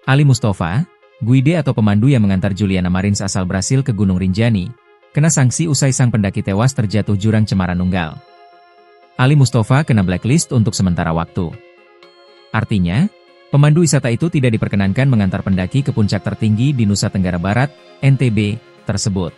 Ali Mustafa, guide atau pemandu yang mengantar Juliana Marins asal Brasil ke Gunung Rinjani, kena sanksi usai sang pendaki tewas terjatuh jurang Cemara Nunggal. Ali Mustafa kena blacklist untuk sementara waktu. Artinya, pemandu wisata itu tidak diperkenankan mengantar pendaki ke puncak tertinggi di Nusa Tenggara Barat, NTB, tersebut.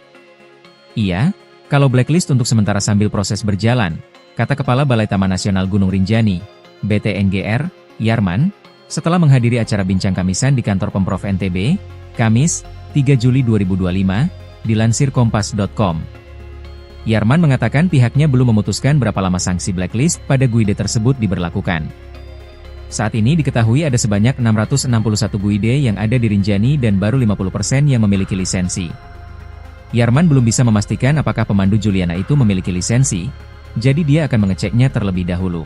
Iya, kalau blacklist untuk sementara sambil proses berjalan, kata Kepala Balai Taman Nasional Gunung Rinjani, BTNGR, Yarman, setelah menghadiri acara bincang kamisan di kantor Pemprov NTB, Kamis, 3 Juli 2025, dilansir kompas.com. Yarman mengatakan pihaknya belum memutuskan berapa lama sanksi blacklist pada guide tersebut diberlakukan. Saat ini diketahui ada sebanyak 661 guide yang ada di Rinjani dan baru 50% yang memiliki lisensi. Yarman belum bisa memastikan apakah pemandu Juliana itu memiliki lisensi, jadi dia akan mengeceknya terlebih dahulu.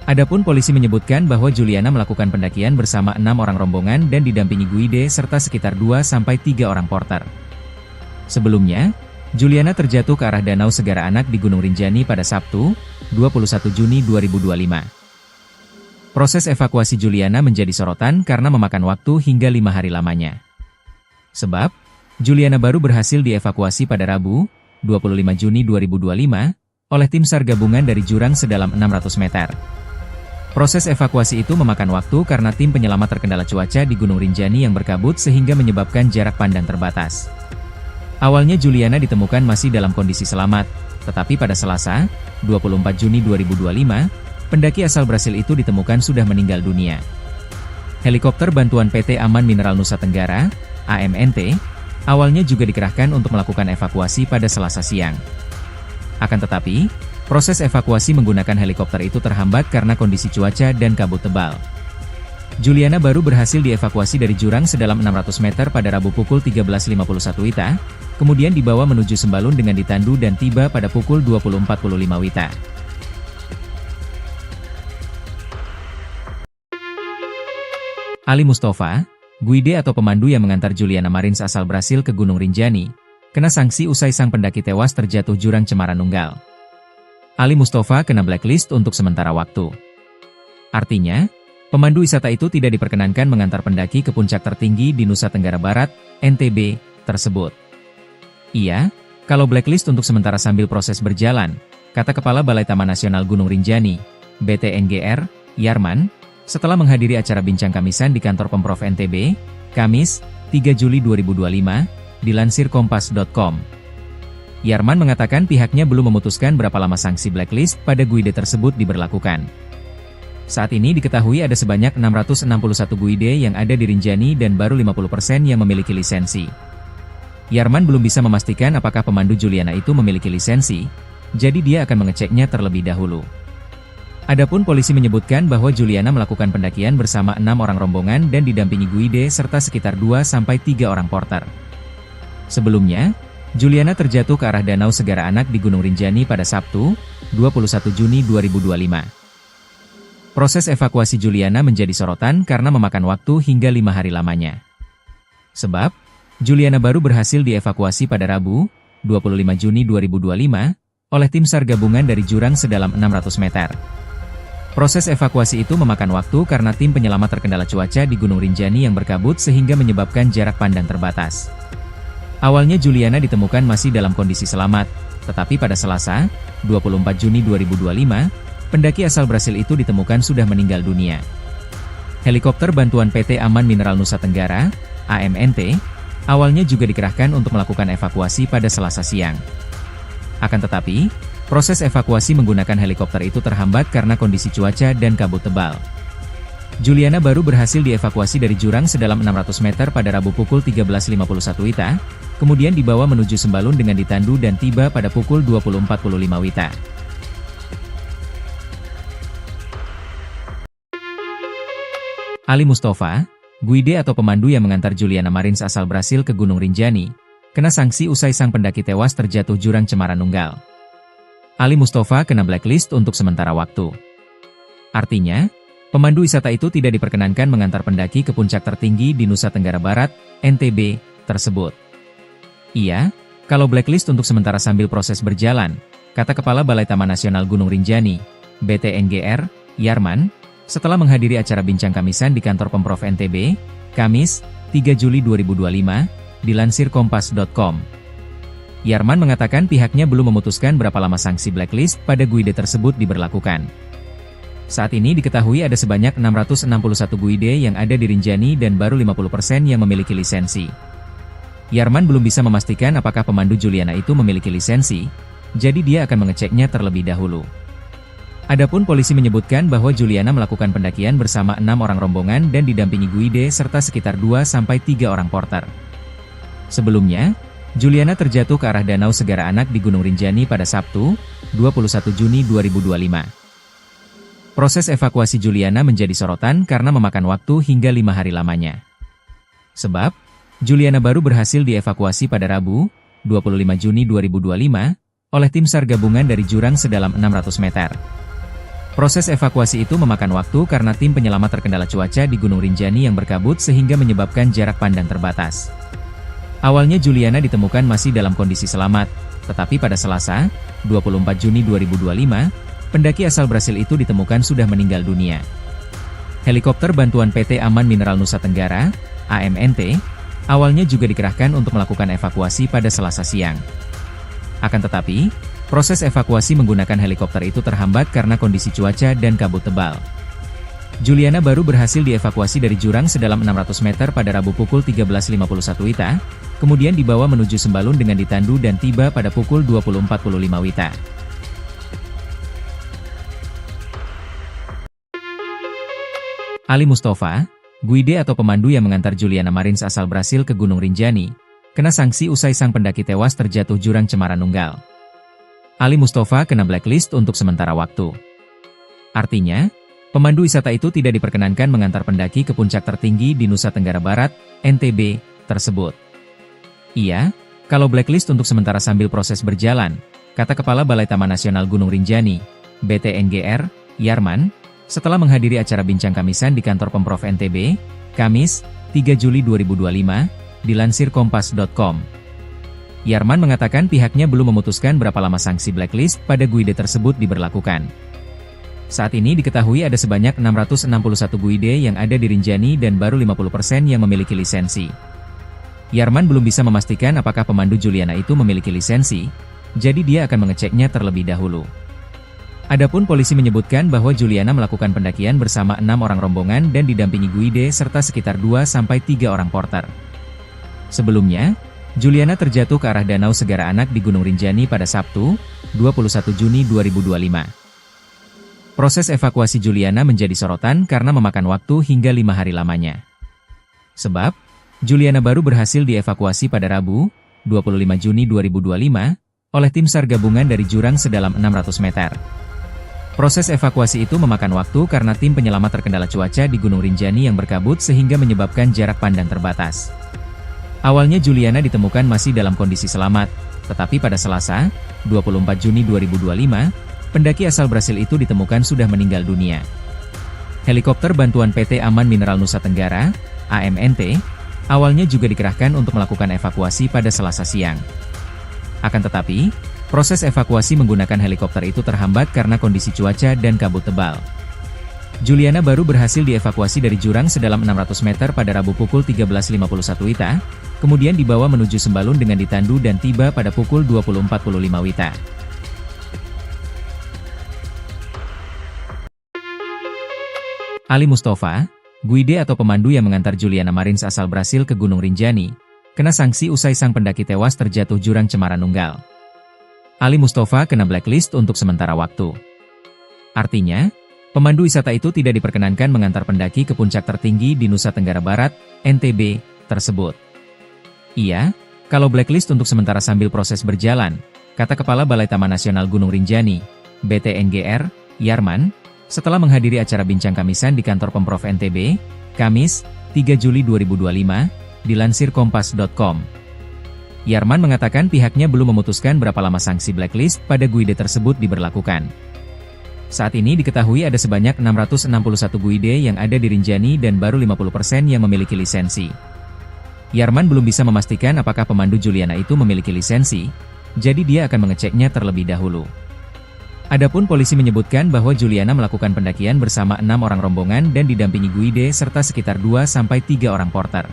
Adapun polisi menyebutkan bahwa Juliana melakukan pendakian bersama 6 orang rombongan dan didampingi guide serta sekitar 2-3 orang porter. Sebelumnya, Juliana terjatuh ke arah Danau Segara Anak di Gunung Rinjani pada Sabtu, 21 Juni 2025. Proses evakuasi Juliana menjadi sorotan karena memakan waktu hingga 5 hari lamanya. Sebab, Juliana baru berhasil dievakuasi pada Rabu, 25 Juni 2025, oleh tim SAR gabungan dari jurang sedalam 600 meter. Proses evakuasi itu memakan waktu karena tim penyelamat terkendala cuaca di Gunung Rinjani yang berkabut sehingga menyebabkan jarak pandang terbatas. Awalnya Juliana ditemukan masih dalam kondisi selamat, tetapi pada Selasa, 24 Juni 2025, pendaki asal Brasil itu ditemukan sudah meninggal dunia. Helikopter bantuan PT Aman Mineral Nusa Tenggara, AMNT, awalnya juga dikerahkan untuk melakukan evakuasi pada Selasa siang. Akan tetapi, proses evakuasi menggunakan helikopter itu terhambat karena kondisi cuaca dan kabut tebal. Juliana baru berhasil dievakuasi dari jurang sedalam 600 meter pada Rabu pukul 13.51 WITA, kemudian dibawa menuju Sembalun dengan ditandu dan tiba pada pukul 20.45 WITA. Ali Mustafa, guide atau pemandu yang mengantar Juliana Marins asal Brasil ke Gunung Rinjani, kena sanksi usai sang pendaki tewas terjatuh jurang Cemara Nunggal. Ali Mustafa kena blacklist untuk sementara waktu. Artinya, pemandu wisata itu tidak diperkenankan mengantar pendaki ke puncak tertinggi di Nusa Tenggara Barat, NTB, tersebut. Iya, kalau blacklist untuk sementara sambil proses berjalan, kata Kepala Balai Taman Nasional Gunung Rinjani, BTNGR, Yarman, setelah menghadiri acara bincang kamisan di kantor Pemprov NTB, Kamis, 3 Juli 2025, dilansir kompas.com. Yarman mengatakan pihaknya belum memutuskan berapa lama sanksi blacklist pada guide tersebut diberlakukan. Saat ini diketahui ada sebanyak 661 guide yang ada di Rinjani dan baru 50% yang memiliki lisensi. Yarman belum bisa memastikan apakah pemandu Juliana itu memiliki lisensi, jadi dia akan mengeceknya terlebih dahulu. Adapun polisi menyebutkan bahwa Juliana melakukan pendakian bersama 6 orang rombongan dan didampingi guide serta sekitar 2-3 orang porter. Sebelumnya, Juliana terjatuh ke arah Danau Segara Anak di Gunung Rinjani pada Sabtu, 21 Juni 2025. Proses evakuasi Juliana menjadi sorotan karena memakan waktu hingga 5 hari lamanya. Sebab, Juliana baru berhasil dievakuasi pada Rabu, 25 Juni 2025, oleh tim SAR gabungan dari jurang sedalam 600 meter. Proses evakuasi itu memakan waktu karena tim penyelamat terkendala cuaca di Gunung Rinjani yang berkabut sehingga menyebabkan jarak pandang terbatas. Awalnya Juliana ditemukan masih dalam kondisi selamat, tetapi pada Selasa, 24 Juni 2025, pendaki asal Brasil itu ditemukan sudah meninggal dunia. Helikopter bantuan PT Aman Mineral Nusa Tenggara, AMNT, awalnya juga dikerahkan untuk melakukan evakuasi pada Selasa siang. Akan tetapi, proses evakuasi menggunakan helikopter itu terhambat karena kondisi cuaca dan kabut tebal. Juliana baru berhasil dievakuasi dari jurang sedalam 600 meter pada Rabu pukul 13.51 WITA, kemudian dibawa menuju Sembalun dengan ditandu dan tiba pada pukul 20.45 WITA. Ali Mustafa, guide atau pemandu yang mengantar Juliana Marins asal Brasil ke Gunung Rinjani, kena sanksi usai sang pendaki tewas terjatuh jurang Cemara Nunggal. Ali Mustafa kena blacklist untuk sementara waktu. Artinya, pemandu wisata itu tidak diperkenankan mengantar pendaki ke puncak tertinggi di Nusa Tenggara Barat, NTB, tersebut. Iya, kalau blacklist untuk sementara sambil proses berjalan, kata Kepala Balai Taman Nasional Gunung Rinjani, BTNGR, Yarman, setelah menghadiri acara bincang kamisan di kantor Pemprov NTB, Kamis, 3 Juli 2025, dilansir kompas.com. Yarman mengatakan pihaknya belum memutuskan berapa lama sanksi blacklist pada guide tersebut diberlakukan. Saat ini diketahui ada sebanyak 661 guide yang ada di Rinjani dan baru 50% yang memiliki lisensi. Yarman belum bisa memastikan apakah pemandu Juliana itu memiliki lisensi, jadi dia akan mengeceknya terlebih dahulu. Adapun polisi menyebutkan bahwa Juliana melakukan pendakian bersama 6 orang rombongan dan didampingi guide serta sekitar 2-3 orang porter. Sebelumnya, Juliana terjatuh ke arah Danau Segara Anak di Gunung Rinjani pada Sabtu, 21 Juni 2025. Proses evakuasi Juliana menjadi sorotan karena memakan waktu hingga 5 hari lamanya. Sebab, Juliana baru berhasil dievakuasi pada Rabu, 25 Juni 2025, oleh tim SAR gabungan dari jurang sedalam 600 meter. Proses evakuasi itu memakan waktu karena tim penyelamat terkendala cuaca di Gunung Rinjani yang berkabut sehingga menyebabkan jarak pandang terbatas. Awalnya Juliana ditemukan masih dalam kondisi selamat, tetapi pada Selasa, 24 Juni 2025, pendaki asal Brasil itu ditemukan sudah meninggal dunia. Helikopter bantuan PT Aman Mineral Nusa Tenggara, AMNT, awalnya juga dikerahkan untuk melakukan evakuasi pada Selasa siang. Akan tetapi, proses evakuasi menggunakan helikopter itu terhambat karena kondisi cuaca dan kabut tebal. Juliana baru berhasil dievakuasi dari jurang sedalam 600 meter pada Rabu pukul 13.51 WITA, kemudian dibawa menuju Sembalun dengan ditandu dan tiba pada pukul 20.45 WITA. Ali Mustafa, guide atau pemandu yang mengantar Juliana Marins asal Brasil ke Gunung Rinjani, kena sanksi usai sang pendaki tewas terjatuh jurang Cemara Nunggal. Ali Mustafa kena blacklist untuk sementara waktu. Artinya, pemandu wisata itu tidak diperkenankan mengantar pendaki ke puncak tertinggi di Nusa Tenggara Barat, NTB, tersebut. Iya, kalau blacklist untuk sementara sambil proses berjalan, kata Kepala Balai Taman Nasional Gunung Rinjani, BTNGR, Yarman, setelah menghadiri acara bincang kamisan di kantor Pemprov NTB, Kamis, 3 Juli 2025, dilansir kompas.com. Yarman mengatakan pihaknya belum memutuskan berapa lama sanksi blacklist pada guide tersebut diberlakukan. Saat ini diketahui ada sebanyak 661 guide yang ada di Rinjani dan baru 50% yang memiliki lisensi. Yarman belum bisa memastikan apakah pemandu Juliana itu memiliki lisensi, jadi dia akan mengeceknya terlebih dahulu. Adapun polisi menyebutkan bahwa Juliana melakukan pendakian bersama 6 orang rombongan dan didampingi guide serta sekitar 2-3 orang porter. Sebelumnya, Juliana terjatuh ke arah Danau Segara Anak di Gunung Rinjani pada Sabtu, 21 Juni 2025. Proses evakuasi Juliana menjadi sorotan karena memakan waktu hingga 5 hari lamanya. Sebab, Juliana baru berhasil dievakuasi pada Rabu, 25 Juni 2025, oleh tim SAR gabungan dari jurang sedalam 600 meter. Proses evakuasi itu memakan waktu karena tim penyelamat terkendala cuaca di Gunung Rinjani yang berkabut sehingga menyebabkan jarak pandang terbatas. Awalnya Juliana ditemukan masih dalam kondisi selamat, tetapi pada Selasa, 24 Juni 2025, pendaki asal Brasil itu ditemukan sudah meninggal dunia. Helikopter bantuan PT Aman Mineral Nusa Tenggara, AMNT, awalnya juga dikerahkan untuk melakukan evakuasi pada Selasa siang. Akan tetapi, proses evakuasi menggunakan helikopter itu terhambat karena kondisi cuaca dan kabut tebal. Juliana baru berhasil dievakuasi dari jurang sedalam 600 meter pada Rabu pukul 13.51 WITA, kemudian dibawa menuju Sembalun dengan ditandu dan tiba pada pukul 20.45 WITA. Ali Mustafa, guide atau pemandu yang mengantar Juliana Marins asal Brasil ke Gunung Rinjani, kena sanksi usai sang pendaki tewas terjatuh jurang Cemara Nunggal. Ali Mustafa kena blacklist untuk sementara waktu. Artinya, pemandu wisata itu tidak diperkenankan mengantar pendaki ke puncak tertinggi di Nusa Tenggara Barat, NTB, tersebut. Iya, kalau blacklist untuk sementara sambil proses berjalan, kata Kepala Balai Taman Nasional Gunung Rinjani, BTNGR, Yarman, setelah menghadiri acara bincang kamisan di kantor Pemprov NTB, Kamis, 3 Juli 2025, dilansir kompas.com. Yarman mengatakan pihaknya belum memutuskan berapa lama sanksi blacklist pada guide tersebut diberlakukan. Saat ini diketahui ada sebanyak 661 guide yang ada di Rinjani dan baru 50% yang memiliki lisensi. Yarman belum bisa memastikan apakah pemandu Juliana itu memiliki lisensi, jadi dia akan mengeceknya terlebih dahulu. Adapun polisi menyebutkan bahwa Juliana melakukan pendakian bersama 6 orang rombongan dan didampingi guide serta sekitar 2-3 orang porter.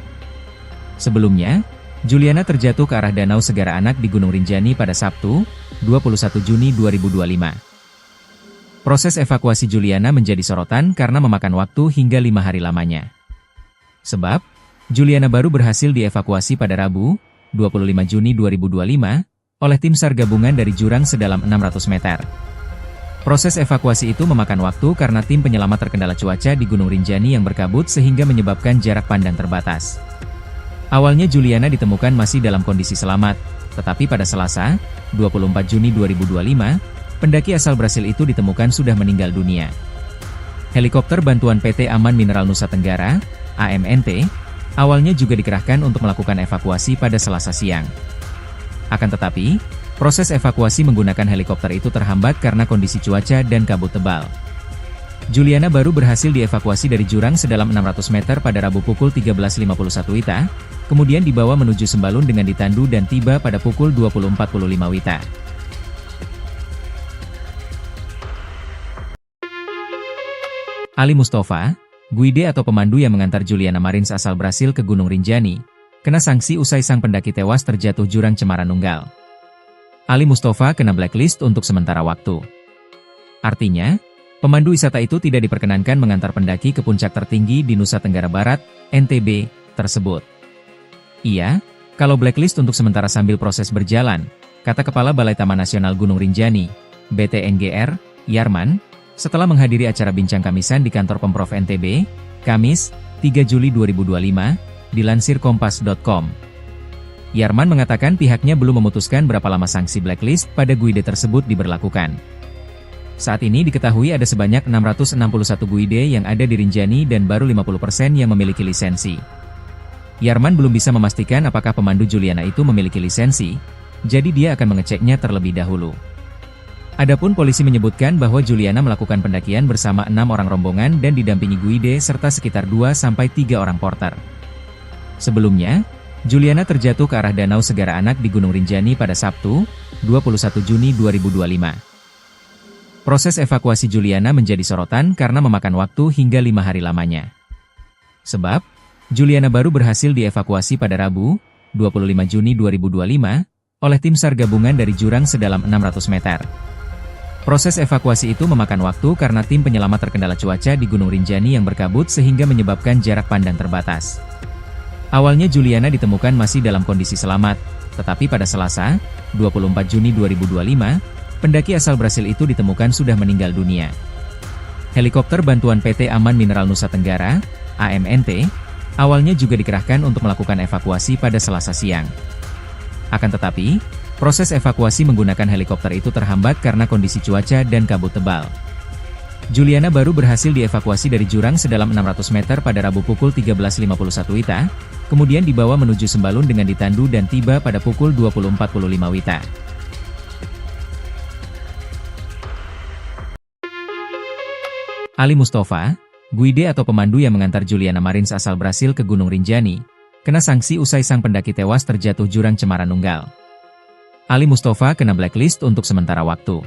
Sebelumnya, Juliana terjatuh ke arah Danau Segara Anak di Gunung Rinjani pada Sabtu, 21 Juni 2025. Proses evakuasi Juliana menjadi sorotan karena memakan waktu hingga 5 hari lamanya. Sebab, Juliana baru berhasil dievakuasi pada Rabu, 25 Juni 2025, oleh tim SAR gabungan dari jurang sedalam 600 meter. Proses evakuasi itu memakan waktu karena tim penyelamat terkendala cuaca di Gunung Rinjani yang berkabut sehingga menyebabkan jarak pandang terbatas. Awalnya Juliana ditemukan masih dalam kondisi selamat, tetapi pada Selasa, 24 Juni 2025, pendaki asal Brasil itu ditemukan sudah meninggal dunia. Helikopter bantuan PT Aman Mineral Nusa Tenggara, AMNT, awalnya juga dikerahkan untuk melakukan evakuasi pada Selasa siang. Akan tetapi, proses evakuasi menggunakan helikopter itu terhambat karena kondisi cuaca dan kabut tebal. Juliana baru berhasil dievakuasi dari jurang sedalam 600 meter pada Rabu pukul 13.51 WITA, kemudian dibawa menuju Sembalun dengan ditandu dan tiba pada pukul 20.45 WITA. Ali Mustafa, guide atau pemandu yang mengantar Juliana Marins asal Brasil ke Gunung Rinjani, kena sanksi usai sang pendaki tewas terjatuh jurang Cemara Nunggal. Ali Mustafa kena blacklist untuk sementara waktu. Artinya, pemandu wisata itu tidak diperkenankan mengantar pendaki ke puncak tertinggi di Nusa Tenggara Barat, NTB, tersebut. Iya, kalau blacklist untuk sementara sambil proses berjalan, kata Kepala Balai Taman Nasional Gunung Rinjani, BTNGR, Yarman, setelah menghadiri acara bincang kamisan di kantor Pemprov NTB, Kamis, 3 Juli 2025, dilansir kompas.com. Yarman mengatakan pihaknya belum memutuskan berapa lama sanksi blacklist pada guide tersebut diberlakukan. Saat ini diketahui ada sebanyak 661 guide yang ada di Rinjani dan baru 50% yang memiliki lisensi. Yarman belum bisa memastikan apakah pemandu Juliana itu memiliki lisensi, jadi dia akan mengeceknya terlebih dahulu. Adapun polisi menyebutkan bahwa Juliana melakukan pendakian bersama 6 orang rombongan dan didampingi guide serta sekitar 2-3 orang porter. Sebelumnya, Juliana terjatuh ke arah Danau Segara Anak di Gunung Rinjani pada Sabtu, 21 Juni 2025. Proses evakuasi Juliana menjadi sorotan karena memakan waktu hingga 5 hari lamanya. Sebab, Juliana baru berhasil dievakuasi pada Rabu, 25 Juni 2025, oleh tim SAR gabungan dari jurang sedalam 600 meter. Proses evakuasi itu memakan waktu karena tim penyelamat terkendala cuaca di Gunung Rinjani yang berkabut sehingga menyebabkan jarak pandang terbatas. Awalnya Juliana ditemukan masih dalam kondisi selamat, tetapi pada Selasa, 24 Juni 2025, pendaki asal Brasil itu ditemukan sudah meninggal dunia. Helikopter bantuan PT Aman Mineral Nusa Tenggara, AMNT, awalnya juga dikerahkan untuk melakukan evakuasi pada Selasa siang. Akan tetapi, proses evakuasi menggunakan helikopter itu terhambat karena kondisi cuaca dan kabut tebal. Juliana baru berhasil dievakuasi dari jurang sedalam 600 meter pada Rabu pukul 13.51 WITA, kemudian dibawa menuju Sembalun dengan ditandu dan tiba pada pukul 20.45 WITA. Ali Mustafa, guide atau pemandu yang mengantar Juliana Marins asal Brasil ke Gunung Rinjani, kena sanksi usai sang pendaki tewas terjatuh jurang Cemara Nunggal. Ali Mustafa kena blacklist untuk sementara waktu.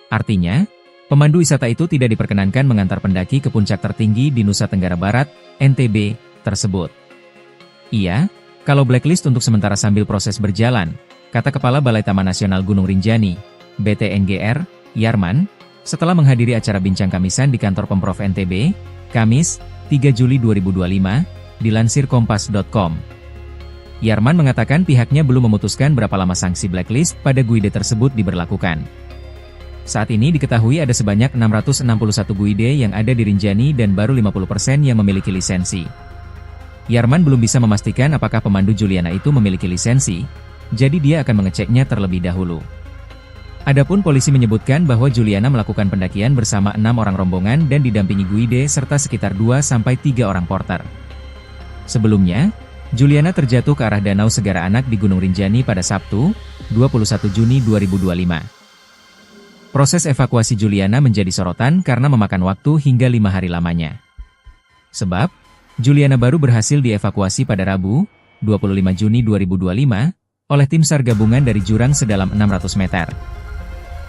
Artinya, pemandu wisata itu tidak diperkenankan mengantar pendaki ke puncak tertinggi di Nusa Tenggara Barat, NTB, tersebut. Iya, kalau blacklist untuk sementara sambil proses berjalan, kata Kepala Balai Taman Nasional Gunung Rinjani, BTNGR, Yarman, setelah menghadiri acara bincang kamisan di kantor Pemprov NTB, Kamis, 3 Juli 2025, dilansir kompas.com. Yarman mengatakan pihaknya belum memutuskan berapa lama sanksi blacklist pada guide tersebut diberlakukan. Saat ini diketahui ada sebanyak 661 guide yang ada di Rinjani dan baru 50% yang memiliki lisensi. Yarman belum bisa memastikan apakah pemandu Juliana itu memiliki lisensi, jadi dia akan mengeceknya terlebih dahulu. Adapun polisi menyebutkan bahwa Juliana melakukan pendakian bersama 6 orang rombongan dan didampingi guide serta sekitar 2-3 orang porter. Sebelumnya, Juliana terjatuh ke arah Danau Segara Anak di Gunung Rinjani pada Sabtu, 21 Juni 2025. Proses evakuasi Juliana menjadi sorotan karena memakan waktu hingga 5 hari lamanya. Sebab, Juliana baru berhasil dievakuasi pada Rabu, 25 Juni 2025, oleh tim SAR gabungan dari jurang sedalam 600 meter.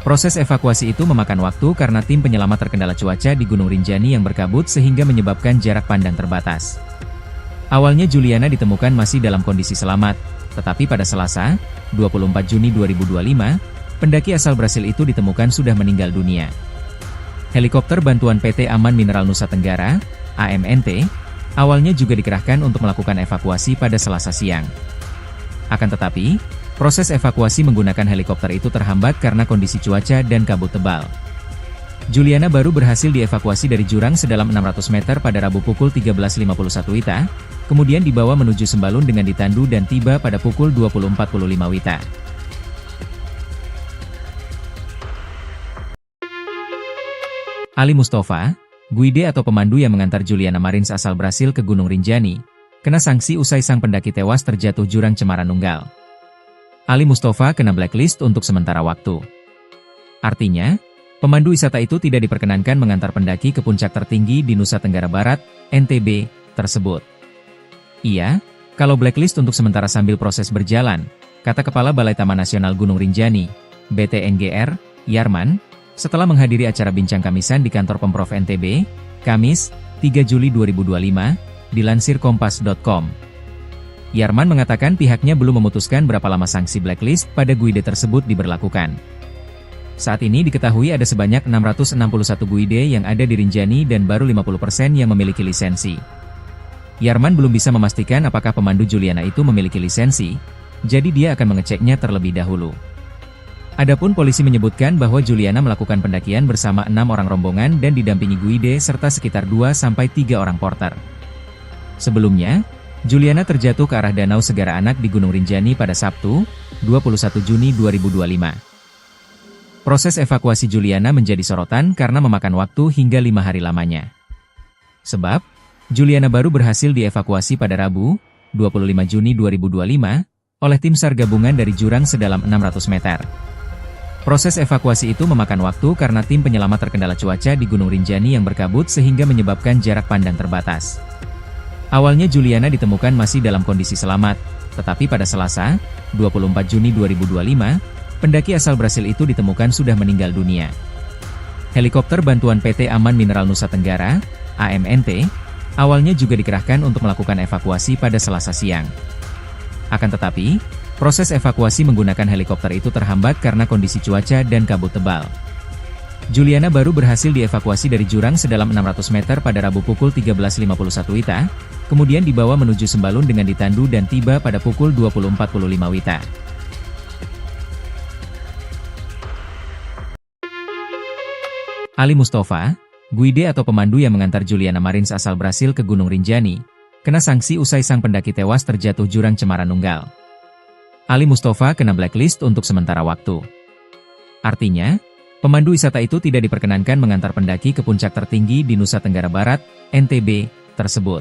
Proses evakuasi itu memakan waktu karena tim penyelamat terkendala cuaca di Gunung Rinjani yang berkabut sehingga menyebabkan jarak pandang terbatas. Awalnya Juliana ditemukan masih dalam kondisi selamat, tetapi pada Selasa, 24 Juni 2025, pendaki asal Brasil itu ditemukan sudah meninggal dunia. Helikopter bantuan PT Aman Mineral Nusa Tenggara, AMNT, awalnya juga dikerahkan untuk melakukan evakuasi pada Selasa siang. Akan tetapi, proses evakuasi menggunakan helikopter itu terhambat karena kondisi cuaca dan kabut tebal. Juliana baru berhasil dievakuasi dari jurang sedalam 600 meter pada Rabu pukul 13.51 WITA, kemudian dibawa menuju Sembalun dengan ditandu dan tiba pada pukul 20.45 WITA. Ali Mustafa, guide atau pemandu yang mengantar Juliana Marins asal Brasil ke Gunung Rinjani, kena sanksi usai sang pendaki tewas terjatuh jurang Cemara Nunggal. Ali Mustafa kena blacklist untuk sementara waktu. Artinya, pemandu wisata itu tidak diperkenankan mengantar pendaki ke puncak tertinggi di Nusa Tenggara Barat, NTB, tersebut. Iya, kalau blacklist untuk sementara sambil proses berjalan, kata Kepala Balai Taman Nasional Gunung Rinjani, BTNGR, Yarman, setelah menghadiri acara bincang kamisan di kantor Pemprov NTB, Kamis, 3 Juli 2025, dilansir kompas.com. Yarman mengatakan pihaknya belum memutuskan berapa lama sanksi blacklist pada guide tersebut diberlakukan. Saat ini diketahui ada sebanyak 661 guide yang ada di Rinjani dan baru 50% yang memiliki lisensi. Yarman belum bisa memastikan apakah pemandu Juliana itu memiliki lisensi, jadi dia akan mengeceknya terlebih dahulu. Adapun polisi menyebutkan bahwa Juliana melakukan pendakian bersama 6 orang rombongan dan didampingi guide serta sekitar 2-3 orang porter. Sebelumnya, Juliana terjatuh ke arah Danau Segara Anak di Gunung Rinjani pada Sabtu, 21 Juni 2025. Proses evakuasi Juliana menjadi sorotan karena memakan waktu hingga 5 hari lamanya. Sebab, Juliana baru berhasil dievakuasi pada Rabu, 25 Juni 2025, oleh tim SAR gabungan dari jurang sedalam 600 meter. Proses evakuasi itu memakan waktu karena tim penyelamat terkendala cuaca di Gunung Rinjani yang berkabut sehingga menyebabkan jarak pandang terbatas. Awalnya Juliana ditemukan masih dalam kondisi selamat, tetapi pada Selasa, 24 Juni 2025, pendaki asal Brasil itu ditemukan sudah meninggal dunia. Helikopter bantuan PT Aman Mineral Nusa Tenggara, AMNT, awalnya juga dikerahkan untuk melakukan evakuasi pada Selasa siang. Akan tetapi, proses evakuasi menggunakan helikopter itu terhambat karena kondisi cuaca dan kabut tebal. Juliana baru berhasil dievakuasi dari jurang sedalam 600 meter pada Rabu pukul 13.51 WITA, kemudian dibawa menuju Sembalun dengan ditandu dan tiba pada pukul 20.45 WITA. Ali Mustafa, guide atau pemandu yang mengantar Juliana Marins asal Brasil ke Gunung Rinjani, kena sanksi usai sang pendaki tewas terjatuh jurang Cemara Nunggal. Ali Mustafa kena blacklist untuk sementara waktu. Artinya, pemandu wisata itu tidak diperkenankan mengantar pendaki ke puncak tertinggi di Nusa Tenggara Barat, NTB, tersebut.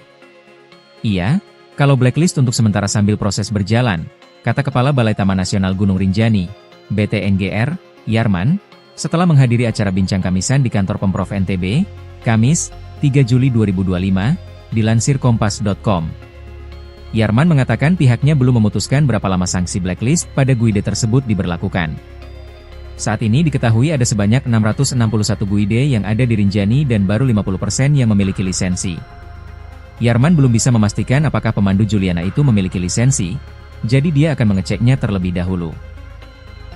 Iya, kalau blacklist untuk sementara sambil proses berjalan, kata Kepala Balai Taman Nasional Gunung Rinjani, BTNGR, Yarman, setelah menghadiri acara bincang kamisan di kantor Pemprov NTB, Kamis, 3 Juli 2025, dilansir kompas.com. Yarman mengatakan pihaknya belum memutuskan berapa lama sanksi blacklist pada guide tersebut diberlakukan. Saat ini diketahui ada sebanyak 661 guide yang ada di Rinjani dan baru 50% yang memiliki lisensi. Yarman belum bisa memastikan apakah pemandu Juliana itu memiliki lisensi, jadi dia akan mengeceknya terlebih dahulu.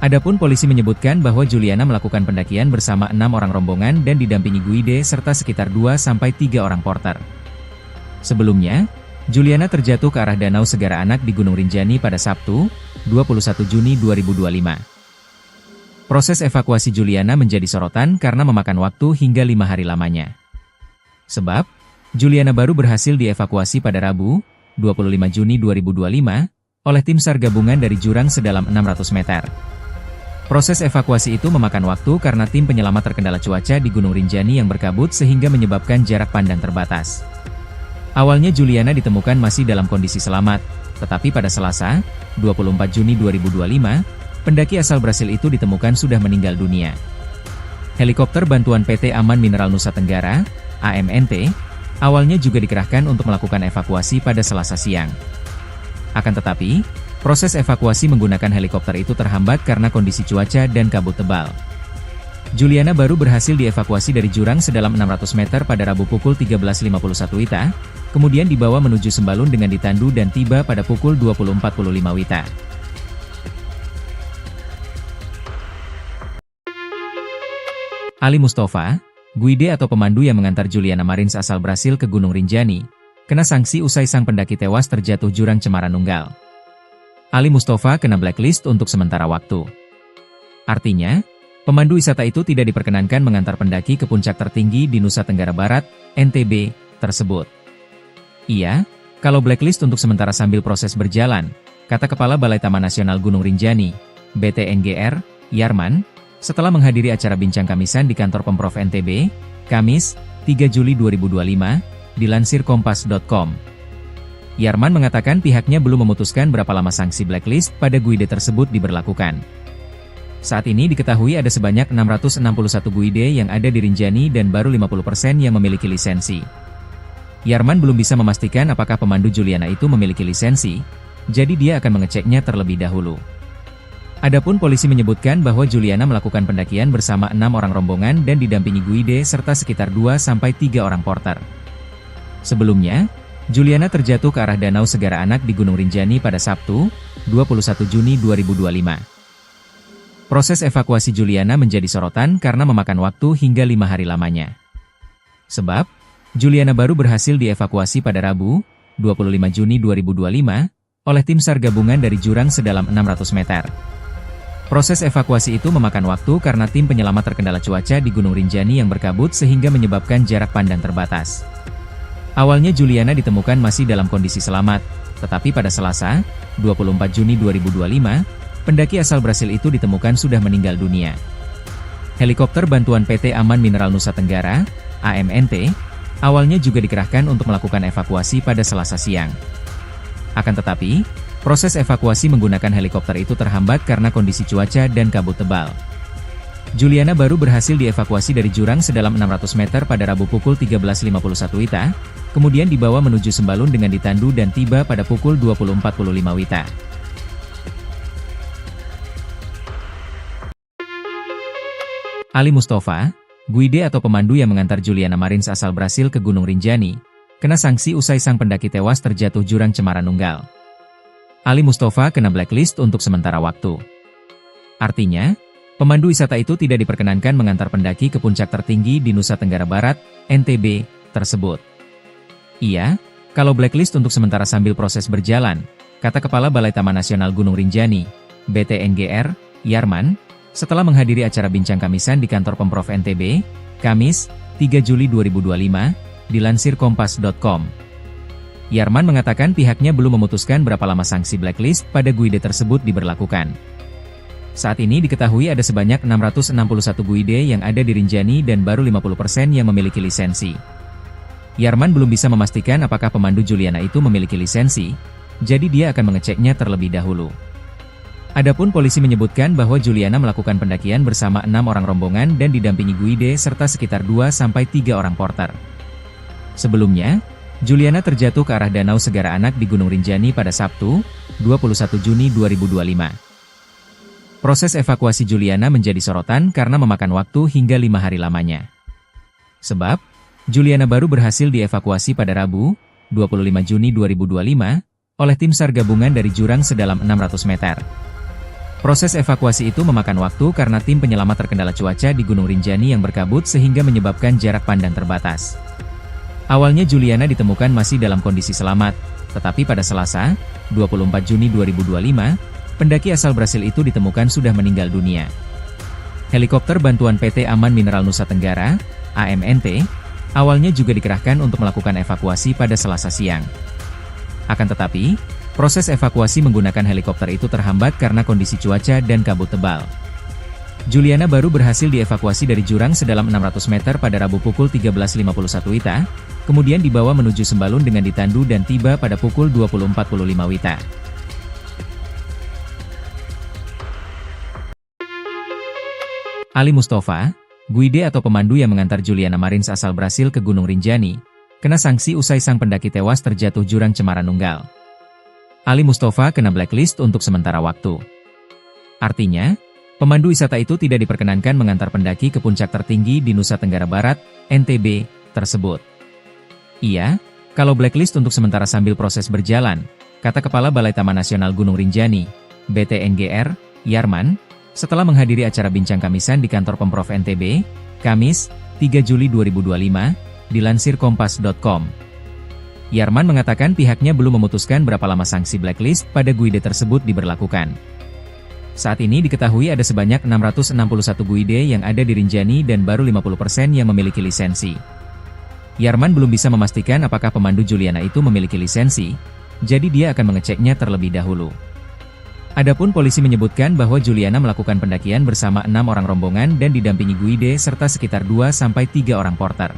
Adapun polisi menyebutkan bahwa Juliana melakukan pendakian bersama 6 orang rombongan dan didampingi guide serta sekitar 2-3 orang porter. Sebelumnya, Juliana terjatuh ke arah Danau Segara Anak di Gunung Rinjani pada Sabtu, 21 Juni 2025. Proses evakuasi Juliana menjadi sorotan karena memakan waktu hingga 5 hari lamanya. Sebab, Juliana baru berhasil dievakuasi pada Rabu, 25 Juni 2025, oleh tim SAR gabungan dari jurang sedalam 600 meter. Proses evakuasi itu memakan waktu karena tim penyelamat terkendala cuaca di Gunung Rinjani yang berkabut sehingga menyebabkan jarak pandang terbatas. Awalnya Juliana ditemukan masih dalam kondisi selamat, tetapi pada Selasa, 24 Juni 2025, pendaki asal Brasil itu ditemukan sudah meninggal dunia. Helikopter bantuan PT Aman Mineral Nusa Tenggara, AMNT, awalnya juga dikerahkan untuk melakukan evakuasi pada Selasa siang. Akan tetapi, proses evakuasi menggunakan helikopter itu terhambat karena kondisi cuaca dan kabut tebal. Juliana baru berhasil dievakuasi dari jurang sedalam 600 meter pada Rabu pukul 13.51 WITA, kemudian dibawa menuju Sembalun dengan ditandu dan tiba pada pukul 20.45 WITA. Ali Mustafa, guide atau pemandu yang mengantar Juliana Marins asal Brasil ke Gunung Rinjani, kena sanksi usai sang pendaki tewas terjatuh jurang Cemara Nunggal. Ali Mustafa kena blacklist untuk sementara waktu. Artinya, pemandu wisata itu tidak diperkenankan mengantar pendaki ke puncak tertinggi di Nusa Tenggara Barat, NTB, tersebut. Iya, kalau blacklist untuk sementara sambil proses berjalan, kata Kepala Balai Taman Nasional Gunung Rinjani, BTNGR, Yarman, setelah menghadiri acara bincang kamisan di kantor Pemprov NTB, Kamis, 3 Juli 2025, dilansir kompas.com. Yarman mengatakan pihaknya belum memutuskan berapa lama sanksi blacklist pada guide tersebut diberlakukan. Saat ini diketahui ada sebanyak 661 guide yang ada di Rinjani dan baru 50% yang memiliki lisensi. Yarman belum bisa memastikan apakah pemandu Juliana itu memiliki lisensi, jadi dia akan mengeceknya terlebih dahulu. Adapun polisi menyebutkan bahwa Juliana melakukan pendakian bersama 6 orang rombongan dan didampingi guide serta sekitar 2-3 orang porter. Sebelumnya, Juliana terjatuh ke arah Danau Segara Anak di Gunung Rinjani pada Sabtu, 21 Juni 2025. Proses evakuasi Juliana menjadi sorotan karena memakan waktu hingga 5 hari lamanya. Sebab, Juliana baru berhasil dievakuasi pada Rabu, 25 Juni 2025, oleh tim SAR gabungan dari jurang sedalam 600 meter. Proses evakuasi itu memakan waktu karena tim penyelamat terkendala cuaca di Gunung Rinjani yang berkabut sehingga menyebabkan jarak pandang terbatas. Awalnya Juliana ditemukan masih dalam kondisi selamat, tetapi pada Selasa, 24 Juni 2025, pendaki asal Brasil itu ditemukan sudah meninggal dunia. Helikopter bantuan PT Aman Mineral Nusa Tenggara, AMNT, awalnya juga dikerahkan untuk melakukan evakuasi pada Selasa siang. Akan tetapi, proses evakuasi menggunakan helikopter itu terhambat karena kondisi cuaca dan kabut tebal. Juliana baru berhasil dievakuasi dari jurang sedalam 600 meter pada Rabu pukul 13.51 WITA, kemudian dibawa menuju Sembalun dengan ditandu dan tiba pada pukul 20.45 WITA. Ali Mustafa, guide atau pemandu yang mengantar Juliana Marins asal Brasil ke Gunung Rinjani, kena sanksi usai sang pendaki tewas terjatuh jurang Cemara Nunggal. Ali Mustafa kena blacklist untuk sementara waktu. Artinya, pemandu wisata itu tidak diperkenankan mengantar pendaki ke puncak tertinggi di Nusa Tenggara Barat, NTB, tersebut. Iya, kalau blacklist untuk sementara sambil proses berjalan, kata Kepala Balai Taman Nasional Gunung Rinjani, BTNGR, Yarman, setelah menghadiri acara bincang kamisan di kantor Pemprov NTB, Kamis, 3 Juli 2025, dilansir kompas.com. Yarman mengatakan pihaknya belum memutuskan berapa lama sanksi blacklist pada guide tersebut diberlakukan. Saat ini diketahui ada sebanyak 661 guide yang ada di Rinjani dan baru 50% yang memiliki lisensi. Yarman belum bisa memastikan apakah pemandu Juliana itu memiliki lisensi, jadi dia akan mengeceknya terlebih dahulu. Adapun polisi menyebutkan bahwa Juliana melakukan pendakian bersama 6 orang rombongan dan didampingi guide serta sekitar 2-3 orang porter. Sebelumnya, Juliana terjatuh ke arah Danau Segara Anak di Gunung Rinjani pada Sabtu, 21 Juni 2025. Proses evakuasi Juliana menjadi sorotan karena memakan waktu hingga 5 hari lamanya. Sebab, Juliana baru berhasil dievakuasi pada Rabu, 25 Juni 2025, oleh tim SAR gabungan dari jurang sedalam 600 meter. Proses evakuasi itu memakan waktu karena tim penyelamat terkendala cuaca di Gunung Rinjani yang berkabut sehingga menyebabkan jarak pandang terbatas. Awalnya Juliana ditemukan masih dalam kondisi selamat, tetapi pada Selasa, 24 Juni 2025, pendaki asal Brasil itu ditemukan sudah meninggal dunia. Helikopter bantuan PT Aman Mineral Nusa Tenggara, AMNT, awalnya juga dikerahkan untuk melakukan evakuasi pada Selasa siang. Akan tetapi, proses evakuasi menggunakan helikopter itu terhambat karena kondisi cuaca dan kabut tebal. Juliana baru berhasil dievakuasi dari jurang sedalam 600 meter pada Rabu pukul 13.51 WITA, kemudian dibawa menuju Sembalun dengan ditandu dan tiba pada pukul 20.45 WITA. Ali Mustafa, guide atau pemandu yang mengantar Juliana Marins asal Brasil ke Gunung Rinjani, kena sanksi usai sang pendaki tewas terjatuh jurang Cemara Nunggal. Ali Mustafa kena blacklist untuk sementara waktu. Artinya, Pemandu wisata itu tidak diperkenankan mengantar pendaki ke puncak tertinggi di Nusa Tenggara Barat, NTB, tersebut. Iya, kalau blacklist untuk sementara sambil proses berjalan, kata Kepala Balai Taman Nasional Gunung Rinjani, BTNGR, Yarman, setelah menghadiri acara bincang kamisan di kantor Pemprov NTB, Kamis, 3 Juli 2025, dilansir kompas.com. Yarman mengatakan pihaknya belum memutuskan berapa lama sanksi blacklist pada guide tersebut diberlakukan. Saat ini diketahui ada sebanyak 661 guide yang ada di Rinjani dan baru 50% yang memiliki lisensi. Yarman belum bisa memastikan apakah pemandu Juliana itu memiliki lisensi, jadi dia akan mengeceknya terlebih dahulu. Adapun polisi menyebutkan bahwa Juliana melakukan pendakian bersama 6 orang rombongan dan didampingi guide serta sekitar 2-3 orang porter.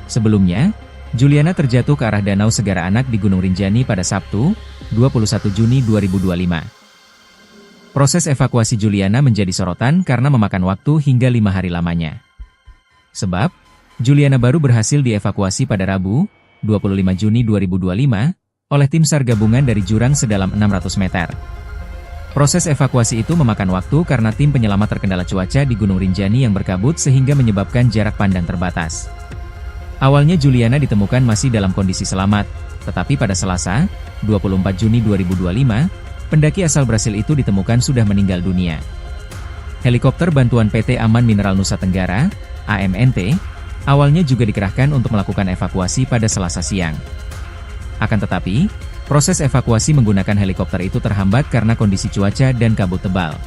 Sebelumnya, Juliana terjatuh ke arah Danau Segara Anak di Gunung Rinjani pada Sabtu, 21 Juni 2025. Proses evakuasi Juliana menjadi sorotan karena memakan waktu hingga 5 hari lamanya. Sebab, Juliana baru berhasil dievakuasi pada Rabu, 25 Juni 2025, oleh tim SAR gabungan dari jurang sedalam 600 meter. Proses evakuasi itu memakan waktu karena tim penyelamat terkendala cuaca di Gunung Rinjani yang berkabut sehingga menyebabkan jarak pandang terbatas. Awalnya Juliana ditemukan masih dalam kondisi selamat, tetapi pada Selasa, 24 Juni 2025, pendaki asal Brasil itu ditemukan sudah meninggal dunia. Helikopter bantuan PT Aman Mineral Nusa Tenggara, AMNT, awalnya juga dikerahkan untuk melakukan evakuasi pada Selasa siang. Akan tetapi, proses evakuasi menggunakan helikopter itu terhambat karena kondisi cuaca dan kabut tebal.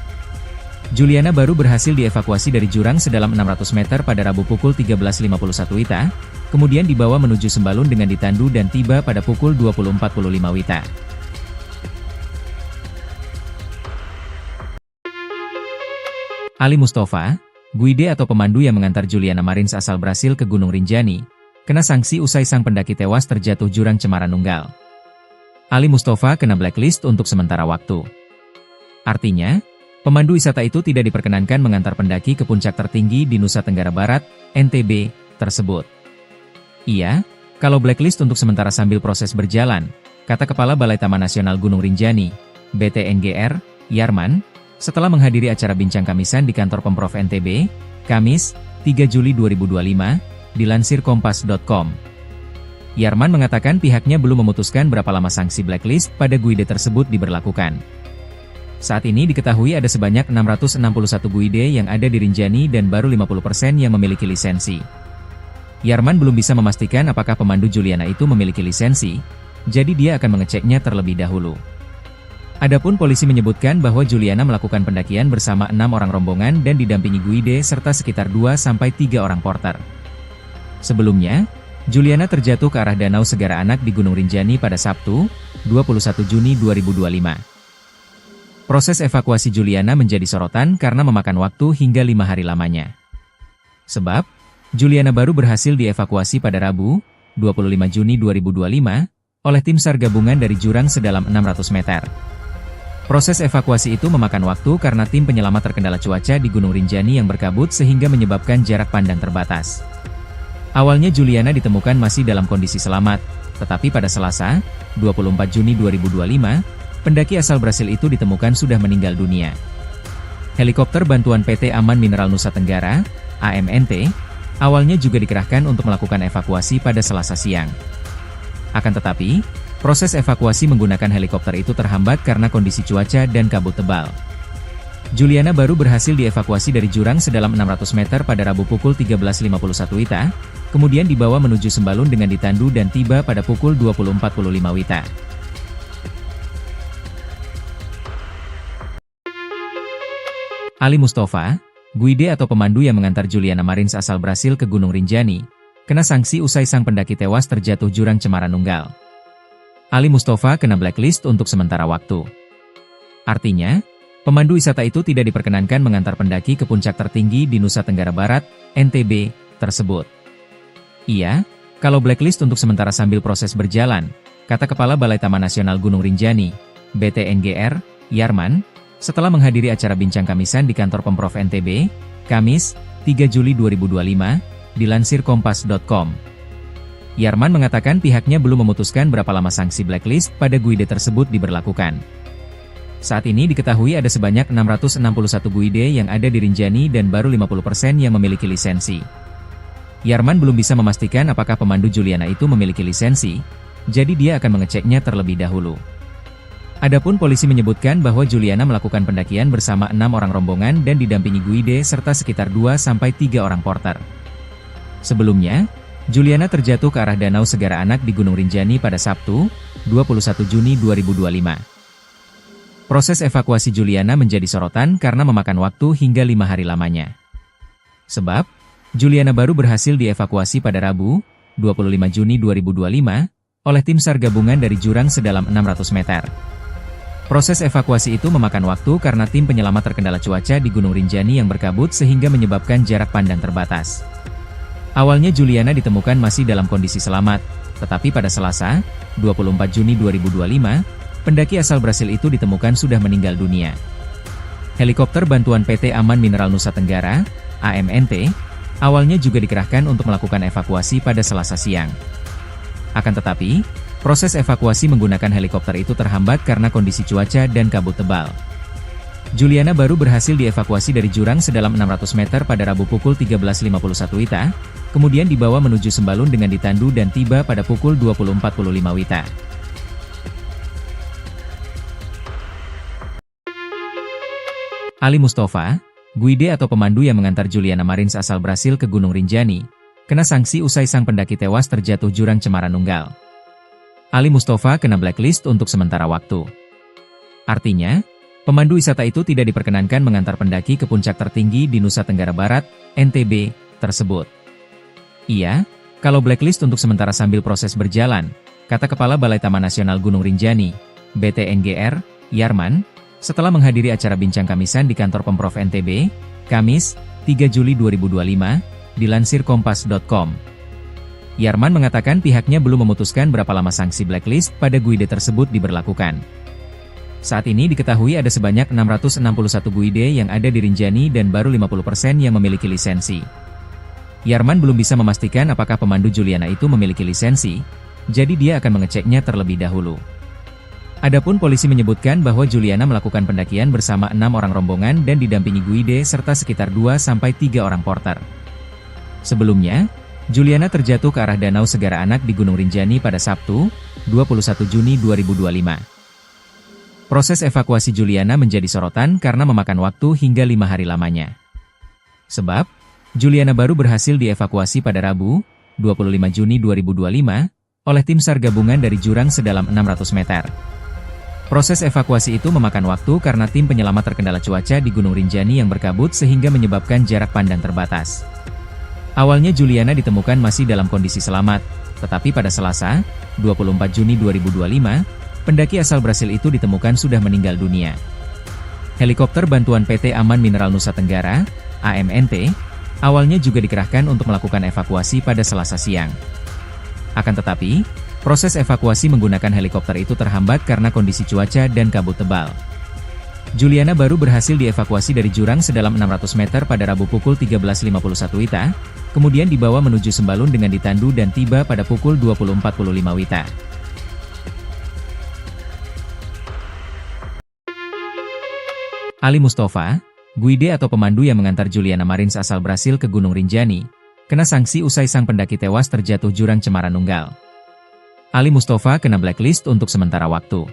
Juliana baru berhasil dievakuasi dari jurang sedalam 600 meter pada Rabu pukul 13.51 WITA, kemudian dibawa menuju Sembalun dengan ditandu dan tiba pada pukul 20.45 WITA. Ali Mustafa, guide atau pemandu yang mengantar Juliana Marins asal Brasil ke Gunung Rinjani, kena sanksi usai sang pendaki tewas terjatuh jurang Cemara Nunggal. Ali Mustafa kena blacklist untuk sementara waktu. Artinya, pemandu wisata itu tidak diperkenankan mengantar pendaki ke puncak tertinggi di Nusa Tenggara Barat, NTB, tersebut. Iya, kalau blacklist untuk sementara sambil proses berjalan, kata Kepala Balai Taman Nasional Gunung Rinjani, BTNGR, Yarman, setelah menghadiri acara bincang kamisan di kantor Pemprov NTB, Kamis, 3 Juli 2025, dilansir kompas.com. Yarman mengatakan pihaknya belum memutuskan berapa lama sanksi blacklist pada guide tersebut diberlakukan. Saat ini diketahui ada sebanyak 661 guide yang ada di Rinjani dan baru 50% yang memiliki lisensi. Yarman belum bisa memastikan apakah pemandu Juliana itu memiliki lisensi, jadi dia akan mengeceknya terlebih dahulu. Adapun polisi menyebutkan bahwa Juliana melakukan pendakian bersama 6 orang rombongan dan didampingi guide serta sekitar 2-3 orang porter. Sebelumnya, Juliana terjatuh ke arah Danau Segara Anak di Gunung Rinjani pada Sabtu, 21 Juni 2025. Proses evakuasi Juliana menjadi sorotan karena memakan waktu hingga 5 hari lamanya. Sebab, Juliana baru berhasil dievakuasi pada Rabu, 25 Juni 2025, oleh tim SAR gabungan dari jurang sedalam 600 meter. Proses evakuasi itu memakan waktu karena tim penyelamat terkendala cuaca di Gunung Rinjani yang berkabut sehingga menyebabkan jarak pandang terbatas. Awalnya Juliana ditemukan masih dalam kondisi selamat, tetapi pada Selasa, 24 Juni 2025, pendaki asal Brasil itu ditemukan sudah meninggal dunia. Helikopter bantuan PT Aman Mineral Nusa Tenggara, AMNT, awalnya juga dikerahkan untuk melakukan evakuasi pada Selasa siang. Akan tetapi, proses evakuasi menggunakan helikopter itu terhambat karena kondisi cuaca dan kabut tebal. Juliana baru berhasil dievakuasi dari jurang sedalam 600 meter pada Rabu pukul 13.51 WITA, kemudian dibawa menuju Sembalun dengan ditandu dan tiba pada pukul 20.45 WITA. Ali Mustafa, guide atau pemandu yang mengantar Juliana Marins asal Brasil ke Gunung Rinjani, kena sanksi usai sang pendaki tewas terjatuh jurang Cemara Nunggal. Ali Mustafa kena blacklist untuk sementara waktu. Artinya, pemandu wisata itu tidak diperkenankan mengantar pendaki ke puncak tertinggi di Nusa Tenggara Barat, NTB, tersebut. Iya, kalau blacklist untuk sementara sambil proses berjalan, kata Kepala Balai Taman Nasional Gunung Rinjani, BTNGR, Yarman, setelah menghadiri acara bincang kamisan di kantor Pemprov NTB, Kamis, 3 Juli 2025, dilansir kompas.com. Yarman mengatakan pihaknya belum memutuskan berapa lama sanksi blacklist pada guide tersebut diberlakukan. Saat ini diketahui ada sebanyak 661 guide yang ada di Rinjani dan baru 50% yang memiliki lisensi. Yarman belum bisa memastikan apakah pemandu Juliana itu memiliki lisensi, jadi dia akan mengeceknya terlebih dahulu. Adapun polisi menyebutkan bahwa Juliana melakukan pendakian bersama 6 orang rombongan dan didampingi guide serta sekitar 2-3 orang porter. Sebelumnya, Juliana terjatuh ke arah Danau Segara Anak di Gunung Rinjani pada Sabtu, 21 Juni 2025. Proses evakuasi Juliana menjadi sorotan karena memakan waktu hingga 5 hari lamanya. Sebab, Juliana baru berhasil dievakuasi pada Rabu, 25 Juni 2025, oleh tim SAR gabungan dari jurang sedalam 600 meter. Proses evakuasi itu memakan waktu karena tim penyelamat terkendala cuaca di Gunung Rinjani yang berkabut sehingga menyebabkan jarak pandang terbatas. Awalnya Juliana ditemukan masih dalam kondisi selamat, tetapi pada Selasa, 24 Juni 2025, pendaki asal Brasil itu ditemukan sudah meninggal dunia. Helikopter bantuan PT Aman Mineral Nusa Tenggara, AMNT, awalnya juga dikerahkan untuk melakukan evakuasi pada Selasa siang. Akan tetapi, proses evakuasi menggunakan helikopter itu terhambat karena kondisi cuaca dan kabut tebal. Juliana baru berhasil dievakuasi dari jurang sedalam 600 meter pada Rabu pukul 13.51 WITA, kemudian dibawa menuju Sembalun dengan ditandu dan tiba pada pukul 20.45 WITA. Ali Mustafa, guide atau pemandu yang mengantar Juliana Marins asal Brasil ke Gunung Rinjani, kena sanksi usai sang pendaki tewas terjatuh jurang Cemara Nunggal. Ali Mustafa kena blacklist untuk sementara waktu. Artinya, pemandu wisata itu tidak diperkenankan mengantar pendaki ke puncak tertinggi di Nusa Tenggara Barat, NTB, tersebut. Iya, kalau blacklist untuk sementara sambil proses berjalan, kata Kepala Balai Taman Nasional Gunung Rinjani, BTNGR, Yarman, setelah menghadiri acara bincang kamisan di kantor Pemprov NTB, Kamis, 3 Juli 2025, dilansir kompas.com. Yarman mengatakan pihaknya belum memutuskan berapa lama sanksi blacklist pada guide tersebut diberlakukan. Saat ini diketahui ada sebanyak 661 guide yang ada di Rinjani dan baru 50% yang memiliki lisensi. Yarman belum bisa memastikan apakah pemandu Juliana itu memiliki lisensi, jadi dia akan mengeceknya terlebih dahulu. Adapun polisi menyebutkan bahwa Juliana melakukan pendakian bersama 6 orang rombongan dan didampingi guide serta sekitar 2-3 orang porter. Sebelumnya, Juliana terjatuh ke arah Danau Segara Anak di Gunung Rinjani pada Sabtu, 21 Juni 2025. Proses evakuasi Juliana menjadi sorotan karena memakan waktu hingga 5 hari lamanya. Sebab, Juliana baru berhasil dievakuasi pada Rabu, 25 Juni 2025, oleh tim SAR gabungan dari jurang sedalam 600 meter. Proses evakuasi itu memakan waktu karena tim penyelamat terkendala cuaca di Gunung Rinjani yang berkabut sehingga menyebabkan jarak pandang terbatas. Awalnya Juliana ditemukan masih dalam kondisi selamat, tetapi pada Selasa, 24 Juni 2025, pendaki asal Brasil itu ditemukan sudah meninggal dunia. Helikopter bantuan PT Aman Mineral Nusa Tenggara, AMNT, awalnya juga dikerahkan untuk melakukan evakuasi pada Selasa siang. Akan tetapi, proses evakuasi menggunakan helikopter itu terhambat karena kondisi cuaca dan kabut tebal. Juliana baru berhasil dievakuasi dari jurang sedalam 600 meter pada Rabu pukul 13.51 WITA, kemudian dibawa menuju Sembalun dengan ditandu dan tiba pada pukul 20.45 WITA. Ali Mustafa, guide atau pemandu yang mengantar Juliana Marins asal Brasil ke Gunung Rinjani, kena sanksi usai sang pendaki tewas terjatuh jurang Cemara Nunggal. Ali Mustafa kena blacklist untuk sementara waktu.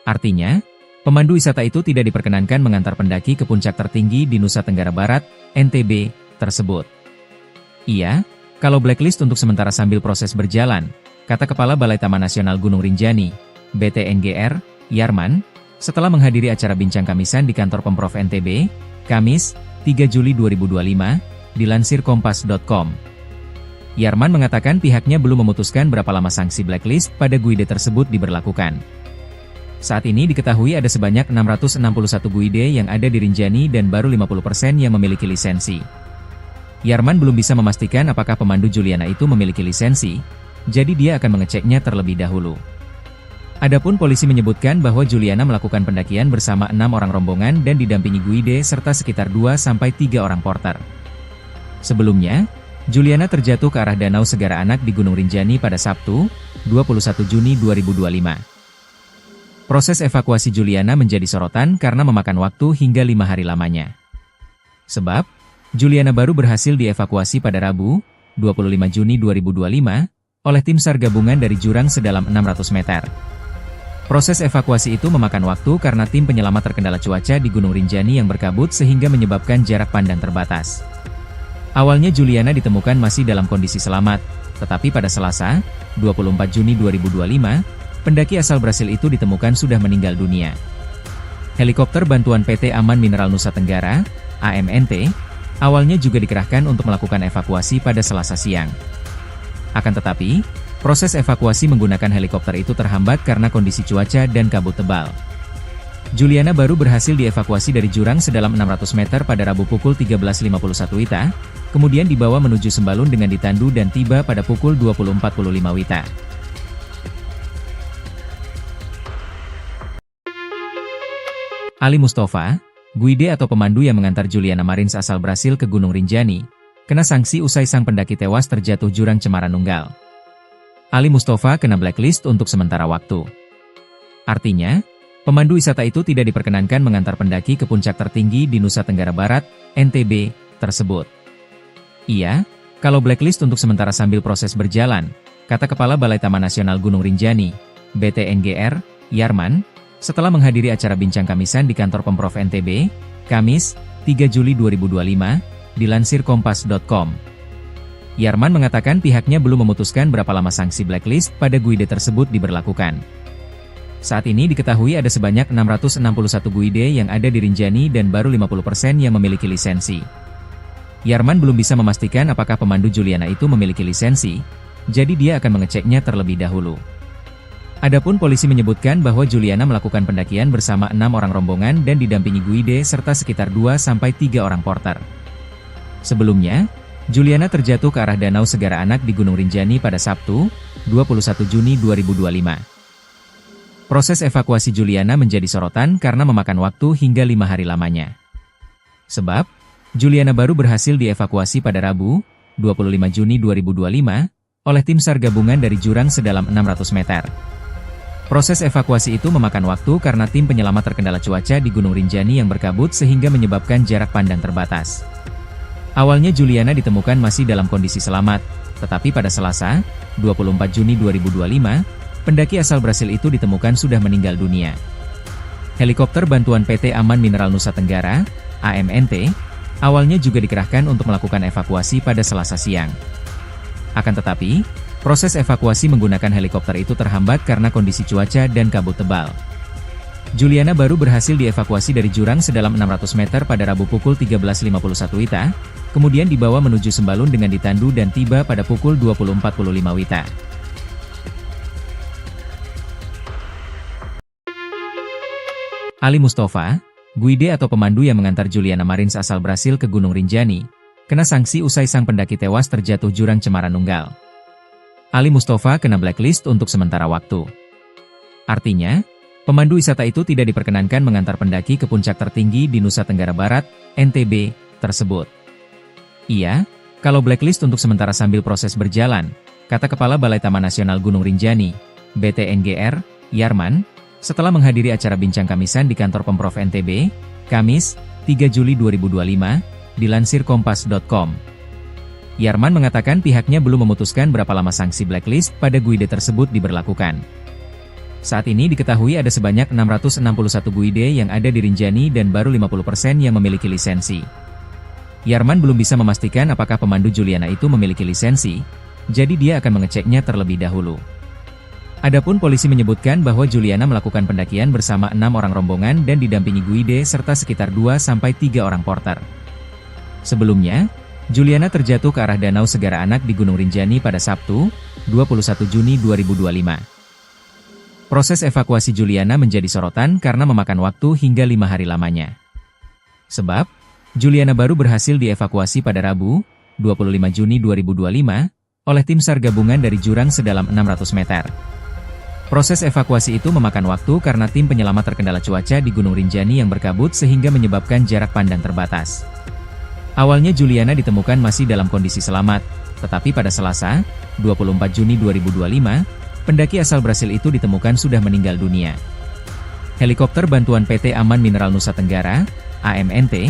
Artinya, pemandu wisata itu tidak diperkenankan mengantar pendaki ke puncak tertinggi di Nusa Tenggara Barat, NTB, tersebut. Iya, kalau blacklist untuk sementara sambil proses berjalan, kata Kepala Balai Taman Nasional Gunung Rinjani, BTNGR, Yarman, setelah menghadiri acara bincang kamisan di kantor Pemprov NTB, Kamis, 3 Juli 2025, dilansir kompas.com. Yarman mengatakan pihaknya belum memutuskan berapa lama sanksi blacklist pada guide tersebut diberlakukan. Saat ini diketahui ada sebanyak 661 guide yang ada di Rinjani dan baru 50% yang memiliki lisensi. Yarman belum bisa memastikan apakah pemandu Juliana itu memiliki lisensi, jadi dia akan mengeceknya terlebih dahulu. Adapun polisi menyebutkan bahwa Juliana melakukan pendakian bersama 6 orang rombongan dan didampingi guide serta sekitar 2-3 orang porter. Sebelumnya, Juliana terjatuh ke arah Danau Segara Anak di Gunung Rinjani pada Sabtu, 21 Juni 2025. Proses evakuasi Juliana menjadi sorotan karena memakan waktu hingga 5 hari lamanya. Sebab, Juliana baru berhasil dievakuasi pada Rabu, 25 Juni 2025, oleh tim SAR gabungan dari jurang sedalam 600 meter. Proses evakuasi itu memakan waktu karena tim penyelamat terkendala cuaca di Gunung Rinjani yang berkabut sehingga menyebabkan jarak pandang terbatas. Awalnya Juliana ditemukan masih dalam kondisi selamat, tetapi pada Selasa, 24 Juni 2025, pendaki asal Brasil itu ditemukan sudah meninggal dunia. Helikopter bantuan PT Aman Mineral Nusa Tenggara, AMNT, awalnya juga dikerahkan untuk melakukan evakuasi pada Selasa siang. Akan tetapi, proses evakuasi menggunakan helikopter itu terhambat karena kondisi cuaca dan kabut tebal. Juliana baru berhasil dievakuasi dari jurang sedalam 600 meter pada Rabu pukul 13.51 WITA, kemudian dibawa menuju Sembalun dengan ditandu dan tiba pada pukul 20.45 WITA. Ali Mustafa, guide atau pemandu yang mengantar Juliana Marins asal Brasil ke Gunung Rinjani, kena sanksi usai sang pendaki tewas terjatuh jurang Cemara Nunggal. Ali Mustafa kena blacklist untuk sementara waktu. Artinya, pemandu wisata itu tidak diperkenankan mengantar pendaki ke puncak tertinggi di Nusa Tenggara Barat, NTB, tersebut. Iya, kalau blacklist untuk sementara sambil proses berjalan, kata Kepala Balai Taman Nasional Gunung Rinjani, BTNGR, Yarman, setelah menghadiri acara bincang kamisan di kantor Pemprov NTB, Kamis, 3 Juli 2025, dilansir kompas.com. Yarman mengatakan pihaknya belum memutuskan berapa lama sanksi blacklist pada guide tersebut diberlakukan. Saat ini diketahui ada sebanyak 661 guide yang ada di Rinjani dan baru 50% yang memiliki lisensi. Yarman belum bisa memastikan apakah pemandu Juliana itu memiliki lisensi, jadi dia akan mengeceknya terlebih dahulu. Adapun polisi menyebutkan bahwa Juliana melakukan pendakian bersama 6 orang rombongan dan didampingi guide serta sekitar 2-3 orang porter. Sebelumnya, Juliana terjatuh ke arah Danau Segara Anak di Gunung Rinjani pada Sabtu, 21 Juni 2025. Proses evakuasi Juliana menjadi sorotan karena memakan waktu hingga 5 hari lamanya. Sebab, Juliana baru berhasil dievakuasi pada Rabu, 25 Juni 2025, oleh tim SAR gabungan dari jurang sedalam 600 meter. Proses evakuasi itu memakan waktu karena tim penyelamat terkendala cuaca di Gunung Rinjani yang berkabut sehingga menyebabkan jarak pandang terbatas. Awalnya Juliana ditemukan masih dalam kondisi selamat, tetapi pada Selasa, 24 Juni 2025, pendaki asal Brasil itu ditemukan sudah meninggal dunia. Helikopter bantuan PT Aman Mineral Nusa Tenggara, AMNT, awalnya juga dikerahkan untuk melakukan evakuasi pada Selasa siang. Akan tetapi, proses evakuasi menggunakan helikopter itu terhambat karena kondisi cuaca dan kabut tebal. Juliana baru berhasil dievakuasi dari jurang sedalam 600 meter pada Rabu pukul 13.51 WITA, kemudian dibawa menuju Sembalun dengan ditandu dan tiba pada pukul 20.45 WITA. Ali Mustafa, guide atau pemandu yang mengantar Juliana Marins asal Brasil ke Gunung Rinjani, kena sanksi usai sang pendaki tewas terjatuh jurang Cemara Nunggal. Ali Mustafa kena blacklist untuk sementara waktu. Artinya, pemandu wisata itu tidak diperkenankan mengantar pendaki ke puncak tertinggi di Nusa Tenggara Barat, NTB, tersebut. Iya, kalau blacklist untuk sementara sambil proses berjalan, kata Kepala Balai Taman Nasional Gunung Rinjani, BTNGR, Yarman, setelah menghadiri acara bincang kamisan di kantor Pemprov NTB, Kamis, 3 Juli 2025, dilansir kompas.com. Yarman mengatakan pihaknya belum memutuskan berapa lama sanksi blacklist pada guide tersebut diberlakukan. Saat ini diketahui ada sebanyak 661 guide yang ada di Rinjani dan baru 50% yang memiliki lisensi. Yarman belum bisa memastikan apakah pemandu Juliana itu memiliki lisensi, jadi dia akan mengeceknya terlebih dahulu. Adapun polisi menyebutkan bahwa Juliana melakukan pendakian bersama 6 orang rombongan dan didampingi guide serta sekitar 2-3 orang porter. Sebelumnya, Juliana terjatuh ke arah Danau Segara Anak di Gunung Rinjani pada Sabtu, 21 Juni 2025. Proses evakuasi Juliana menjadi sorotan karena memakan waktu hingga 5 hari lamanya. Sebab, Juliana baru berhasil dievakuasi pada Rabu, 25 Juni 2025, oleh tim SAR gabungan dari jurang sedalam 600 meter. Proses evakuasi itu memakan waktu karena tim penyelamat terkendala cuaca di Gunung Rinjani yang berkabut sehingga menyebabkan jarak pandang terbatas. Awalnya Juliana ditemukan masih dalam kondisi selamat, tetapi pada Selasa, 24 Juni 2025, pendaki asal Brasil itu ditemukan sudah meninggal dunia. Helikopter bantuan PT Aman Mineral Nusa Tenggara, AMNT,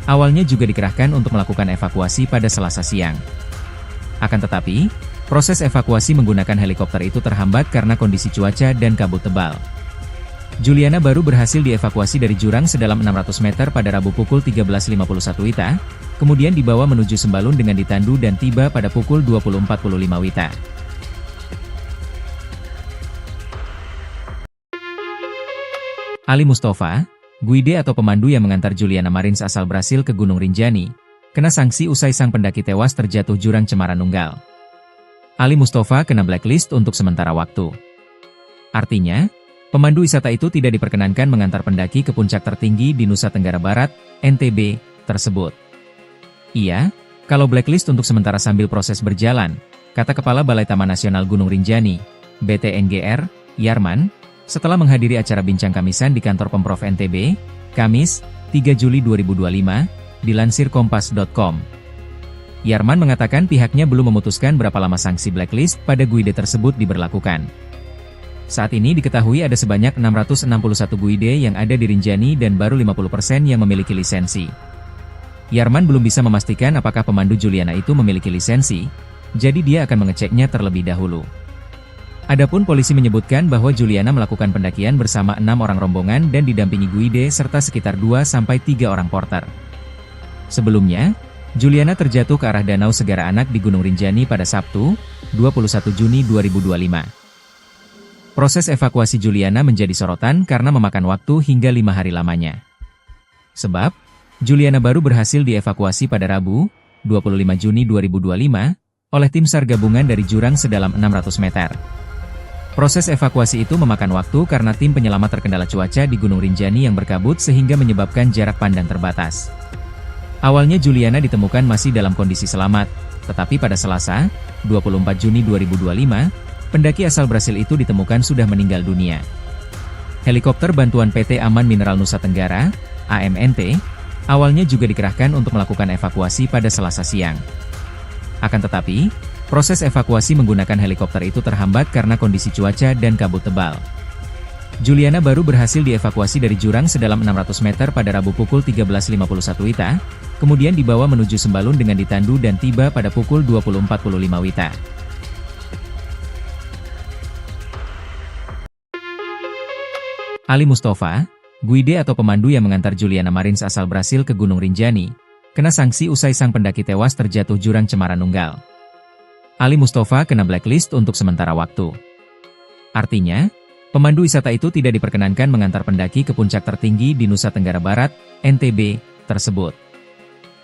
awalnya juga dikerahkan untuk melakukan evakuasi pada Selasa siang. Akan tetapi, proses evakuasi menggunakan helikopter itu terhambat karena kondisi cuaca dan kabut tebal. Juliana baru berhasil dievakuasi dari jurang sedalam 600 meter pada Rabu pukul 13.51 WITA, kemudian dibawa menuju Sembalun dengan ditandu dan tiba pada pukul 20.45 WITA. Ali Mustafa, guide atau pemandu yang mengantar Juliana Marins asal Brasil ke Gunung Rinjani, kena sanksi usai sang pendaki tewas terjatuh jurang Cemara Nunggal. Ali Mustafa kena blacklist untuk sementara waktu. Artinya, pemandu wisata itu tidak diperkenankan mengantar pendaki ke puncak tertinggi di Nusa Tenggara Barat, NTB, tersebut. Iya, kalau blacklist untuk sementara sambil proses berjalan, kata Kepala Balai Taman Nasional Gunung Rinjani, BTNGR, Yarman, setelah menghadiri acara bincang kamisan di kantor Pemprov NTB, Kamis, 3 Juli 2025, dilansir kompas.com. Yarman mengatakan pihaknya belum memutuskan berapa lama sanksi blacklist pada guide tersebut diberlakukan. Saat ini diketahui ada sebanyak 661 guide yang ada di Rinjani dan baru 50% yang memiliki lisensi. Yarman belum bisa memastikan apakah pemandu Juliana itu memiliki lisensi, jadi dia akan mengeceknya terlebih dahulu. Adapun polisi menyebutkan bahwa Juliana melakukan pendakian bersama 6 orang rombongan dan didampingi guide serta sekitar 2-3 orang porter. Sebelumnya, Juliana terjatuh ke arah Danau Segara Anak di Gunung Rinjani pada Sabtu, 21 Juni 2025. Proses evakuasi Juliana menjadi sorotan karena memakan waktu hingga 5 hari lamanya. Sebab, Juliana baru berhasil dievakuasi pada Rabu, 25 Juni 2025, oleh tim SAR gabungan dari jurang sedalam 600 meter. Proses evakuasi itu memakan waktu karena tim penyelamat terkendala cuaca di Gunung Rinjani yang berkabut sehingga menyebabkan jarak pandang terbatas. Awalnya Juliana ditemukan masih dalam kondisi selamat, tetapi pada Selasa, 24 Juni 2025, pendaki asal Brasil itu ditemukan sudah meninggal dunia. Helikopter bantuan PT Aman Mineral Nusa Tenggara, AMNT, awalnya juga dikerahkan untuk melakukan evakuasi pada Selasa siang. Akan tetapi, proses evakuasi menggunakan helikopter itu terhambat karena kondisi cuaca dan kabut tebal. Juliana baru berhasil dievakuasi dari jurang sedalam 600 meter pada Rabu pukul 13.51 WITA, kemudian dibawa menuju Sembalun dengan ditandu dan tiba pada pukul 20.45 WITA. Ali Mustafa, guide atau pemandu yang mengantar Juliana Marins asal Brasil ke Gunung Rinjani, kena sanksi usai sang pendaki tewas terjatuh jurang Cemara Nunggal. Ali Mustafa kena blacklist untuk sementara waktu. Artinya, pemandu wisata itu tidak diperkenankan mengantar pendaki ke puncak tertinggi di Nusa Tenggara Barat, NTB, tersebut.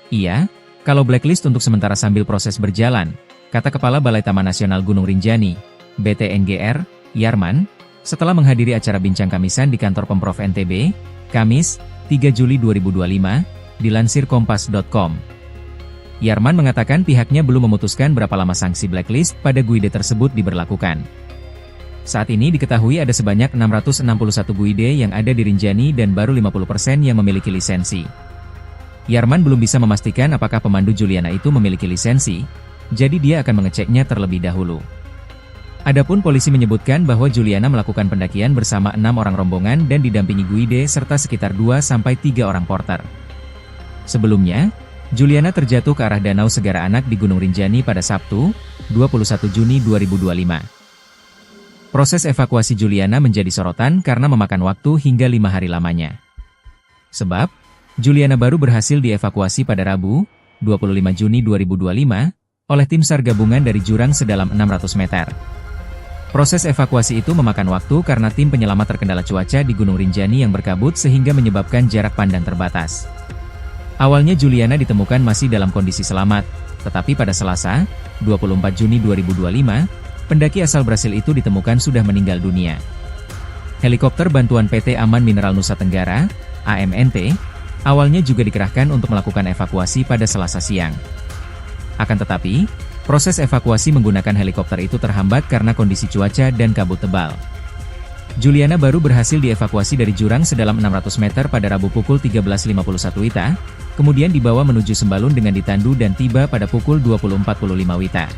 Iya, kalau blacklist untuk sementara sambil proses berjalan, kata Kepala Balai Taman Nasional Gunung Rinjani, BTNGR, Yarman, setelah menghadiri acara bincang kamisan di kantor Pemprov NTB, Kamis, 3 Juli 2025, dilansir kompas.com. Yarman mengatakan pihaknya belum memutuskan berapa lama sanksi blacklist pada guide tersebut diberlakukan. Saat ini diketahui ada sebanyak 661 guide yang ada di Rinjani dan baru 50% yang memiliki lisensi. Yarman belum bisa memastikan apakah pemandu Juliana itu memiliki lisensi, jadi dia akan mengeceknya terlebih dahulu. Adapun polisi menyebutkan bahwa Juliana melakukan pendakian bersama 6 orang rombongan dan didampingi guide serta sekitar 2-3 orang porter. Sebelumnya, Juliana terjatuh ke arah Danau Segara Anak di Gunung Rinjani pada Sabtu, 21 Juni 2025. Proses evakuasi Juliana menjadi sorotan karena memakan waktu hingga 5 hari lamanya. Sebab, Juliana baru berhasil dievakuasi pada Rabu, 25 Juni 2025, oleh tim SAR gabungan dari jurang sedalam 600 meter. Proses evakuasi itu memakan waktu karena tim penyelamat terkendala cuaca di Gunung Rinjani yang berkabut sehingga menyebabkan jarak pandang terbatas. Awalnya Juliana ditemukan masih dalam kondisi selamat, tetapi pada Selasa, 24 Juni 2025, pendaki asal Brasil itu ditemukan sudah meninggal dunia. Helikopter bantuan PT Aman Mineral Nusa Tenggara, AMNT, awalnya juga dikerahkan untuk melakukan evakuasi pada Selasa siang. Akan tetapi, proses evakuasi menggunakan helikopter itu terhambat karena kondisi cuaca dan kabut tebal. Juliana baru berhasil dievakuasi dari jurang sedalam 600 meter pada Rabu pukul 13.51 WITA, kemudian dibawa menuju Sembalun dengan ditandu dan tiba pada pukul 20.45 WITA.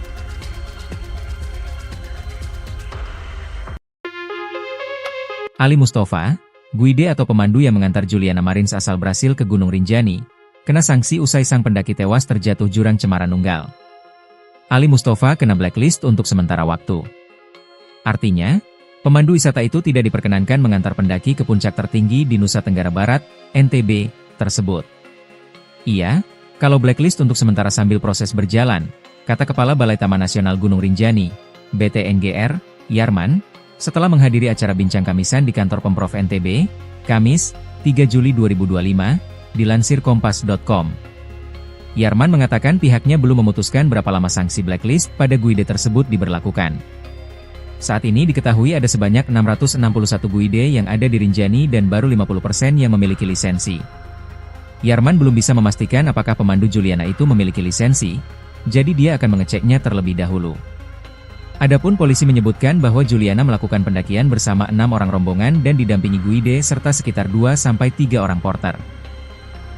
Ali Mustafa, guide atau pemandu yang mengantar Juliana Marins asal Brasil ke Gunung Rinjani, kena sanksi usai sang pendaki tewas terjatuh jurang Cemara Nunggal. Ali Mustafa kena blacklist untuk sementara waktu. Artinya, pemandu wisata itu tidak diperkenankan mengantar pendaki ke puncak tertinggi di Nusa Tenggara Barat, NTB, tersebut. Iya, kalau blacklist untuk sementara sambil proses berjalan, kata Kepala Balai Taman Nasional Gunung Rinjani, BTNGR, Yarman, setelah menghadiri acara bincang kamisan di kantor Pemprov NTB, Kamis, 3 Juli 2025, dilansir kompas.com. Yarman mengatakan pihaknya belum memutuskan berapa lama sanksi blacklist pada guide tersebut diberlakukan. Saat ini diketahui ada sebanyak 661 guide yang ada di Rinjani dan baru 50% yang memiliki lisensi. Yarman belum bisa memastikan apakah pemandu Juliana itu memiliki lisensi, jadi dia akan mengeceknya terlebih dahulu. Adapun polisi menyebutkan bahwa Juliana melakukan pendakian bersama 6 orang rombongan dan didampingi guide serta sekitar 2-3 orang porter.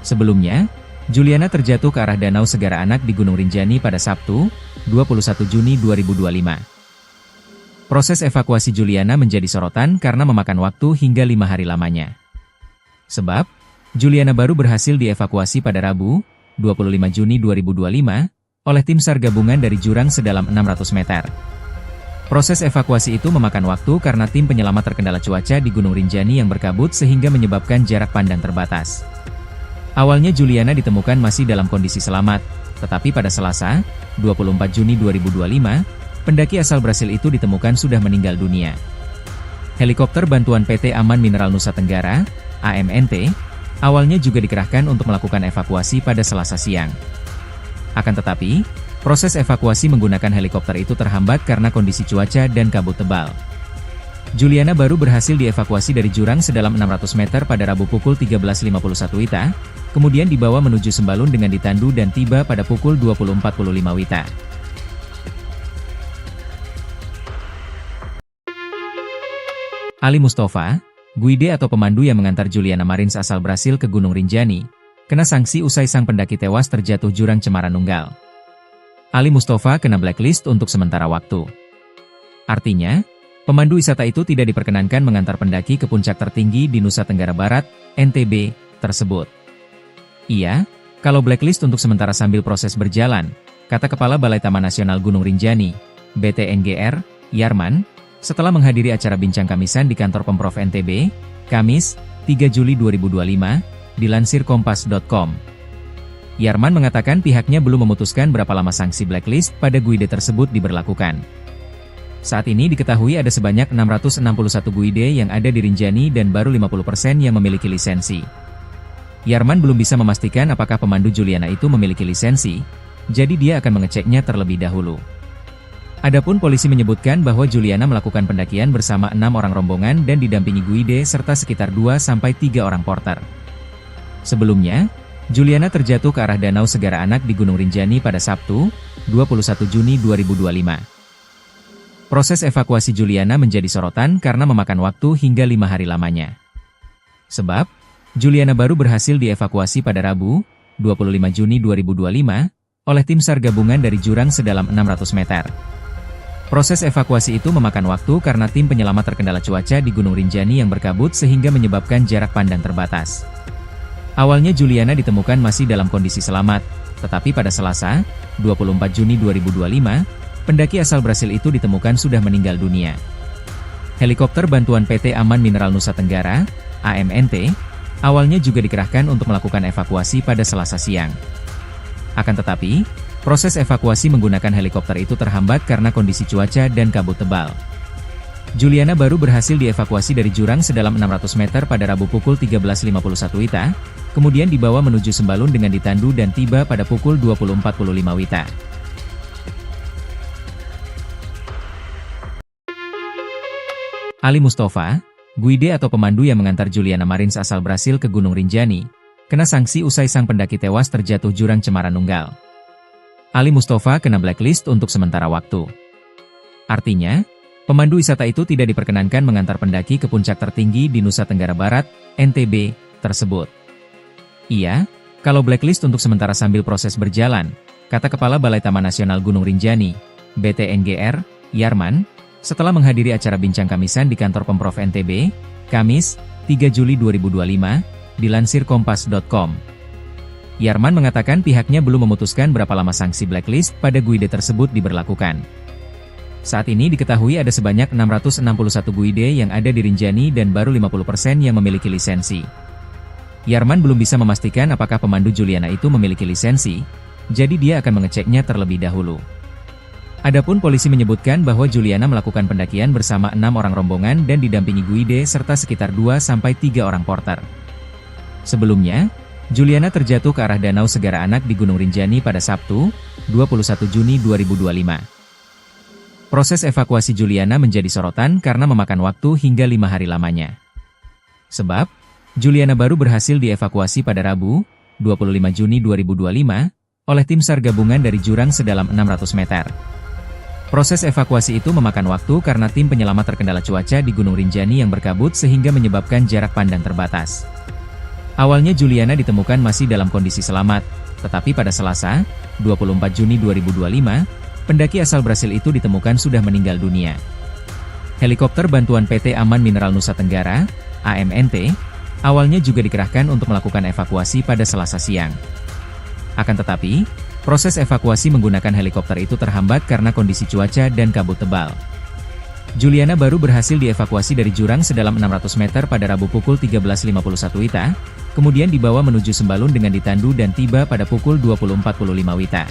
Sebelumnya, Juliana terjatuh ke arah Danau Segara Anak di Gunung Rinjani pada Sabtu, 21 Juni 2025. Proses evakuasi Juliana menjadi sorotan karena memakan waktu hingga 5 hari lamanya. Sebab, Juliana baru berhasil dievakuasi pada Rabu, 25 Juni 2025, oleh tim SAR gabungan dari jurang sedalam 600 meter. Proses evakuasi itu memakan waktu karena tim penyelamat terkendala cuaca di Gunung Rinjani yang berkabut sehingga menyebabkan jarak pandang terbatas. Awalnya Juliana ditemukan masih dalam kondisi selamat, tetapi pada Selasa, 24 Juni 2025, pendaki asal Brasil itu ditemukan sudah meninggal dunia. Helikopter bantuan PT Aman Mineral Nusa Tenggara, AMNT, awalnya juga dikerahkan untuk melakukan evakuasi pada Selasa siang. Akan tetapi, proses evakuasi menggunakan helikopter itu terhambat karena kondisi cuaca dan kabut tebal. Juliana baru berhasil dievakuasi dari jurang sedalam 600 meter pada Rabu pukul 13.51 WITA, kemudian dibawa menuju Sembalun dengan ditandu dan tiba pada pukul 20.45 WITA. Ali Mustafa, guide atau pemandu yang mengantar Juliana Marins asal Brasil ke Gunung Rinjani, kena sanksi usai sang pendaki tewas terjatuh jurang Cemara Nunggal. Ali Mustafa kena blacklist untuk sementara waktu. Artinya, pemandu wisata itu tidak diperkenankan mengantar pendaki ke puncak tertinggi di Nusa Tenggara Barat, NTB, tersebut. Iya, kalau blacklist untuk sementara sambil proses berjalan, kata Kepala Balai Taman Nasional Gunung Rinjani, BTNGR, Yarman, setelah menghadiri acara bincang kamisan di kantor Pemprov NTB, Kamis, 3 Juli 2025, dilansir kompas.com. Yarman mengatakan pihaknya belum memutuskan berapa lama sanksi blacklist pada guide tersebut diberlakukan. Saat ini diketahui ada sebanyak 661 guide yang ada di Rinjani dan baru 50% yang memiliki lisensi. Yarman belum bisa memastikan apakah pemandu Juliana itu memiliki lisensi, jadi dia akan mengeceknya terlebih dahulu. Adapun polisi menyebutkan bahwa Juliana melakukan pendakian bersama 6 orang rombongan dan didampingi guide serta sekitar 2-3 orang porter. Sebelumnya, Juliana terjatuh ke arah Danau Segara Anak di Gunung Rinjani pada Sabtu, 21 Juni 2025. Proses evakuasi Juliana menjadi sorotan karena memakan waktu hingga 5 hari lamanya. Sebab, Juliana baru berhasil dievakuasi pada Rabu, 25 Juni 2025, oleh tim SAR gabungan dari jurang sedalam 600 meter. Proses evakuasi itu memakan waktu karena tim penyelamat terkendala cuaca di Gunung Rinjani yang berkabut sehingga menyebabkan jarak pandang terbatas. Awalnya Juliana ditemukan masih dalam kondisi selamat, tetapi pada Selasa, 24 Juni 2025, pendaki asal Brasil itu ditemukan sudah meninggal dunia. Helikopter bantuan PT Aman Mineral Nusa Tenggara, AMNT, awalnya juga dikerahkan untuk melakukan evakuasi pada Selasa siang. Akan tetapi, proses evakuasi menggunakan helikopter itu terhambat karena kondisi cuaca dan kabut tebal. Juliana baru berhasil dievakuasi dari jurang sedalam 600 meter pada Rabu pukul 13.51 WITA, kemudian dibawa menuju Sembalun dengan ditandu dan tiba pada pukul 20.45 WITA. Ali Mustafa, guide atau pemandu yang mengantar Juliana Marins asal Brasil ke Gunung Rinjani, kena sanksi usai sang pendaki tewas terjatuh jurang Cemara Nunggal. Ali Mustafa kena blacklist untuk sementara waktu. Artinya, pemandu wisata itu tidak diperkenankan mengantar pendaki ke puncak tertinggi di Nusa Tenggara Barat, NTB, tersebut. Iya, kalau blacklist untuk sementara sambil proses berjalan, kata Kepala Balai Taman Nasional Gunung Rinjani, BTNGR, Yarman, setelah menghadiri acara bincang kamisan di kantor Pemprov NTB, Kamis, 3 Juli 2025, dilansir kompas.com. Yarman mengatakan pihaknya belum memutuskan berapa lama sanksi blacklist pada guide tersebut diberlakukan. Saat ini diketahui ada sebanyak 661 guide yang ada di Rinjani dan baru 50% yang memiliki lisensi. Yarman belum bisa memastikan apakah pemandu Juliana itu memiliki lisensi, jadi dia akan mengeceknya terlebih dahulu. Adapun polisi menyebutkan bahwa Juliana melakukan pendakian bersama 6 orang rombongan dan didampingi guide serta sekitar 2-3 orang porter. Sebelumnya, Juliana terjatuh ke arah Danau Segara Anak di Gunung Rinjani pada Sabtu, 21 Juni 2025. Proses evakuasi Juliana menjadi sorotan karena memakan waktu hingga 5 hari lamanya. Sebab, Juliana baru berhasil dievakuasi pada Rabu, 25 Juni 2025, oleh tim SAR gabungan dari jurang sedalam 600 meter. Proses evakuasi itu memakan waktu karena tim penyelamat terkendala cuaca di Gunung Rinjani yang berkabut sehingga menyebabkan jarak pandang terbatas. Awalnya Juliana ditemukan masih dalam kondisi selamat, tetapi pada Selasa, 24 Juni 2025, pendaki asal Brasil itu ditemukan sudah meninggal dunia. Helikopter bantuan PT Aman Mineral Nusa Tenggara, AMNT, awalnya juga dikerahkan untuk melakukan evakuasi pada Selasa siang. Akan tetapi, proses evakuasi menggunakan helikopter itu terhambat karena kondisi cuaca dan kabut tebal. Juliana baru berhasil dievakuasi dari jurang sedalam 600 meter pada Rabu pukul 13.51 WITA, kemudian dibawa menuju Sembalun dengan ditandu dan tiba pada pukul 20.45 WITA.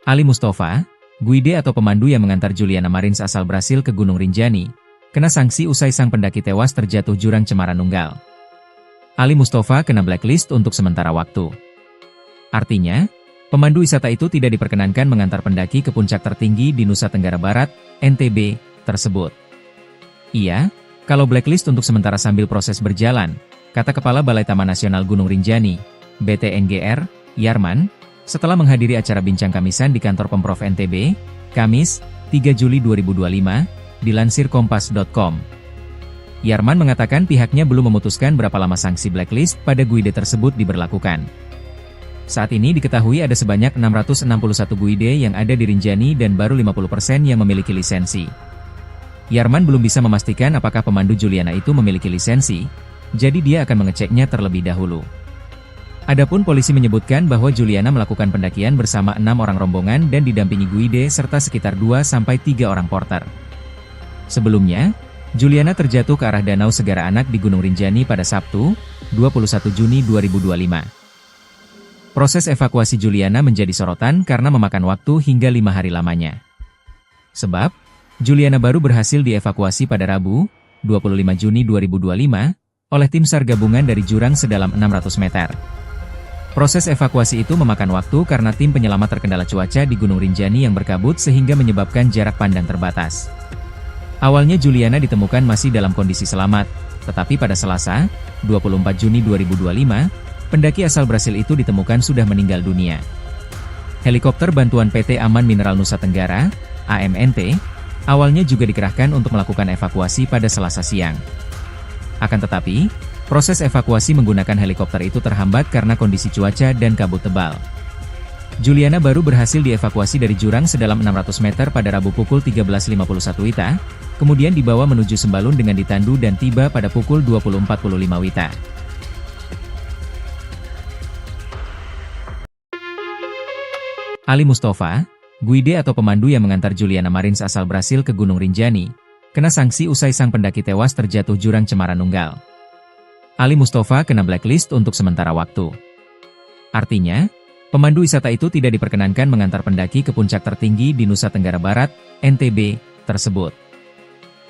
Ali Mustafa, guide atau pemandu yang mengantar Juliana Marins asal Brasil ke Gunung Rinjani, kena sanksi usai sang pendaki tewas terjatuh jurang Cemara Nunggal. Ali Mustafa kena blacklist untuk sementara waktu. Artinya, pemandu wisata itu tidak diperkenankan mengantar pendaki ke puncak tertinggi di Nusa Tenggara Barat, NTB, tersebut. Iya, kalau blacklist untuk sementara sambil proses berjalan, kata Kepala Balai Taman Nasional Gunung Rinjani, BTNGR, Yarman, setelah menghadiri acara bincang kamisan di kantor Pemprov NTB, Kamis, 3 Juli 2025, dilansir kompas.com. Yarman mengatakan pihaknya belum memutuskan berapa lama sanksi blacklist pada guide tersebut diberlakukan. Saat ini diketahui ada sebanyak 661 guide yang ada di Rinjani dan baru 50% yang memiliki lisensi. Yarman belum bisa memastikan apakah pemandu Juliana itu memiliki lisensi, jadi dia akan mengeceknya terlebih dahulu. Adapun polisi menyebutkan bahwa Juliana melakukan pendakian bersama 6 orang rombongan dan didampingi guide serta sekitar 2-3 orang porter. Sebelumnya, Juliana terjatuh ke arah Danau Segara Anak di Gunung Rinjani pada Sabtu, 21 Juni 2025. Proses evakuasi Juliana menjadi sorotan karena memakan waktu hingga 5 hari lamanya. Sebab, Juliana baru berhasil dievakuasi pada Rabu, 25 Juni 2025, oleh tim SAR gabungan dari jurang sedalam 600 meter. Proses evakuasi itu memakan waktu karena tim penyelamat terkendala cuaca di Gunung Rinjani yang berkabut sehingga menyebabkan jarak pandang terbatas. Awalnya Juliana ditemukan masih dalam kondisi selamat, tetapi pada Selasa, 24 Juni 2025, pendaki asal Brasil itu ditemukan sudah meninggal dunia. Helikopter bantuan PT Aman Mineral Nusa Tenggara, AMNT, awalnya juga dikerahkan untuk melakukan evakuasi pada Selasa siang. Akan tetapi, proses evakuasi menggunakan helikopter itu terhambat karena kondisi cuaca dan kabut tebal. Juliana baru berhasil dievakuasi dari jurang sedalam 600 meter pada Rabu pukul 13.51 WITA, kemudian dibawa menuju Sembalun dengan ditandu dan tiba pada pukul 20.45 WITA. Ali Mustafa, guide atau pemandu yang mengantar Juliana Marins asal Brasil ke Gunung Rinjani, kena sanksi usai sang pendaki tewas terjatuh jurang Cemara Nunggal. Ali Mustafa kena blacklist untuk sementara waktu. Artinya, pemandu wisata itu tidak diperkenankan mengantar pendaki ke puncak tertinggi di Nusa Tenggara Barat, NTB, tersebut.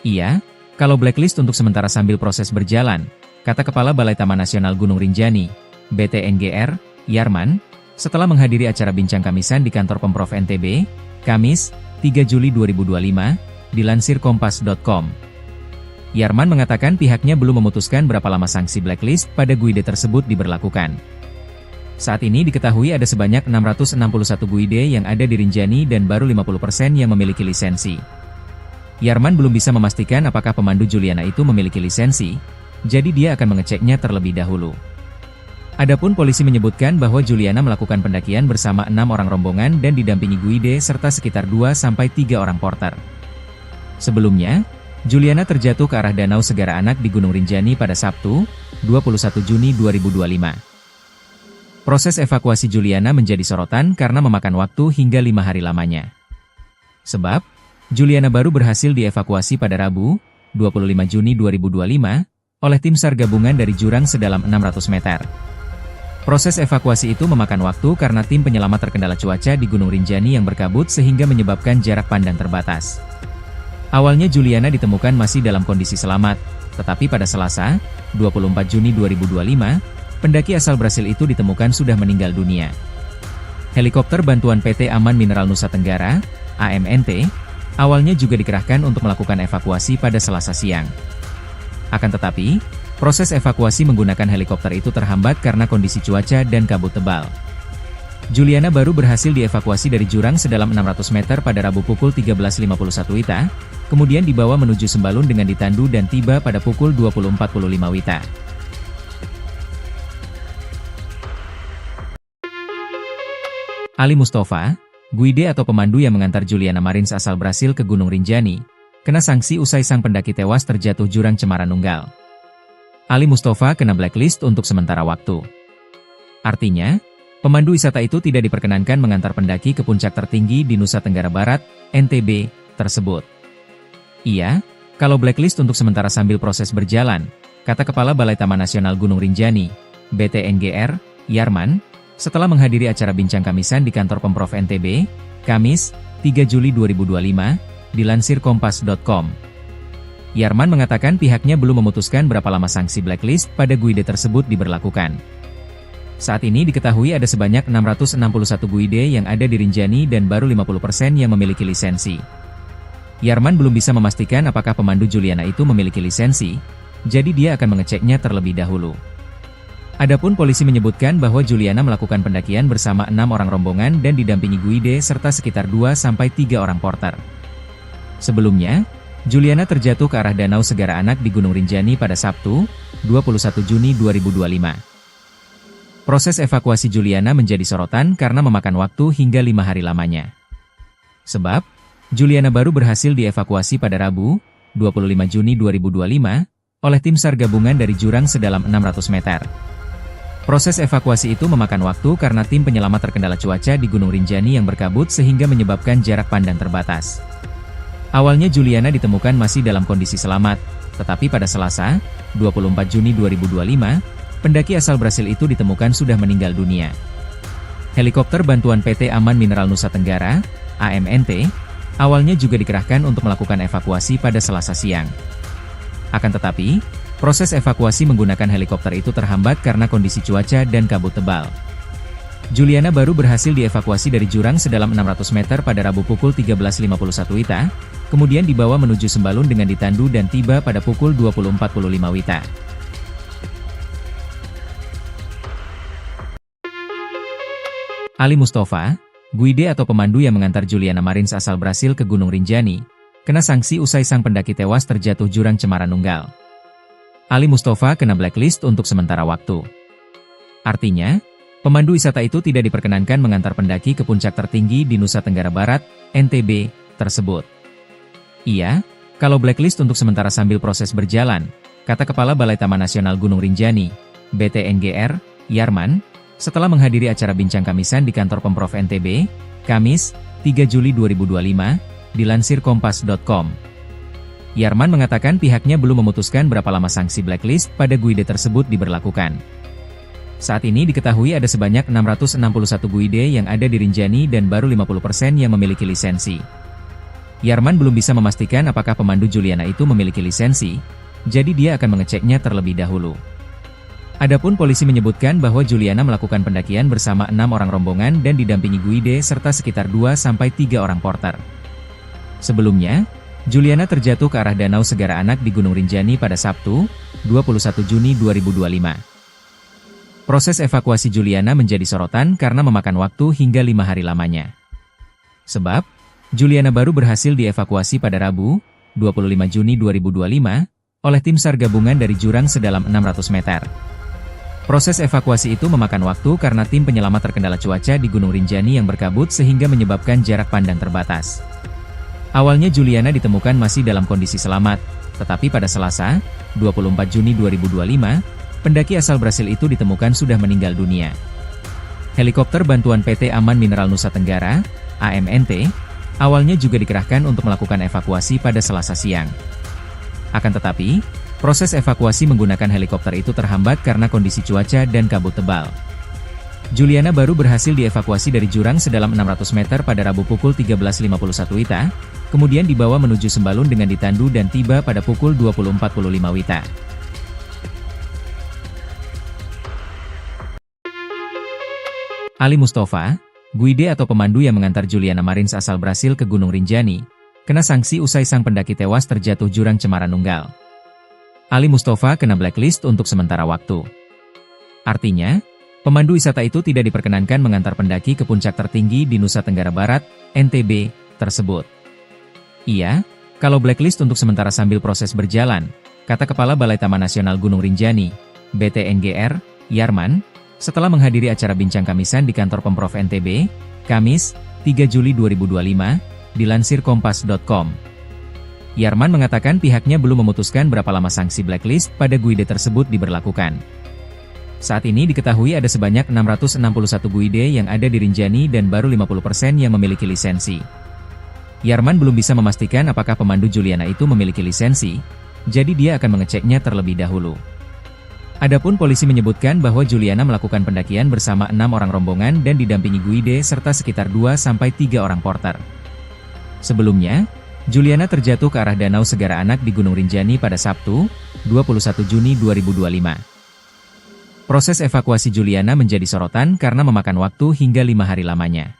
Iya, kalau blacklist untuk sementara sambil proses berjalan, kata Kepala Balai Taman Nasional Gunung Rinjani, BTNGR, Yarman, setelah menghadiri acara bincang kamisan di kantor Pemprov NTB, Kamis, 3 Juli 2025, dilansir kompas.com. Yarman mengatakan pihaknya belum memutuskan berapa lama sanksi blacklist pada guide tersebut diberlakukan. Saat ini diketahui ada sebanyak 661 guide yang ada di Rinjani dan baru 50% yang memiliki lisensi. Yarman belum bisa memastikan apakah pemandu Juliana itu memiliki lisensi, jadi dia akan mengeceknya terlebih dahulu. Adapun polisi menyebutkan bahwa Juliana melakukan pendakian bersama 6 orang rombongan dan didampingi guide serta sekitar 2-3 orang porter. Sebelumnya, Juliana terjatuh ke arah Danau Segara Anak di Gunung Rinjani pada Sabtu, 21 Juni 2025. Proses evakuasi Juliana menjadi sorotan karena memakan waktu hingga 5 hari lamanya. Sebab, Juliana baru berhasil dievakuasi pada Rabu, 25 Juni 2025, oleh tim SAR gabungan dari jurang sedalam 600 meter. Proses evakuasi itu memakan waktu karena tim penyelamat terkendala cuaca di Gunung Rinjani yang berkabut sehingga menyebabkan jarak pandang terbatas. Awalnya Juliana ditemukan masih dalam kondisi selamat, tetapi pada Selasa, 24 Juni 2025, pendaki asal Brasil itu ditemukan sudah meninggal dunia. Helikopter bantuan PT Aman Mineral Nusa Tenggara, AMNT, awalnya juga dikerahkan untuk melakukan evakuasi pada Selasa siang. Akan tetapi, proses evakuasi menggunakan helikopter itu terhambat karena kondisi cuaca dan kabut tebal. Juliana baru berhasil dievakuasi dari jurang sedalam 600 meter pada Rabu pukul 13.51 WITA, kemudian dibawa menuju Sembalun dengan ditandu dan tiba pada pukul 20.45 WITA. Ali Mustafa, guide atau pemandu yang mengantar Juliana Marins asal Brasil ke Gunung Rinjani, kena sanksi usai sang pendaki tewas terjatuh jurang Cemara Nunggal. Ali Mustafa kena blacklist untuk sementara waktu. Artinya, pemandu wisata itu tidak diperkenankan mengantar pendaki ke puncak tertinggi di Nusa Tenggara Barat, NTB, tersebut. Iya, kalau blacklist untuk sementara sambil proses berjalan, kata Kepala Balai Taman Nasional Gunung Rinjani, BTNGR, Yarman, setelah menghadiri acara bincang kamisan di kantor Pemprov NTB, Kamis, 3 Juli 2025, dilansir kompas.com. Yarman mengatakan pihaknya belum memutuskan berapa lama sanksi blacklist pada guide tersebut diberlakukan. Saat ini diketahui ada sebanyak 661 guide yang ada di Rinjani dan baru 50% yang memiliki lisensi. Yarman belum bisa memastikan apakah pemandu Juliana itu memiliki lisensi, jadi dia akan mengeceknya terlebih dahulu. Adapun polisi menyebutkan bahwa Juliana melakukan pendakian bersama 6 orang rombongan dan didampingi guide serta sekitar 2-3 orang porter. Sebelumnya, Juliana terjatuh ke arah Danau Segara Anak di Gunung Rinjani pada Sabtu, 21 Juni 2025. Proses evakuasi Juliana menjadi sorotan karena memakan waktu hingga 5 hari lamanya. Sebab, Juliana baru berhasil dievakuasi pada Rabu, 25 Juni 2025, oleh tim SAR gabungan dari jurang sedalam 600 meter. Proses evakuasi itu memakan waktu karena tim penyelamat terkendala cuaca di Gunung Rinjani yang berkabut sehingga menyebabkan jarak pandang terbatas. Awalnya Juliana ditemukan masih dalam kondisi selamat, tetapi pada Selasa, 24 Juni 2025, pendaki asal Brasil itu ditemukan sudah meninggal dunia. Helikopter bantuan PT Aman Mineral Nusa Tenggara, AMNT, awalnya juga dikerahkan untuk melakukan evakuasi pada Selasa siang. Akan tetapi, proses evakuasi menggunakan helikopter itu terhambat karena kondisi cuaca dan kabut tebal. Juliana baru berhasil dievakuasi dari jurang sedalam 600 meter pada Rabu pukul 13.51 WITA, kemudian dibawa menuju Sembalun dengan ditandu dan tiba pada pukul 20.45 WITA. Ali Mustafa, guide atau pemandu yang mengantar Juliana Marins asal Brasil ke Gunung Rinjani, kena sanksi usai sang pendaki tewas terjatuh jurang Cemara Nunggal. Ali Mustafa kena blacklist untuk sementara waktu. Artinya, pemandu wisata itu tidak diperkenankan mengantar pendaki ke puncak tertinggi di Nusa Tenggara Barat, NTB, tersebut. Iya, kalau blacklist untuk sementara sambil proses berjalan, kata Kepala Balai Taman Nasional Gunung Rinjani, BTNGR, Yarman, setelah menghadiri acara bincang kamisan di kantor Pemprov NTB, Kamis, 3 Juli 2025, dilansir kompas.com. Yarman mengatakan pihaknya belum memutuskan berapa lama sanksi blacklist pada guide tersebut diberlakukan. Saat ini diketahui ada sebanyak 661 guide yang ada di Rinjani dan baru 50% yang memiliki lisensi. Yarman belum bisa memastikan apakah pemandu Juliana itu memiliki lisensi, jadi dia akan mengeceknya terlebih dahulu. Adapun polisi menyebutkan bahwa Juliana melakukan pendakian bersama 6 orang rombongan dan didampingi guide serta sekitar 2-3 orang porter. Sebelumnya, Juliana terjatuh ke arah Danau Segara Anak di Gunung Rinjani pada Sabtu, 21 Juni 2025. Proses evakuasi Juliana menjadi sorotan karena memakan waktu hingga 5 hari lamanya. Sebab, Juliana baru berhasil dievakuasi pada Rabu, 25 Juni 2025, oleh tim SAR gabungan dari jurang sedalam 600 meter. Proses evakuasi itu memakan waktu karena tim penyelamat terkendala cuaca di Gunung Rinjani yang berkabut sehingga menyebabkan jarak pandang terbatas. Awalnya Juliana ditemukan masih dalam kondisi selamat, tetapi pada Selasa, 24 Juni 2025, pendaki asal Brasil itu ditemukan sudah meninggal dunia. Helikopter bantuan PT Aman Mineral Nusa Tenggara, AMNT, awalnya juga dikerahkan untuk melakukan evakuasi pada Selasa siang. Akan tetapi, proses evakuasi menggunakan helikopter itu terhambat karena kondisi cuaca dan kabut tebal. Juliana baru berhasil dievakuasi dari jurang sedalam 600 meter pada Rabu pukul 13.51 WITA, kemudian dibawa menuju Sembalun dengan ditandu dan tiba pada pukul 20.45 WITA. Ali Mustafa, guide atau pemandu yang mengantar Juliana Marins asal Brasil ke Gunung Rinjani, kena sanksi usai sang pendaki tewas terjatuh jurang Cemara Nunggal. Ali Mustafa kena blacklist untuk sementara waktu. Artinya, pemandu wisata itu tidak diperkenankan mengantar pendaki ke puncak tertinggi di Nusa Tenggara Barat, NTB, tersebut. Iya, kalau blacklist untuk sementara sambil proses berjalan, kata Kepala Balai Taman Nasional Gunung Rinjani, BTNGR, Yarman, setelah menghadiri acara bincang kamisan di kantor Pemprov NTB, Kamis, 3 Juli 2025, dilansir kompas.com. Yarman mengatakan pihaknya belum memutuskan berapa lama sanksi blacklist pada guide tersebut diberlakukan. Saat ini diketahui ada sebanyak 661 guide yang ada di Rinjani dan baru 50% yang memiliki lisensi. Yarman belum bisa memastikan apakah pemandu Juliana itu memiliki lisensi, jadi dia akan mengeceknya terlebih dahulu. Adapun polisi menyebutkan bahwa Juliana melakukan pendakian bersama 6 orang rombongan dan didampingi guide serta sekitar 2-3 orang porter. Sebelumnya, Juliana terjatuh ke arah Danau Segara Anak di Gunung Rinjani pada Sabtu, 21 Juni 2025. Proses evakuasi Juliana menjadi sorotan karena memakan waktu hingga 5 hari lamanya.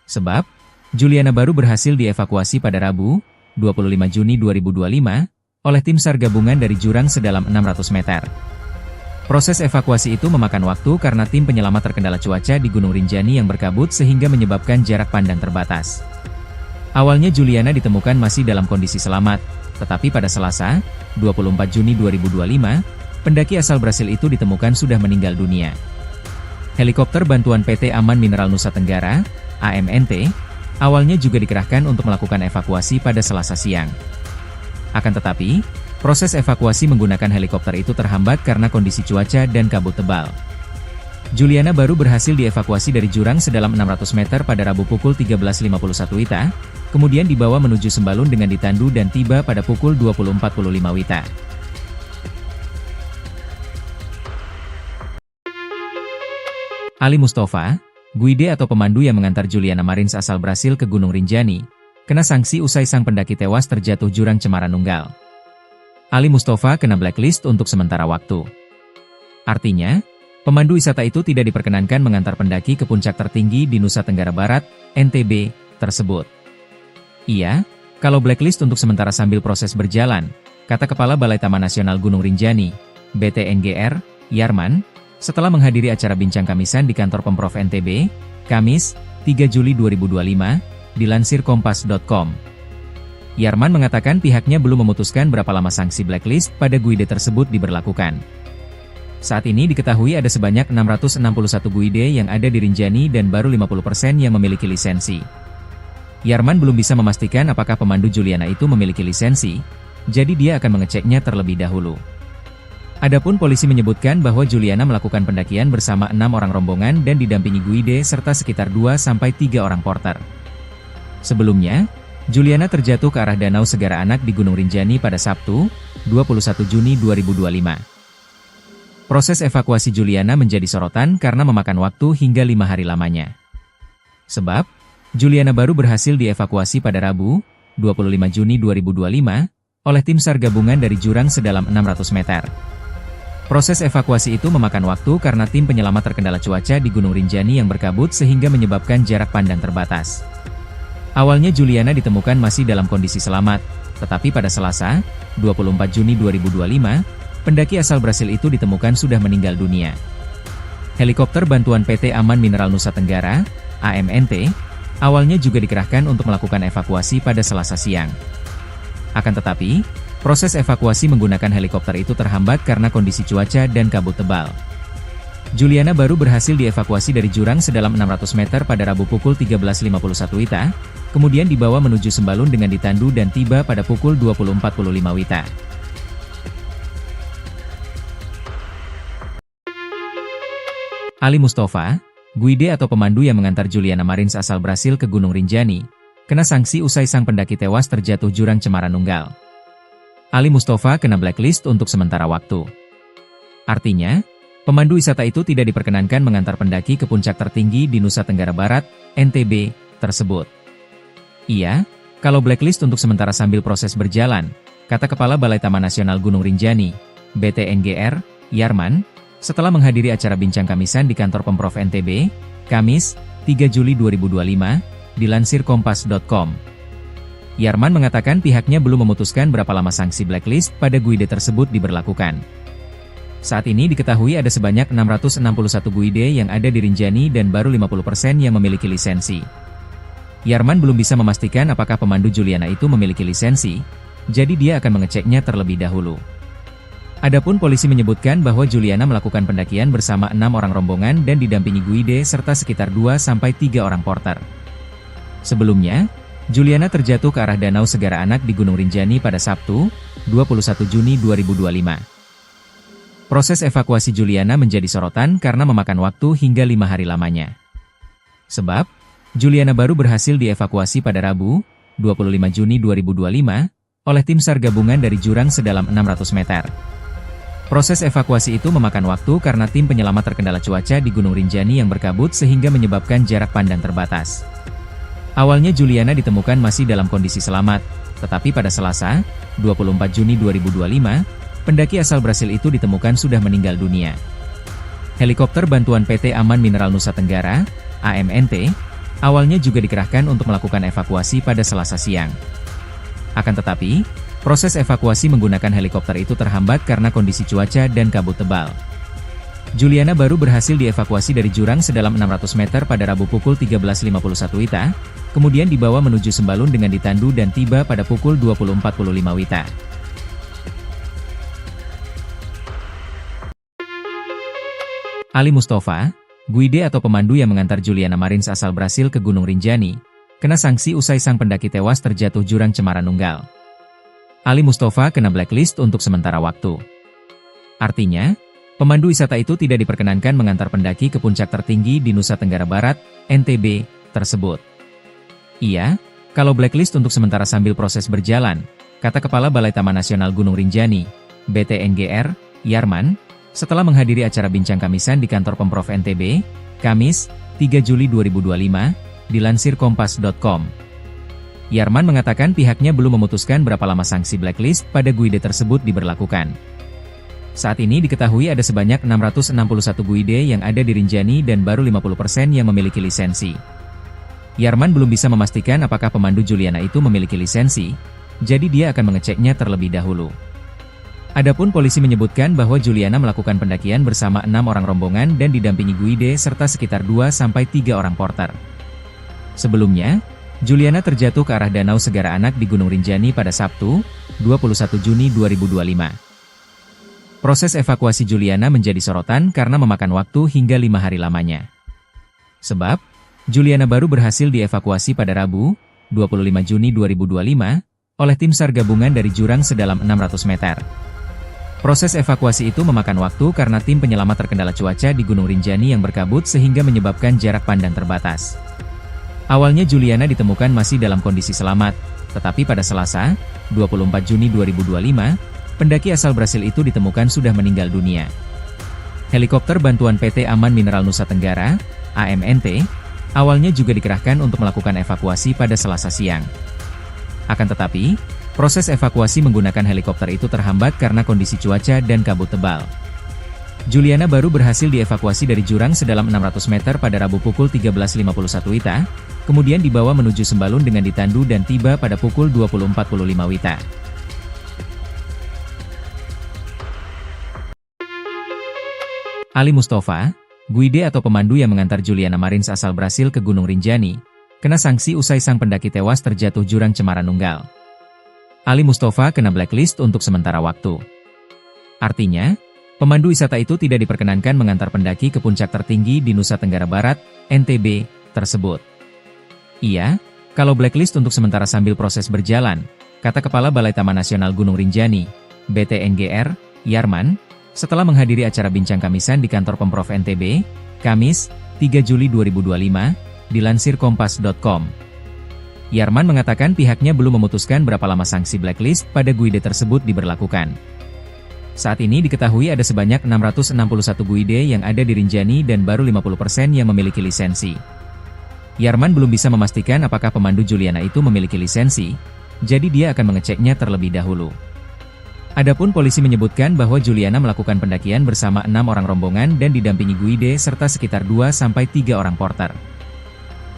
Sebab, Juliana baru berhasil dievakuasi pada Rabu, 25 Juni 2025, oleh tim SAR gabungan dari jurang sedalam 600 meter. Proses evakuasi itu memakan waktu karena tim penyelamat terkendala cuaca di Gunung Rinjani yang berkabut sehingga menyebabkan jarak pandang terbatas. Awalnya Juliana ditemukan masih dalam kondisi selamat, tetapi pada Selasa, 24 Juni 2025, pendaki asal Brasil itu ditemukan sudah meninggal dunia. Helikopter bantuan PT Aman Mineral Nusa Tenggara, AMNT, awalnya juga dikerahkan untuk melakukan evakuasi pada Selasa siang. Akan tetapi, proses evakuasi menggunakan helikopter itu terhambat karena kondisi cuaca dan kabut tebal. Juliana baru berhasil dievakuasi dari jurang sedalam 600 meter pada Rabu pukul 13.51 WITA, kemudian dibawa menuju Sembalun dengan ditandu dan tiba pada pukul 20.45 WITA. Ali Mustafa, guide atau pemandu yang mengantar Juliana Marins asal Brasil ke Gunung Rinjani, kena sanksi usai sang pendaki tewas terjatuh jurang Cemara Nunggal. Ali Mustafa kena blacklist untuk sementara waktu. Artinya, pemandu wisata itu tidak diperkenankan mengantar pendaki ke puncak tertinggi di Nusa Tenggara Barat, NTB, tersebut. Iya, kalau blacklist untuk sementara sambil proses berjalan, kata Kepala Balai Taman Nasional Gunung Rinjani, BTNGR, Yarman, setelah menghadiri acara bincang kamisan di kantor Pemprov NTB, Kamis, 3 Juli 2025, dilansir kompas.com. Yarman mengatakan pihaknya belum memutuskan berapa lama sanksi blacklist pada guide tersebut diberlakukan. Saat ini diketahui ada sebanyak 661 guide yang ada di Rinjani dan baru 50% yang memiliki lisensi. Yarman belum bisa memastikan apakah pemandu Juliana itu memiliki lisensi, jadi dia akan mengeceknya terlebih dahulu. Adapun polisi menyebutkan bahwa Juliana melakukan pendakian bersama 6 orang rombongan dan didampingi guide serta sekitar 2-3 orang porter. Sebelumnya, Juliana terjatuh ke arah Danau Segara Anak di Gunung Rinjani pada Sabtu, 21 Juni 2025. Proses evakuasi Juliana menjadi sorotan karena memakan waktu hingga 5 hari lamanya. Sebab, Juliana baru berhasil dievakuasi pada Rabu, 25 Juni 2025, oleh tim SAR gabungan dari jurang sedalam 600 meter. Proses evakuasi itu memakan waktu karena tim penyelamat terkendala cuaca di Gunung Rinjani yang berkabut sehingga menyebabkan jarak pandang terbatas. Awalnya Juliana ditemukan masih dalam kondisi selamat, tetapi pada Selasa, 24 Juni 2025, pendaki asal Brasil itu ditemukan sudah meninggal dunia. Helikopter bantuan PT Aman Mineral Nusa Tenggara, AMNT, awalnya juga dikerahkan untuk melakukan evakuasi pada Selasa siang. Akan tetapi, proses evakuasi menggunakan helikopter itu terhambat karena kondisi cuaca dan kabut tebal. Juliana baru berhasil dievakuasi dari jurang sedalam 600 meter pada Rabu pukul 13.51 WITA, kemudian dibawa menuju Sembalun dengan ditandu dan tiba pada pukul 20.45 WITA. Ali Mustafa, guide atau pemandu yang mengantar Juliana Marins asal Brasil ke Gunung Rinjani, kena sanksi usai sang pendaki tewas terjatuh jurang Cemara Nunggal. Ali Mustafa kena blacklist untuk sementara waktu. Artinya, pemandu wisata itu tidak diperkenankan mengantar pendaki ke puncak tertinggi di Nusa Tenggara Barat, NTB, tersebut. Iya, kalau blacklist untuk sementara sambil proses berjalan, kata Kepala Balai Taman Nasional Gunung Rinjani, BTNGR, Yarman, setelah menghadiri acara bincang kamisan di kantor Pemprov NTB, Kamis, 3 Juli 2025, dilansir kompas.com. Yarman mengatakan pihaknya belum memutuskan berapa lama sanksi blacklist pada guide tersebut diberlakukan. Saat ini diketahui ada sebanyak 661 guide yang ada di Rinjani dan baru 50% yang memiliki lisensi. Yarman belum bisa memastikan apakah pemandu Juliana itu memiliki lisensi, jadi dia akan mengeceknya terlebih dahulu. Adapun polisi menyebutkan bahwa Juliana melakukan pendakian bersama 6 orang rombongan dan didampingi guide serta sekitar 2-3 orang porter. Sebelumnya, Juliana terjatuh ke arah Danau Segara Anak di Gunung Rinjani pada Sabtu, 21 Juni 2025. Proses evakuasi Juliana menjadi sorotan karena memakan waktu hingga 5 hari lamanya. Sebab, Juliana baru berhasil dievakuasi pada Rabu, 25 Juni 2025, oleh tim SAR gabungan dari jurang sedalam 600 meter. Proses evakuasi itu memakan waktu karena tim penyelamat terkendala cuaca di Gunung Rinjani yang berkabut sehingga menyebabkan jarak pandang terbatas. Awalnya Juliana ditemukan masih dalam kondisi selamat, tetapi pada Selasa, 24 Juni 2025, pendaki asal Brasil itu ditemukan sudah meninggal dunia. Helikopter bantuan PT Aman Mineral Nusa Tenggara, AMNT, awalnya juga dikerahkan untuk melakukan evakuasi pada Selasa siang. Akan tetapi, proses evakuasi menggunakan helikopter itu terhambat karena kondisi cuaca dan kabut tebal. Juliana baru berhasil dievakuasi dari jurang sedalam 600 meter pada Rabu pukul 13.51 WITA, kemudian dibawa menuju Sembalun dengan ditandu dan tiba pada pukul 20.45 WITA. Ali Mustafa, guide atau pemandu yang mengantar Juliana Marins asal Brasil ke Gunung Rinjani, kena sanksi usai sang pendaki tewas terjatuh jurang Cemara Nunggal. Ali Mustafa kena blacklist untuk sementara waktu. Artinya, pemandu wisata itu tidak diperkenankan mengantar pendaki ke puncak tertinggi di Nusa Tenggara Barat, NTB, tersebut. Iya, kalau blacklist untuk sementara sambil proses berjalan, kata Kepala Balai Taman Nasional Gunung Rinjani, BTNGR, Yarman, setelah menghadiri acara bincang kamisan di kantor Pemprov NTB, Kamis, 3 Juli 2025, dilansir kompas.com. Yarman mengatakan pihaknya belum memutuskan berapa lama sanksi blacklist pada guide tersebut diberlakukan. Saat ini diketahui ada sebanyak 661 guide yang ada di Rinjani dan baru 50% yang memiliki lisensi. Yarman belum bisa memastikan apakah pemandu Juliana itu memiliki lisensi, jadi dia akan mengeceknya terlebih dahulu. Adapun polisi menyebutkan bahwa Juliana melakukan pendakian bersama 6 orang rombongan dan didampingi guide serta sekitar 2-3 orang porter. Sebelumnya, Juliana terjatuh ke arah Danau Segara Anak di Gunung Rinjani pada Sabtu, 21 Juni 2025. Proses evakuasi Juliana menjadi sorotan karena memakan waktu hingga 5 hari lamanya. Sebab, Juliana baru berhasil dievakuasi pada Rabu, 25 Juni 2025, oleh tim SAR gabungan dari jurang sedalam 600 meter. Proses evakuasi itu memakan waktu karena tim penyelamat terkendala cuaca di Gunung Rinjani yang berkabut sehingga menyebabkan jarak pandang terbatas. Awalnya Juliana ditemukan masih dalam kondisi selamat, tetapi pada Selasa, 24 Juni 2025, pendaki asal Brasil itu ditemukan sudah meninggal dunia. Helikopter bantuan PT Aman Mineral Nusa Tenggara, AMNT, awalnya juga dikerahkan untuk melakukan evakuasi pada Selasa siang. Akan tetapi, proses evakuasi menggunakan helikopter itu terhambat karena kondisi cuaca dan kabut tebal. Juliana baru berhasil dievakuasi dari jurang sedalam 600 meter pada Rabu pukul 13.51 WITA, kemudian dibawa menuju Sembalun dengan ditandu dan tiba pada pukul 20.45 WITA. Ali Mustafa, guide atau pemandu yang mengantar Juliana Marins asal Brasil ke Gunung Rinjani, kena sanksi usai sang pendaki tewas terjatuh jurang Cemara Nunggal. Ali Mustafa kena blacklist untuk sementara waktu. Artinya, Pemandu wisata itu tidak diperkenankan mengantar pendaki ke puncak tertinggi di Nusa Tenggara Barat, NTB, tersebut. Iya, kalau blacklist untuk sementara sambil proses berjalan, kata Kepala Balai Taman Nasional Gunung Rinjani, BTNGR, Yarman, setelah menghadiri acara bincang kamisan di kantor Pemprov NTB, Kamis, 3 Juli 2025, dilansir kompas.com. Yarman mengatakan pihaknya belum memutuskan berapa lama sanksi blacklist pada guide tersebut diberlakukan. Saat ini diketahui ada sebanyak 661 guide yang ada di Rinjani dan baru 50% yang memiliki lisensi. Yarman belum bisa memastikan apakah pemandu Juliana itu memiliki lisensi, jadi dia akan mengeceknya terlebih dahulu. Adapun polisi menyebutkan bahwa Juliana melakukan pendakian bersama 6 orang rombongan dan didampingi guide serta sekitar 2-3 orang porter.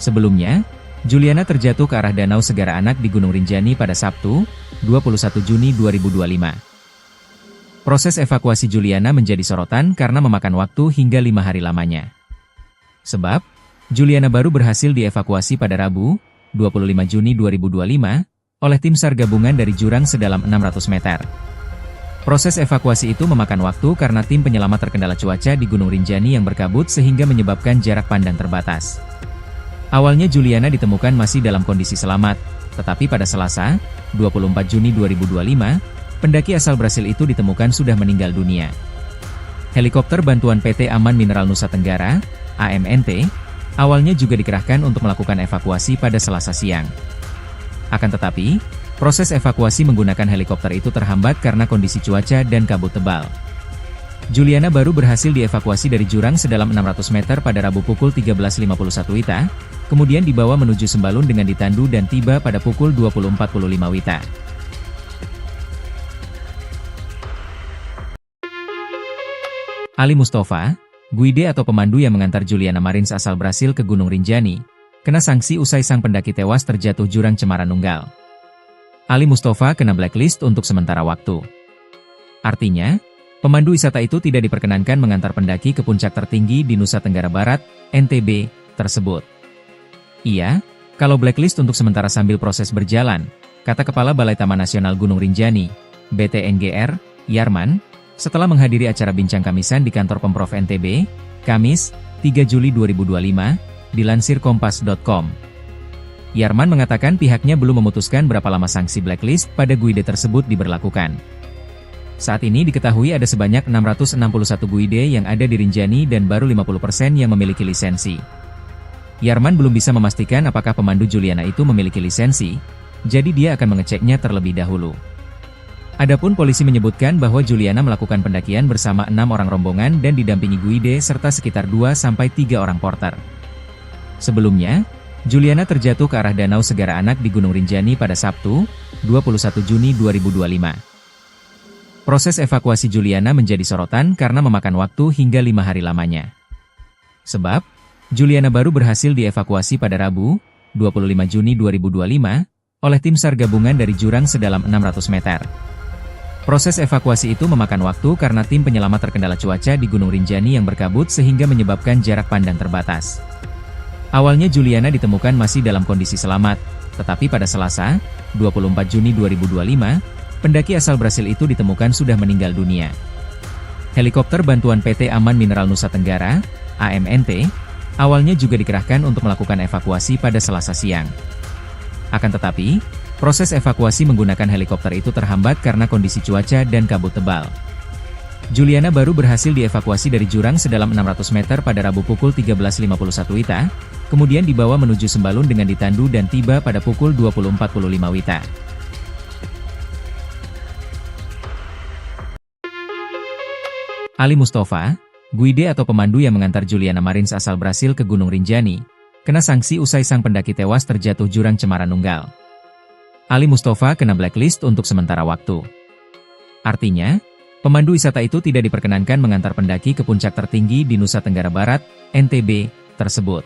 Sebelumnya, Juliana terjatuh ke arah Danau Segara Anak di Gunung Rinjani pada Sabtu, 21 Juni 2025. Proses evakuasi Juliana menjadi sorotan karena memakan waktu hingga 5 hari lamanya. Sebab, Juliana baru berhasil dievakuasi pada Rabu, 25 Juni 2025, oleh tim SAR gabungan dari jurang sedalam 600 meter. Proses evakuasi itu memakan waktu karena tim penyelamat terkendala cuaca di Gunung Rinjani yang berkabut sehingga menyebabkan jarak pandang terbatas. Awalnya Juliana ditemukan masih dalam kondisi selamat, tetapi pada Selasa, 24 Juni 2025, pendaki asal Brasil itu ditemukan sudah meninggal dunia. Helikopter bantuan PT Aman Mineral Nusa Tenggara, AMNT, awalnya juga dikerahkan untuk melakukan evakuasi pada Selasa siang. Akan tetapi, proses evakuasi menggunakan helikopter itu terhambat karena kondisi cuaca dan kabut tebal. Juliana baru berhasil dievakuasi dari jurang sedalam 600 meter pada Rabu pukul 13.51 WITA, kemudian dibawa menuju Sembalun dengan ditandu dan tiba pada pukul 20.45 WITA. Ali Mustafa, guide atau pemandu yang mengantar Juliana Marins asal Brasil ke Gunung Rinjani, kena sanksi usai sang pendaki tewas terjatuh jurang Cemara Nunggal. Ali Mustafa kena blacklist untuk sementara waktu. Artinya, pemandu wisata itu tidak diperkenankan mengantar pendaki ke puncak tertinggi di Nusa Tenggara Barat, NTB, tersebut. Iya, kalau blacklist untuk sementara sambil proses berjalan, kata Kepala Balai Taman Nasional Gunung Rinjani, BTNGR, Yarman, setelah menghadiri acara bincang kamisan di kantor Pemprov NTB, Kamis, 3 Juli 2025, dilansir kompas.com. Yarman mengatakan pihaknya belum memutuskan berapa lama sanksi blacklist pada guide tersebut diberlakukan. Saat ini diketahui ada sebanyak 661 guide yang ada di Rinjani dan baru 50% yang memiliki lisensi. Yarman belum bisa memastikan apakah pemandu Juliana itu memiliki lisensi, jadi dia akan mengeceknya terlebih dahulu. Adapun polisi menyebutkan bahwa Juliana melakukan pendakian bersama 6 orang rombongan dan didampingi guide serta sekitar 2-3 orang porter. Sebelumnya, Juliana terjatuh ke arah Danau Segara Anak di Gunung Rinjani pada Sabtu, 21 Juni 2025. Proses evakuasi Juliana menjadi sorotan karena memakan waktu hingga 5 hari lamanya. Sebab, Juliana baru berhasil dievakuasi pada Rabu, 25 Juni 2025, oleh tim SAR gabungan dari jurang sedalam 600 meter. Proses evakuasi itu memakan waktu karena tim penyelamat terkendala cuaca di Gunung Rinjani yang berkabut sehingga menyebabkan jarak pandang terbatas. Awalnya Juliana ditemukan masih dalam kondisi selamat, tetapi pada Selasa, 24 Juni 2025, pendaki asal Brasil itu ditemukan sudah meninggal dunia. Helikopter bantuan PT Aman Mineral Nusa Tenggara, AMNT, awalnya juga dikerahkan untuk melakukan evakuasi pada Selasa siang. Akan tetapi, proses evakuasi menggunakan helikopter itu terhambat karena kondisi cuaca dan kabut tebal. Juliana baru berhasil dievakuasi dari jurang sedalam 600 meter pada Rabu pukul 13.51 WITA, kemudian dibawa menuju Sembalun dengan ditandu dan tiba pada pukul 20.45 WITA. Ali Mustafa, guide atau pemandu yang mengantar Juliana Marins asal Brasil ke Gunung Rinjani, kena sanksi usai sang pendaki tewas terjatuh jurang Cemara Nunggal. Ali Mustafa kena blacklist untuk sementara waktu. Artinya, pemandu wisata itu tidak diperkenankan mengantar pendaki ke puncak tertinggi di Nusa Tenggara Barat, NTB, tersebut.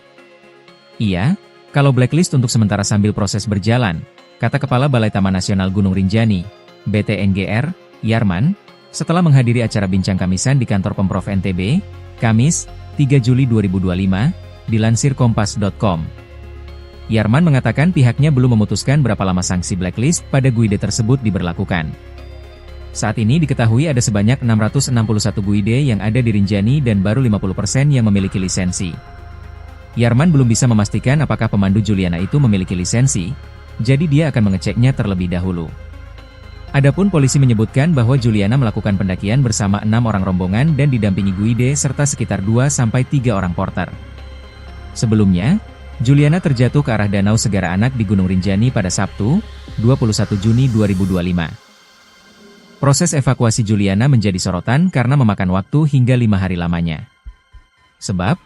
Iya, kalau blacklist untuk sementara sambil proses berjalan, kata Kepala Balai Taman Nasional Gunung Rinjani, BTNGR, Yarman, setelah menghadiri acara bincang kamisan di kantor Pemprov NTB, Kamis, 3 Juli 2025, dilansir kompas.com. Yarman mengatakan pihaknya belum memutuskan berapa lama sanksi blacklist pada guide tersebut diberlakukan. Saat ini diketahui ada sebanyak 661 guide yang ada di Rinjani dan baru 50% yang memiliki lisensi. Yarman belum bisa memastikan apakah pemandu Juliana itu memiliki lisensi, jadi dia akan mengeceknya terlebih dahulu. Adapun polisi menyebutkan bahwa Juliana melakukan pendakian bersama 6 orang rombongan dan didampingi guide serta sekitar 2-3 orang porter. Sebelumnya, Juliana terjatuh ke arah Danau Segara Anak di Gunung Rinjani pada Sabtu, 21 Juni 2025. Proses evakuasi Juliana menjadi sorotan karena memakan waktu hingga 5 hari lamanya. Sebab,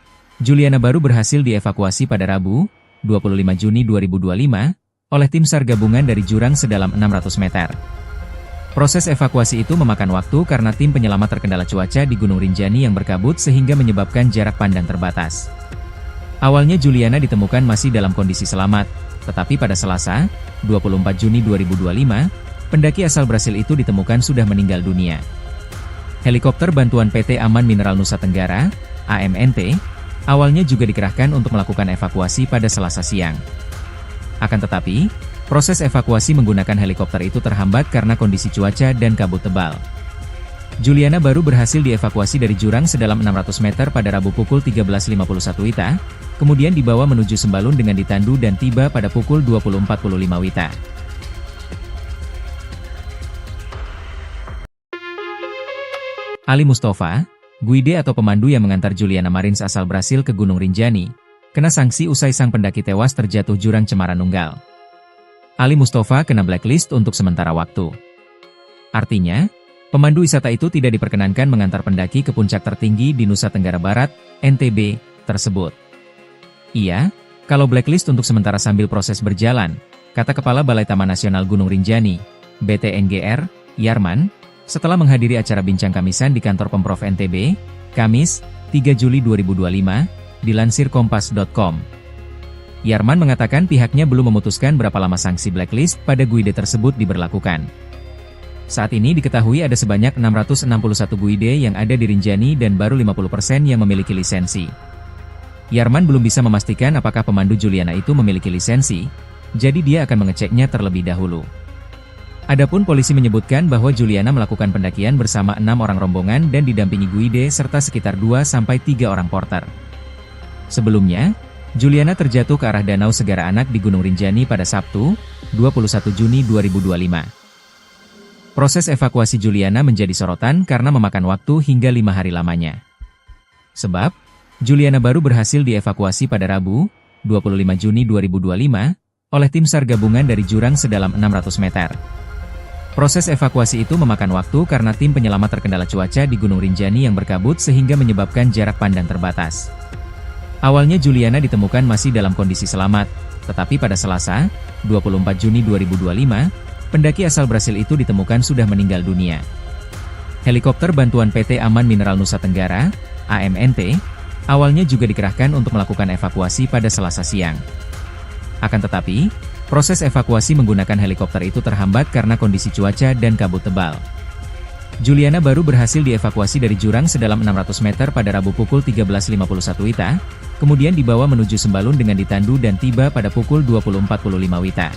Juliana baru berhasil dievakuasi pada Rabu, 25 Juni 2025, oleh tim SAR gabungan dari jurang sedalam 600 meter. Proses evakuasi itu memakan waktu karena tim penyelamat terkendala cuaca di Gunung Rinjani yang berkabut sehingga menyebabkan jarak pandang terbatas. Awalnya Juliana ditemukan masih dalam kondisi selamat, tetapi pada Selasa, 24 Juni 2025, pendaki asal Brasil itu ditemukan sudah meninggal dunia. Helikopter bantuan PT Aman Mineral Nusa Tenggara, AMNT, awalnya juga dikerahkan untuk melakukan evakuasi pada Selasa siang. Akan tetapi, proses evakuasi menggunakan helikopter itu terhambat karena kondisi cuaca dan kabut tebal. Juliana baru berhasil dievakuasi dari jurang sedalam 600 meter pada Rabu pukul 13.51 WITA, kemudian dibawa menuju Sembalun dengan ditandu dan tiba pada pukul 20.45 WITA. Ali Mustafa, guide atau pemandu yang mengantar Juliana Marins asal Brasil ke Gunung Rinjani, kena sanksi usai sang pendaki tewas terjatuh jurang Cemara Nunggal. Ali Mustafa kena blacklist untuk sementara waktu. Artinya, pemandu wisata itu tidak diperkenankan mengantar pendaki ke puncak tertinggi di Nusa Tenggara Barat, NTB, tersebut. Iya, kalau blacklist untuk sementara sambil proses berjalan, kata Kepala Balai Taman Nasional Gunung Rinjani, BTNGR, Yarman, setelah menghadiri acara bincang kamisan di kantor Pemprov NTB, Kamis, 3 Juli 2025, dilansir kompas.com. Yarman mengatakan pihaknya belum memutuskan berapa lama sanksi blacklist pada guide tersebut diberlakukan. Saat ini diketahui ada sebanyak 661 guide yang ada di Rinjani dan baru 50% yang memiliki lisensi. Yarman belum bisa memastikan apakah pemandu Juliana itu memiliki lisensi, jadi dia akan mengeceknya terlebih dahulu. Adapun polisi menyebutkan bahwa Juliana melakukan pendakian bersama 6 orang rombongan dan didampingi guide serta sekitar 2-3 orang porter. Sebelumnya, Juliana terjatuh ke arah Danau Segara Anak di Gunung Rinjani pada Sabtu, 21 Juni 2025. Proses evakuasi Juliana menjadi sorotan karena memakan waktu hingga 5 hari lamanya. Sebab, Juliana baru berhasil dievakuasi pada Rabu, 25 Juni 2025, oleh tim SAR gabungan dari jurang sedalam 600 meter. Proses evakuasi itu memakan waktu karena tim penyelamat terkendala cuaca di Gunung Rinjani yang berkabut sehingga menyebabkan jarak pandang terbatas. Awalnya Juliana ditemukan masih dalam kondisi selamat, tetapi pada Selasa, 24 Juni 2025, pendaki asal Brasil itu ditemukan sudah meninggal dunia. Helikopter bantuan PT Aman Mineral Nusa Tenggara, AMNT, awalnya juga dikerahkan untuk melakukan evakuasi pada Selasa siang. Akan tetapi, proses evakuasi menggunakan helikopter itu terhambat karena kondisi cuaca dan kabut tebal. Juliana baru berhasil dievakuasi dari jurang sedalam 600 meter pada Rabu pukul 13.51 WITA, kemudian dibawa menuju Sembalun dengan ditandu dan tiba pada pukul 20.45 WITA.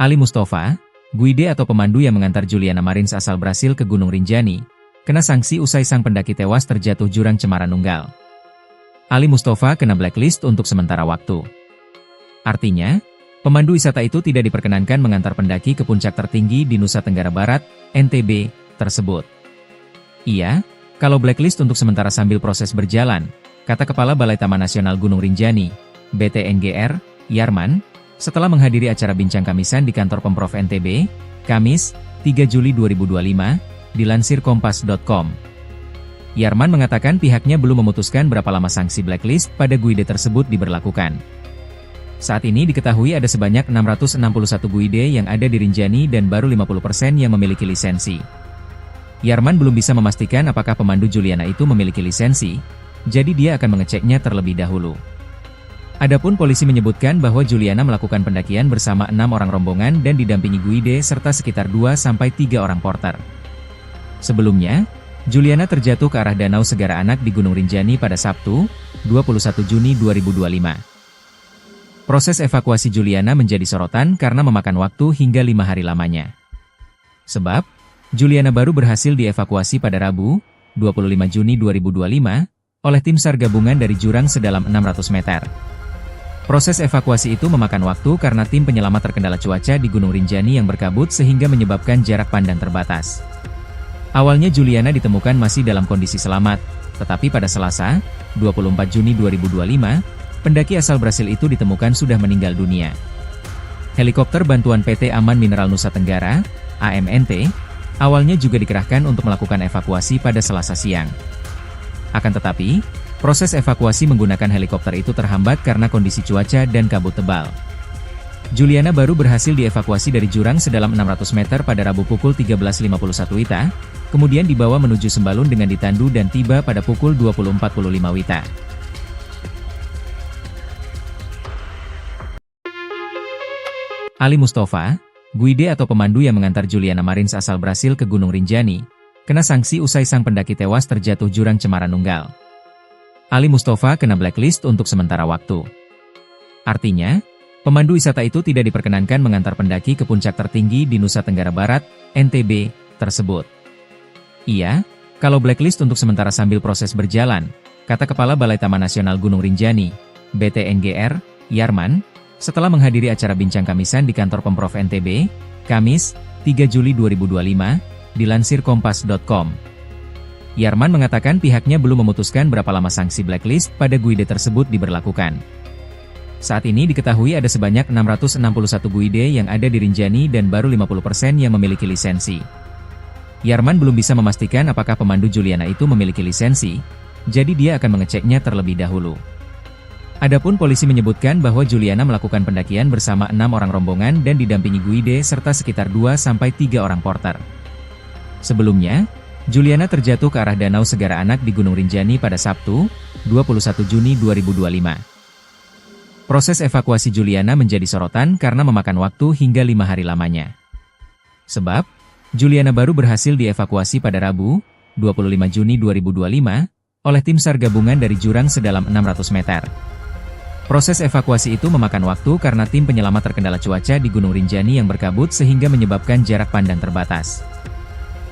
Ali Mustafa, guide atau pemandu yang mengantar Juliana Marins asal Brasil ke Gunung Rinjani, kena sanksi usai sang pendaki tewas terjatuh jurang Cemara Nunggal. Ali Mustafa kena blacklist untuk sementara waktu. Artinya, pemandu wisata itu tidak diperkenankan mengantar pendaki ke puncak tertinggi di Nusa Tenggara Barat, NTB, tersebut. Iya, kalau blacklist untuk sementara sambil proses berjalan, kata Kepala Balai Taman Nasional Gunung Rinjani, BTNGR, Yarman, setelah menghadiri acara bincang kamisan di kantor Pemprov NTB, Kamis, 3 Juli 2025, dilansir kompas.com. Yarman mengatakan pihaknya belum memutuskan berapa lama sanksi blacklist pada guide tersebut diberlakukan. Saat ini diketahui ada sebanyak 661 guide yang ada di Rinjani dan baru 50% yang memiliki lisensi. Yarman belum bisa memastikan apakah pemandu Juliana itu memiliki lisensi, jadi dia akan mengeceknya terlebih dahulu. Adapun polisi menyebutkan bahwa Juliana melakukan pendakian bersama 6 orang rombongan dan didampingi guide serta sekitar 2-3 orang porter. Sebelumnya, Juliana terjatuh ke arah Danau Segara Anak di Gunung Rinjani pada Sabtu, 21 Juni 2025. Proses evakuasi Juliana menjadi sorotan karena memakan waktu hingga 5 hari lamanya. Sebab, Juliana baru berhasil dievakuasi pada Rabu, 25 Juni 2025, oleh tim SAR gabungan dari jurang sedalam 600 meter. Proses evakuasi itu memakan waktu karena tim penyelamat terkendala cuaca di Gunung Rinjani yang berkabut sehingga menyebabkan jarak pandang terbatas. Awalnya Juliana ditemukan masih dalam kondisi selamat, tetapi pada Selasa, 24 Juni 2025, pendaki asal Brasil itu ditemukan sudah meninggal dunia. Helikopter bantuan PT Aman Mineral Nusa Tenggara, AMNT, awalnya juga dikerahkan untuk melakukan evakuasi pada Selasa siang. Akan tetapi, proses evakuasi menggunakan helikopter itu terhambat karena kondisi cuaca dan kabut tebal. Juliana baru berhasil dievakuasi dari jurang sedalam 600 meter pada Rabu pukul 13.51 WITA, kemudian dibawa menuju Sembalun dengan ditandu dan tiba pada pukul 20.45 WITA. Ali Mustafa, guide atau pemandu yang mengantar Juliana Marins asal Brasil ke Gunung Rinjani, kena sanksi usai sang pendaki tewas terjatuh jurang Cemara Nunggal. Ali Mustafa kena blacklist untuk sementara waktu. Artinya, pemandu wisata itu tidak diperkenankan mengantar pendaki ke puncak tertinggi di Nusa Tenggara Barat, NTB, tersebut. Iya, kalau blacklist untuk sementara sambil proses berjalan, kata Kepala Balai Taman Nasional Gunung Rinjani, BTNGR, Yarman, setelah menghadiri acara bincang kamisan di kantor Pemprov NTB, Kamis, 3 Juli 2025, dilansir kompas.com. Yarman mengatakan pihaknya belum memutuskan berapa lama sanksi blacklist pada guide tersebut diberlakukan. Saat ini diketahui ada sebanyak 661 guide yang ada di Rinjani dan baru 50% yang memiliki lisensi. Yarman belum bisa memastikan apakah pemandu Juliana itu memiliki lisensi, jadi dia akan mengeceknya terlebih dahulu. Adapun polisi menyebutkan bahwa Juliana melakukan pendakian bersama 6 orang rombongan dan didampingi guide serta sekitar 2-3 orang porter. Sebelumnya, Juliana terjatuh ke arah Danau Segara Anak di Gunung Rinjani pada Sabtu, 21 Juni 2025. Proses evakuasi Juliana menjadi sorotan karena memakan waktu hingga 5 hari lamanya. Sebab, Juliana baru berhasil dievakuasi pada Rabu, 25 Juni 2025, oleh tim SAR gabungan dari jurang sedalam 600 meter. Proses evakuasi itu memakan waktu karena tim penyelamat terkendala cuaca di Gunung Rinjani yang berkabut sehingga menyebabkan jarak pandang terbatas.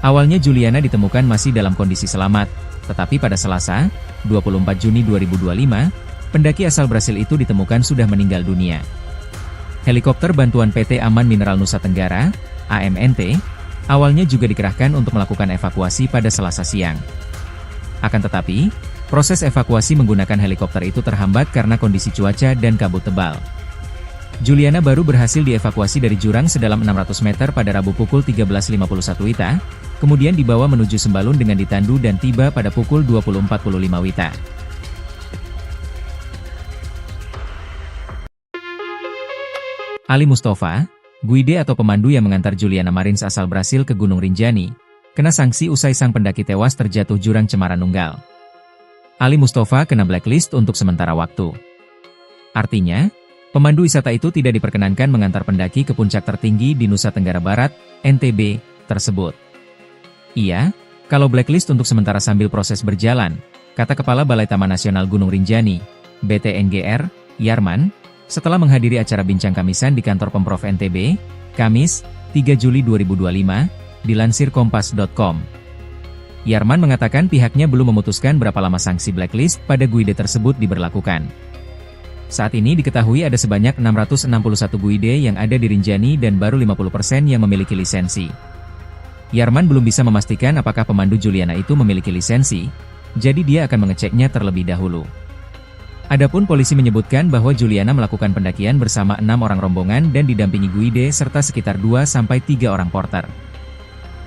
Awalnya Juliana ditemukan masih dalam kondisi selamat, tetapi pada Selasa, 24 Juni 2025, pendaki asal Brasil itu ditemukan sudah meninggal dunia. Helikopter bantuan PT Aman Mineral Nusa Tenggara, AMNT, awalnya juga dikerahkan untuk melakukan evakuasi pada Selasa siang. Akan tetapi, proses evakuasi menggunakan helikopter itu terhambat karena kondisi cuaca dan kabut tebal. Juliana baru berhasil dievakuasi dari jurang sedalam 600 meter pada Rabu pukul 13.51 WITA, kemudian dibawa menuju Sembalun dengan ditandu dan tiba pada pukul 20.45 WITA. Ali Mustafa, guide atau pemandu yang mengantar Juliana Marins asal Brasil ke Gunung Rinjani, kena sanksi usai sang pendaki tewas terjatuh jurang Cemara Nunggal. Ali Mustafa kena blacklist untuk sementara waktu. Artinya, pemandu wisata itu tidak diperkenankan mengantar pendaki ke puncak tertinggi di Nusa Tenggara Barat, NTB, tersebut. Iya, kalau blacklist untuk sementara sambil proses berjalan, kata Kepala Balai Taman Nasional Gunung Rinjani, BTNGR, Yarman, setelah menghadiri acara bincang kamisan di kantor Pemprov NTB, Kamis, 3 Juli 2025, dilansir kompas.com. Yarman mengatakan pihaknya belum memutuskan berapa lama sanksi blacklist pada guide tersebut diberlakukan. Saat ini diketahui ada sebanyak 661 guide yang ada di Rinjani dan baru 50% yang memiliki lisensi. Yarman belum bisa memastikan apakah pemandu Juliana itu memiliki lisensi, jadi dia akan mengeceknya terlebih dahulu. Adapun polisi menyebutkan bahwa Juliana melakukan pendakian bersama 6 orang rombongan dan didampingi guide serta sekitar 2-3 orang porter.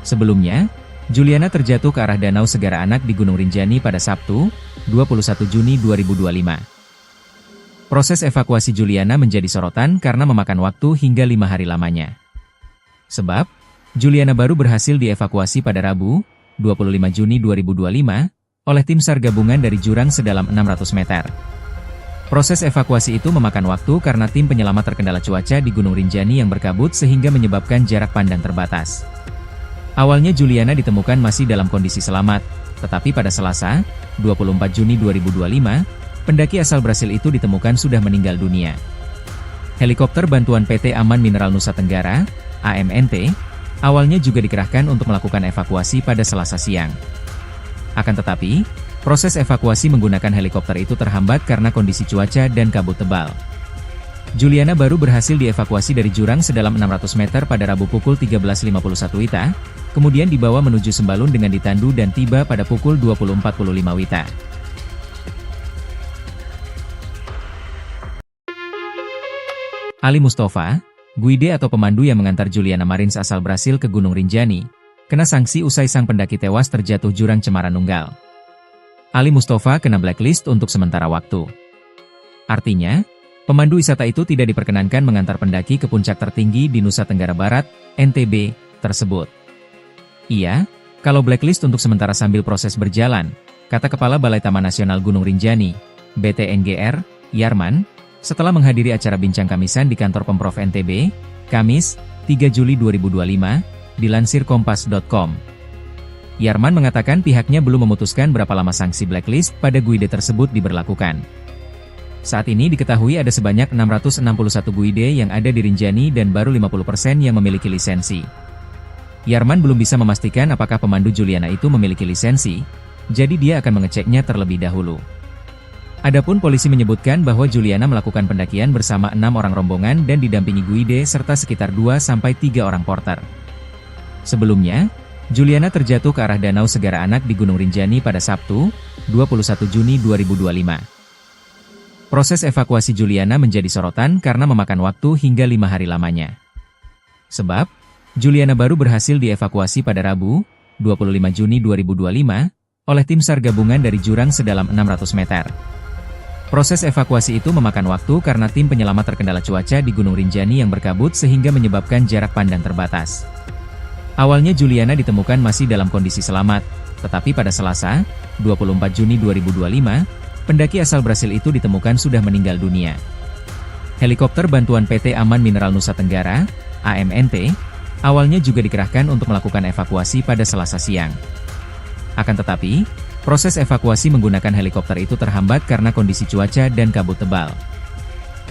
Sebelumnya, Juliana terjatuh ke arah Danau Segara Anak di Gunung Rinjani pada Sabtu, 21 Juni 2025. Proses evakuasi Juliana menjadi sorotan karena memakan waktu hingga 5 hari lamanya. Sebab, Juliana baru berhasil dievakuasi pada Rabu, 25 Juni 2025, oleh tim SAR gabungan dari jurang sedalam 600 meter. Proses evakuasi itu memakan waktu karena tim penyelamat terkendala cuaca di Gunung Rinjani yang berkabut sehingga menyebabkan jarak pandang terbatas. Awalnya Juliana ditemukan masih dalam kondisi selamat, tetapi pada Selasa, 24 Juni 2025, pendaki asal Brasil itu ditemukan sudah meninggal dunia. Helikopter bantuan PT Aman Mineral Nusa Tenggara, AMNT, awalnya juga dikerahkan untuk melakukan evakuasi pada Selasa siang. Akan tetapi, proses evakuasi menggunakan helikopter itu terhambat karena kondisi cuaca dan kabut tebal. Juliana baru berhasil dievakuasi dari jurang sedalam 600 meter pada Rabu pukul 13.51 WITA, kemudian dibawa menuju Sembalun dengan ditandu dan tiba pada pukul 20.45 WITA. Ali Mustafa, guide atau pemandu yang mengantar Juliana Marins asal Brasil ke Gunung Rinjani, kena sanksi usai sang pendaki tewas terjatuh jurang Cemara Nunggal. Ali Mustafa kena blacklist untuk sementara waktu. Artinya, pemandu wisata itu tidak diperkenankan mengantar pendaki ke puncak tertinggi di Nusa Tenggara Barat, NTB, tersebut. Iya, kalau blacklist untuk sementara sambil proses berjalan, kata Kepala Balai Taman Nasional Gunung Rinjani, BTNGR, Yarman, setelah menghadiri acara bincang kamisan di kantor Pemprov NTB, Kamis, 3 Juli 2025, dilansir kompas.com. Yarman mengatakan pihaknya belum memutuskan berapa lama sanksi blacklist pada guide tersebut diberlakukan. Saat ini diketahui ada sebanyak 661 guide yang ada di Rinjani dan baru 50% yang memiliki lisensi. Yarman belum bisa memastikan apakah pemandu Juliana itu memiliki lisensi, jadi dia akan mengeceknya terlebih dahulu. Adapun polisi menyebutkan bahwa Juliana melakukan pendakian bersama 6 orang rombongan dan didampingi guide serta sekitar 2-3 orang porter. Sebelumnya, Juliana terjatuh ke arah Danau Segara Anak di Gunung Rinjani pada Sabtu, 21 Juni 2025. Proses evakuasi Juliana menjadi sorotan karena memakan waktu hingga 5 hari lamanya. Sebab, Juliana baru berhasil dievakuasi pada Rabu, 25 Juni 2025, oleh tim SAR gabungan dari jurang sedalam 600 meter. Proses evakuasi itu memakan waktu karena tim penyelamat terkendala cuaca di Gunung Rinjani yang berkabut sehingga menyebabkan jarak pandang terbatas. Awalnya Juliana ditemukan masih dalam kondisi selamat, tetapi pada Selasa, 24 Juni 2025, pendaki asal Brasil itu ditemukan sudah meninggal dunia. Helikopter bantuan PT Aman Mineral Nusa Tenggara, AMNT, awalnya juga dikerahkan untuk melakukan evakuasi pada Selasa siang. Akan tetapi, proses evakuasi menggunakan helikopter itu terhambat karena kondisi cuaca dan kabut tebal.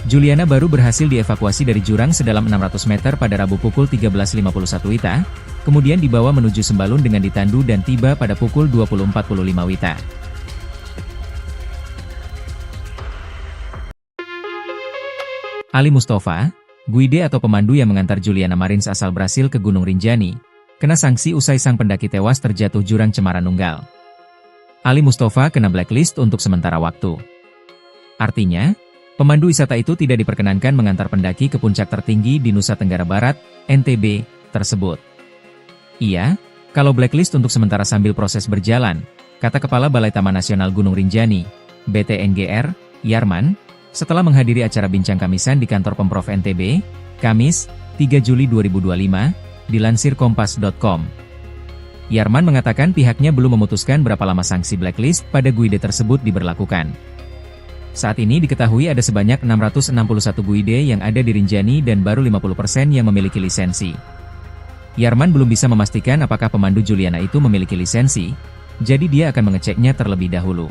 Juliana baru berhasil dievakuasi dari jurang sedalam 600 meter pada Rabu pukul 13.51 WITA, kemudian dibawa menuju Sembalun dengan ditandu dan tiba pada pukul 20.45 WITA. Ali Mustafa, guide atau pemandu yang mengantar Juliana Marins asal Brasil ke Gunung Rinjani, kena sanksi usai sang pendaki tewas terjatuh jurang Cemara Nunggal. Ali Mustafa kena blacklist untuk sementara waktu. Artinya, pemandu wisata itu tidak diperkenankan mengantar pendaki ke puncak tertinggi di Nusa Tenggara Barat, NTB, tersebut. Iya, kalau blacklist untuk sementara sambil proses berjalan, kata Kepala Balai Taman Nasional Gunung Rinjani, BTNGR, Yarman, setelah menghadiri acara bincang kamisan di kantor Pemprov NTB, Kamis, 3 Juli 2025, dilansir kompas.com. Yarman mengatakan pihaknya belum memutuskan berapa lama sanksi blacklist pada guide tersebut diberlakukan. Saat ini diketahui ada sebanyak 661 guide yang ada di Rinjani dan baru 50% yang memiliki lisensi. Yarman belum bisa memastikan apakah pemandu Juliana itu memiliki lisensi, jadi dia akan mengeceknya terlebih dahulu.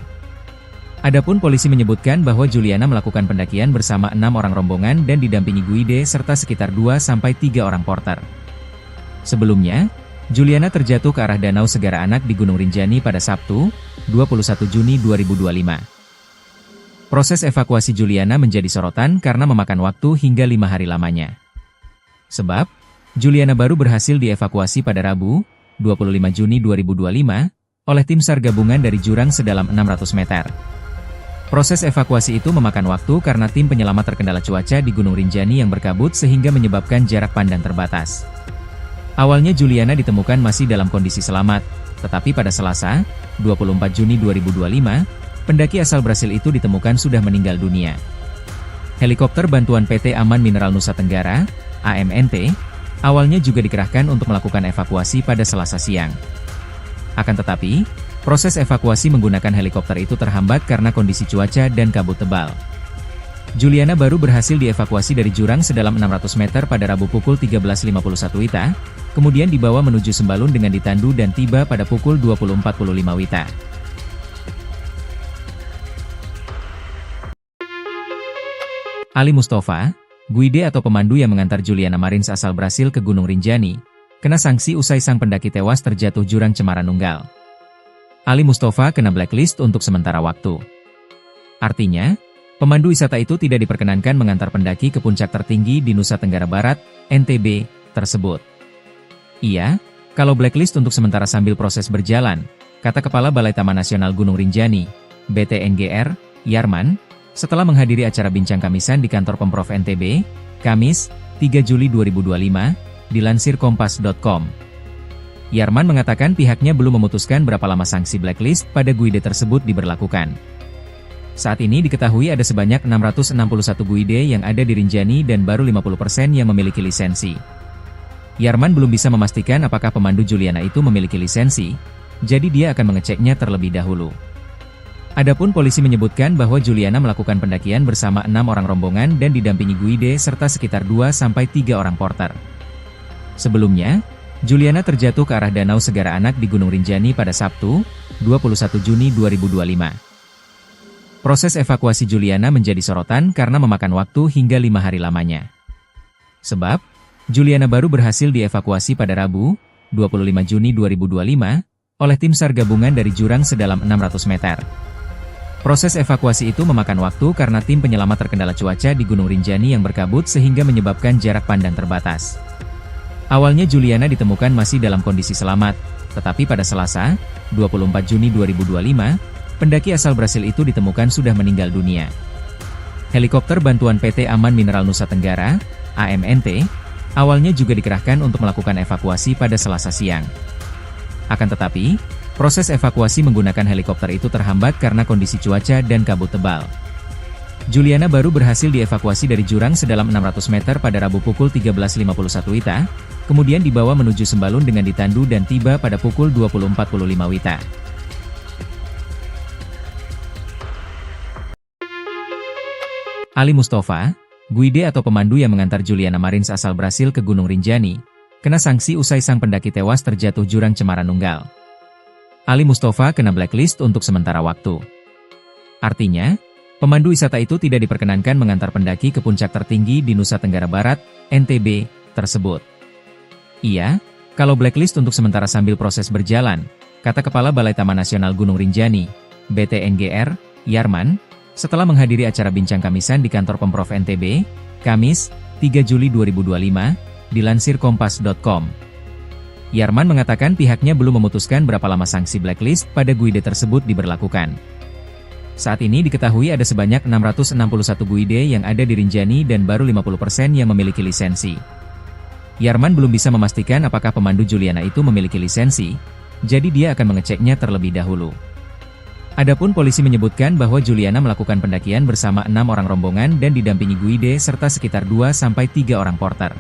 Adapun polisi menyebutkan bahwa Juliana melakukan pendakian bersama 6 orang rombongan dan didampingi guide serta sekitar 2-3 orang porter. Sebelumnya, Juliana terjatuh ke arah Danau Segara Anak di Gunung Rinjani pada Sabtu, 21 Juni 2025. Proses evakuasi Juliana menjadi sorotan karena memakan waktu hingga 5 hari lamanya. Sebab, Juliana baru berhasil dievakuasi pada Rabu, 25 Juni 2025, oleh tim SAR gabungan dari jurang sedalam 600 meter. Proses evakuasi itu memakan waktu karena tim penyelamat terkendala cuaca di Gunung Rinjani yang berkabut sehingga menyebabkan jarak pandang terbatas. Awalnya Juliana ditemukan masih dalam kondisi selamat, tetapi pada Selasa, 24 Juni 2025, pendaki asal Brasil itu ditemukan sudah meninggal dunia. Helikopter bantuan PT Aman Mineral Nusa Tenggara, AMNT, awalnya juga dikerahkan untuk melakukan evakuasi pada Selasa siang. Akan tetapi, proses evakuasi menggunakan helikopter itu terhambat karena kondisi cuaca dan kabut tebal. Juliana baru berhasil dievakuasi dari jurang sedalam 600 meter pada Rabu pukul 13.51 WITA, kemudian dibawa menuju Sembalun dengan ditandu dan tiba pada pukul 20.45 WITA. Ali Mustafa, guide atau pemandu yang mengantar Juliana Marins asal Brasil ke Gunung Rinjani, kena sanksi usai sang pendaki tewas terjatuh jurang Cemara Nunggal. Ali Mustafa kena blacklist untuk sementara waktu. Artinya, pemandu wisata itu tidak diperkenankan mengantar pendaki ke puncak tertinggi di Nusa Tenggara Barat, NTB, tersebut. Iya, kalau blacklist untuk sementara sambil proses berjalan, kata Kepala Balai Taman Nasional Gunung Rinjani, BTNGR, Yarman, setelah menghadiri acara bincang kamisan di kantor Pemprov NTB, Kamis, 3 Juli 2025, dilansir kompas.com. Yarman mengatakan pihaknya belum memutuskan berapa lama sanksi blacklist pada guide tersebut diberlakukan. Saat ini diketahui ada sebanyak 661 guide yang ada di Rinjani dan baru 50% yang memiliki lisensi. Yarman belum bisa memastikan apakah pemandu Juliana itu memiliki lisensi, jadi dia akan mengeceknya terlebih dahulu. Adapun polisi menyebutkan bahwa Juliana melakukan pendakian bersama 6 orang rombongan dan didampingi guide serta sekitar 2-3 orang porter. Sebelumnya, Juliana terjatuh ke arah Danau Segara Anak di Gunung Rinjani pada Sabtu, 21 Juni 2025. Proses evakuasi Juliana menjadi sorotan karena memakan waktu hingga 5 hari lamanya. Sebab, Juliana baru berhasil dievakuasi pada Rabu, 25 Juni 2025, oleh tim SAR gabungan dari jurang sedalam 600 meter. Proses evakuasi itu memakan waktu karena tim penyelamat terkendala cuaca di Gunung Rinjani yang berkabut sehingga menyebabkan jarak pandang terbatas. Awalnya Juliana ditemukan masih dalam kondisi selamat, tetapi pada Selasa, 24 Juni 2025, pendaki asal Brasil itu ditemukan sudah meninggal dunia. Helikopter bantuan PT Aman Mineral Nusa Tenggara, AMNT, awalnya juga dikerahkan untuk melakukan evakuasi pada Selasa siang. Akan tetapi, proses evakuasi menggunakan helikopter itu terhambat karena kondisi cuaca dan kabut tebal. Juliana baru berhasil dievakuasi dari jurang sedalam 600 meter pada Rabu pukul 13.51 WITA, kemudian dibawa menuju Sembalun dengan ditandu dan tiba pada pukul 20.45 WITA. Ali Mustafa, guide atau pemandu yang mengantar Juliana Marins asal Brasil ke Gunung Rinjani, kena sanksi usai sang pendaki tewas terjatuh jurang Cemara Nunggal. Ali Mustafa kena blacklist untuk sementara waktu. Artinya, pemandu wisata itu tidak diperkenankan mengantar pendaki ke puncak tertinggi di Nusa Tenggara Barat, NTB, tersebut. Iya, kalau blacklist untuk sementara sambil proses berjalan, kata Kepala Balai Taman Nasional Gunung Rinjani, BTNGR, Yarman, setelah menghadiri acara bincang kamisan di kantor Pemprov NTB, Kamis, 3 Juli 2025, dilansir kompas.com. Yarman mengatakan pihaknya belum memutuskan berapa lama sanksi blacklist pada guide tersebut diberlakukan. Saat ini diketahui ada sebanyak 661 guide yang ada di Rinjani dan baru 50% yang memiliki lisensi. Yarman belum bisa memastikan apakah pemandu Juliana itu memiliki lisensi, jadi dia akan mengeceknya terlebih dahulu. Adapun polisi menyebutkan bahwa Juliana melakukan pendakian bersama 6 orang rombongan dan didampingi guide serta sekitar 2-3 orang porter.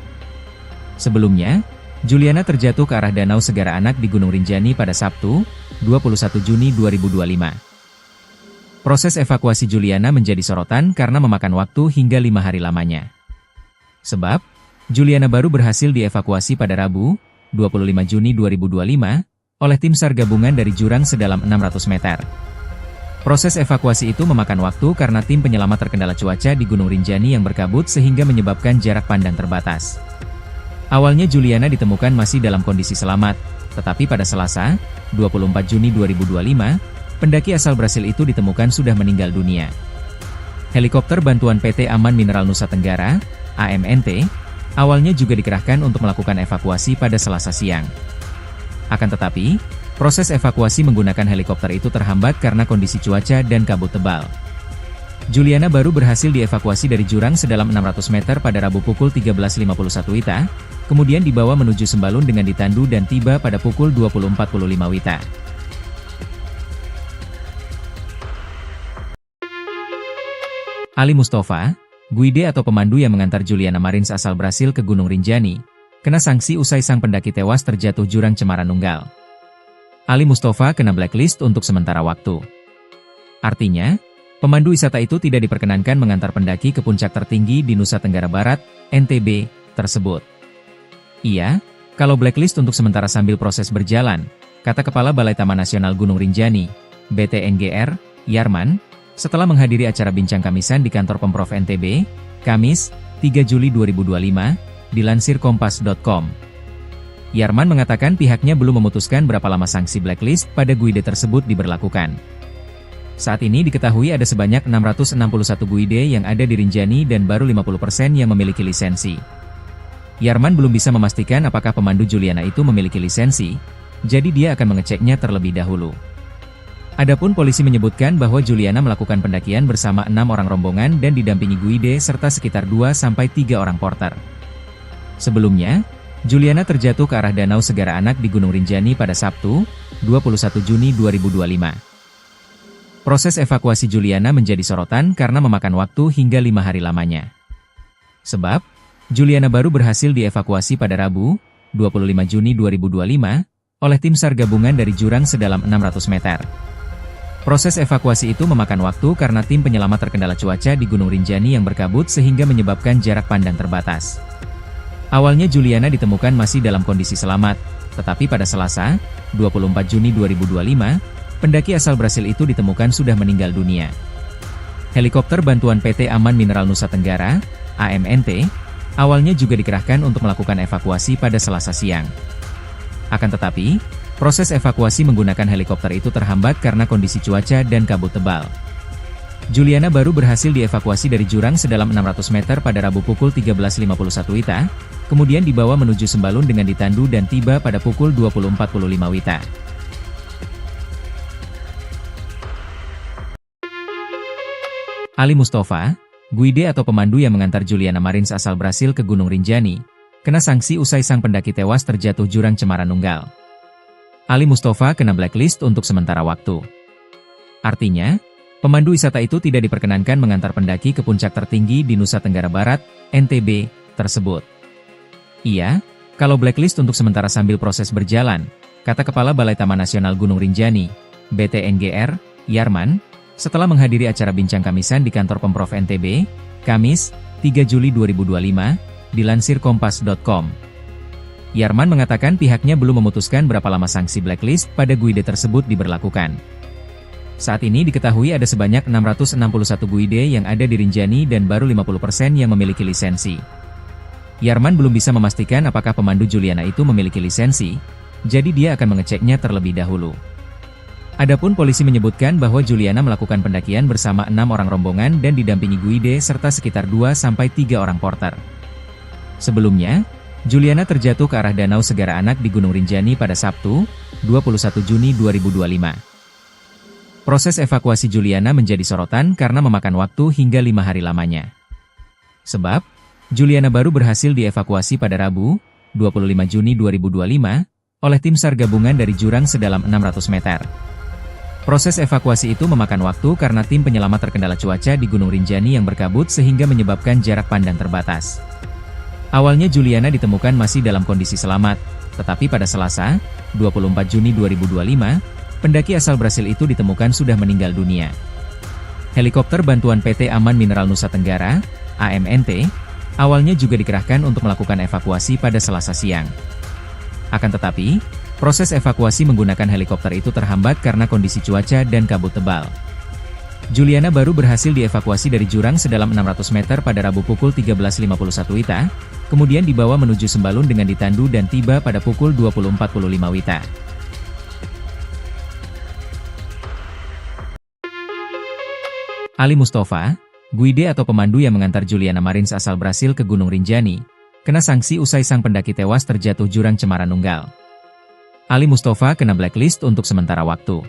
Sebelumnya, Juliana terjatuh ke arah Danau Segara Anak di Gunung Rinjani pada Sabtu, 21 Juni 2025. Proses evakuasi Juliana menjadi sorotan karena memakan waktu hingga 5 hari lamanya. Sebab, Juliana baru berhasil dievakuasi pada Rabu, 25 Juni 2025, oleh tim SAR gabungan dari jurang sedalam 600 meter. Proses evakuasi itu memakan waktu karena tim penyelamat terkendala cuaca di Gunung Rinjani yang berkabut sehingga menyebabkan jarak pandang terbatas. Awalnya Juliana ditemukan masih dalam kondisi selamat, tetapi pada Selasa, 24 Juni 2025, pendaki asal Brasil itu ditemukan sudah meninggal dunia. Helikopter bantuan PT Aman Mineral Nusa Tenggara, AMNT, awalnya juga dikerahkan untuk melakukan evakuasi pada Selasa siang. Akan tetapi, proses evakuasi menggunakan helikopter itu terhambat karena kondisi cuaca dan kabut tebal. Juliana baru berhasil dievakuasi dari jurang sedalam 600 meter pada Rabu pukul 13.51 WITA, kemudian dibawa menuju Sembalun dengan ditandu dan tiba pada pukul 20.45 WITA. Ali Mustafa, guide atau pemandu yang mengantar Juliana Marins asal Brasil ke Gunung Rinjani, kena sanksi usai sang pendaki tewas terjatuh jurang Cemara Nunggal. Ali Mustafa kena blacklist untuk sementara waktu. Artinya, pemandu wisata itu tidak diperkenankan mengantar pendaki ke puncak tertinggi di Nusa Tenggara Barat, NTB, tersebut. Iya, kalau blacklist untuk sementara sambil proses berjalan, kata Kepala Balai Taman Nasional Gunung Rinjani, BTNGR, Yarman, setelah menghadiri acara bincang kamisan di kantor Pemprov NTB, Kamis, 3 Juli 2025, dilansir kompas.com. Yarman mengatakan pihaknya belum memutuskan berapa lama sanksi blacklist pada guide tersebut diberlakukan. Saat ini diketahui ada sebanyak 661 guide yang ada di Rinjani dan baru 50% yang memiliki lisensi. Yarman belum bisa memastikan apakah pemandu Juliana itu memiliki lisensi, jadi dia akan mengeceknya terlebih dahulu. Adapun polisi menyebutkan bahwa Juliana melakukan pendakian bersama 6 orang rombongan dan didampingi guide serta sekitar 2-3 orang porter. Sebelumnya, Juliana terjatuh ke arah Danau Segara Anak di Gunung Rinjani pada Sabtu, 21 Juni 2025. Proses evakuasi Juliana menjadi sorotan karena memakan waktu hingga 5 hari lamanya. Sebab, Juliana baru berhasil dievakuasi pada Rabu, 25 Juni 2025, oleh tim SAR gabungan dari jurang sedalam 600 meter. Proses evakuasi itu memakan waktu karena tim penyelamat terkendala cuaca di Gunung Rinjani yang berkabut sehingga menyebabkan jarak pandang terbatas. Awalnya Juliana ditemukan masih dalam kondisi selamat, tetapi pada Selasa, 24 Juni 2025, pendaki asal Brasil itu ditemukan sudah meninggal dunia. Helikopter bantuan PT Aman Mineral Nusa Tenggara, AMNT, awalnya juga dikerahkan untuk melakukan evakuasi pada Selasa siang. Akan tetapi, proses evakuasi menggunakan helikopter itu terhambat karena kondisi cuaca dan kabut tebal. Juliana baru berhasil dievakuasi dari jurang sedalam 600 meter pada Rabu pukul 13.51 WITA, kemudian dibawa menuju Sembalun dengan ditandu dan tiba pada pukul 20.45 WITA. Ali Mustafa, guide atau pemandu yang mengantar Juliana Marins asal Brasil ke Gunung Rinjani, kena sanksi usai sang pendaki tewas terjatuh jurang Cemara Nunggal. Ali Mustafa kena blacklist untuk sementara waktu. Artinya, pemandu wisata itu tidak diperkenankan mengantar pendaki ke puncak tertinggi di Nusa Tenggara Barat, NTB, tersebut. Iya, kalau blacklist untuk sementara sambil proses berjalan, kata Kepala Balai Taman Nasional Gunung Rinjani, BTNGR, Yarman, setelah menghadiri acara bincang kamisan di kantor Pemprov NTB, Kamis, 3 Juli 2025, dilansir kompas.com. Yarman mengatakan pihaknya belum memutuskan berapa lama sanksi blacklist pada guide tersebut diberlakukan. Saat ini diketahui ada sebanyak 661 guide yang ada di Rinjani dan baru 50% yang memiliki lisensi. Yarman belum bisa memastikan apakah pemandu Juliana itu memiliki lisensi, jadi dia akan mengeceknya terlebih dahulu. Adapun polisi menyebutkan bahwa Juliana melakukan pendakian bersama 6 orang rombongan dan didampingi guide serta sekitar 2-3 orang porter. Sebelumnya, Juliana terjatuh ke arah Danau Segara Anak di Gunung Rinjani pada Sabtu, 21 Juni 2025. Proses evakuasi Juliana menjadi sorotan karena memakan waktu hingga 5 hari lamanya. Sebab, Juliana baru berhasil dievakuasi pada Rabu, 25 Juni 2025, oleh tim SAR gabungan dari jurang sedalam 600 meter. Proses evakuasi itu memakan waktu karena tim penyelamat terkendala cuaca di Gunung Rinjani yang berkabut sehingga menyebabkan jarak pandang terbatas. Awalnya Juliana ditemukan masih dalam kondisi selamat, tetapi pada Selasa, 24 Juni 2025, pendaki asal Brasil itu ditemukan sudah meninggal dunia. Helikopter bantuan PT Aman Mineral Nusa Tenggara, AMNT, awalnya juga dikerahkan untuk melakukan evakuasi pada Selasa siang. Akan tetapi, proses evakuasi menggunakan helikopter itu terhambat karena kondisi cuaca dan kabut tebal. Juliana baru berhasil dievakuasi dari jurang sedalam 600 meter pada Rabu pukul 13.51 WITA, kemudian dibawa menuju Sembalun dengan ditandu dan tiba pada pukul 20.45 WITA. Ali Mustafa, guide atau pemandu yang mengantar Juliana Marins asal Brasil ke Gunung Rinjani, kena sanksi usai sang pendaki tewas terjatuh jurang Cemara Nunggal. Ali Mustafa kena blacklist untuk sementara waktu.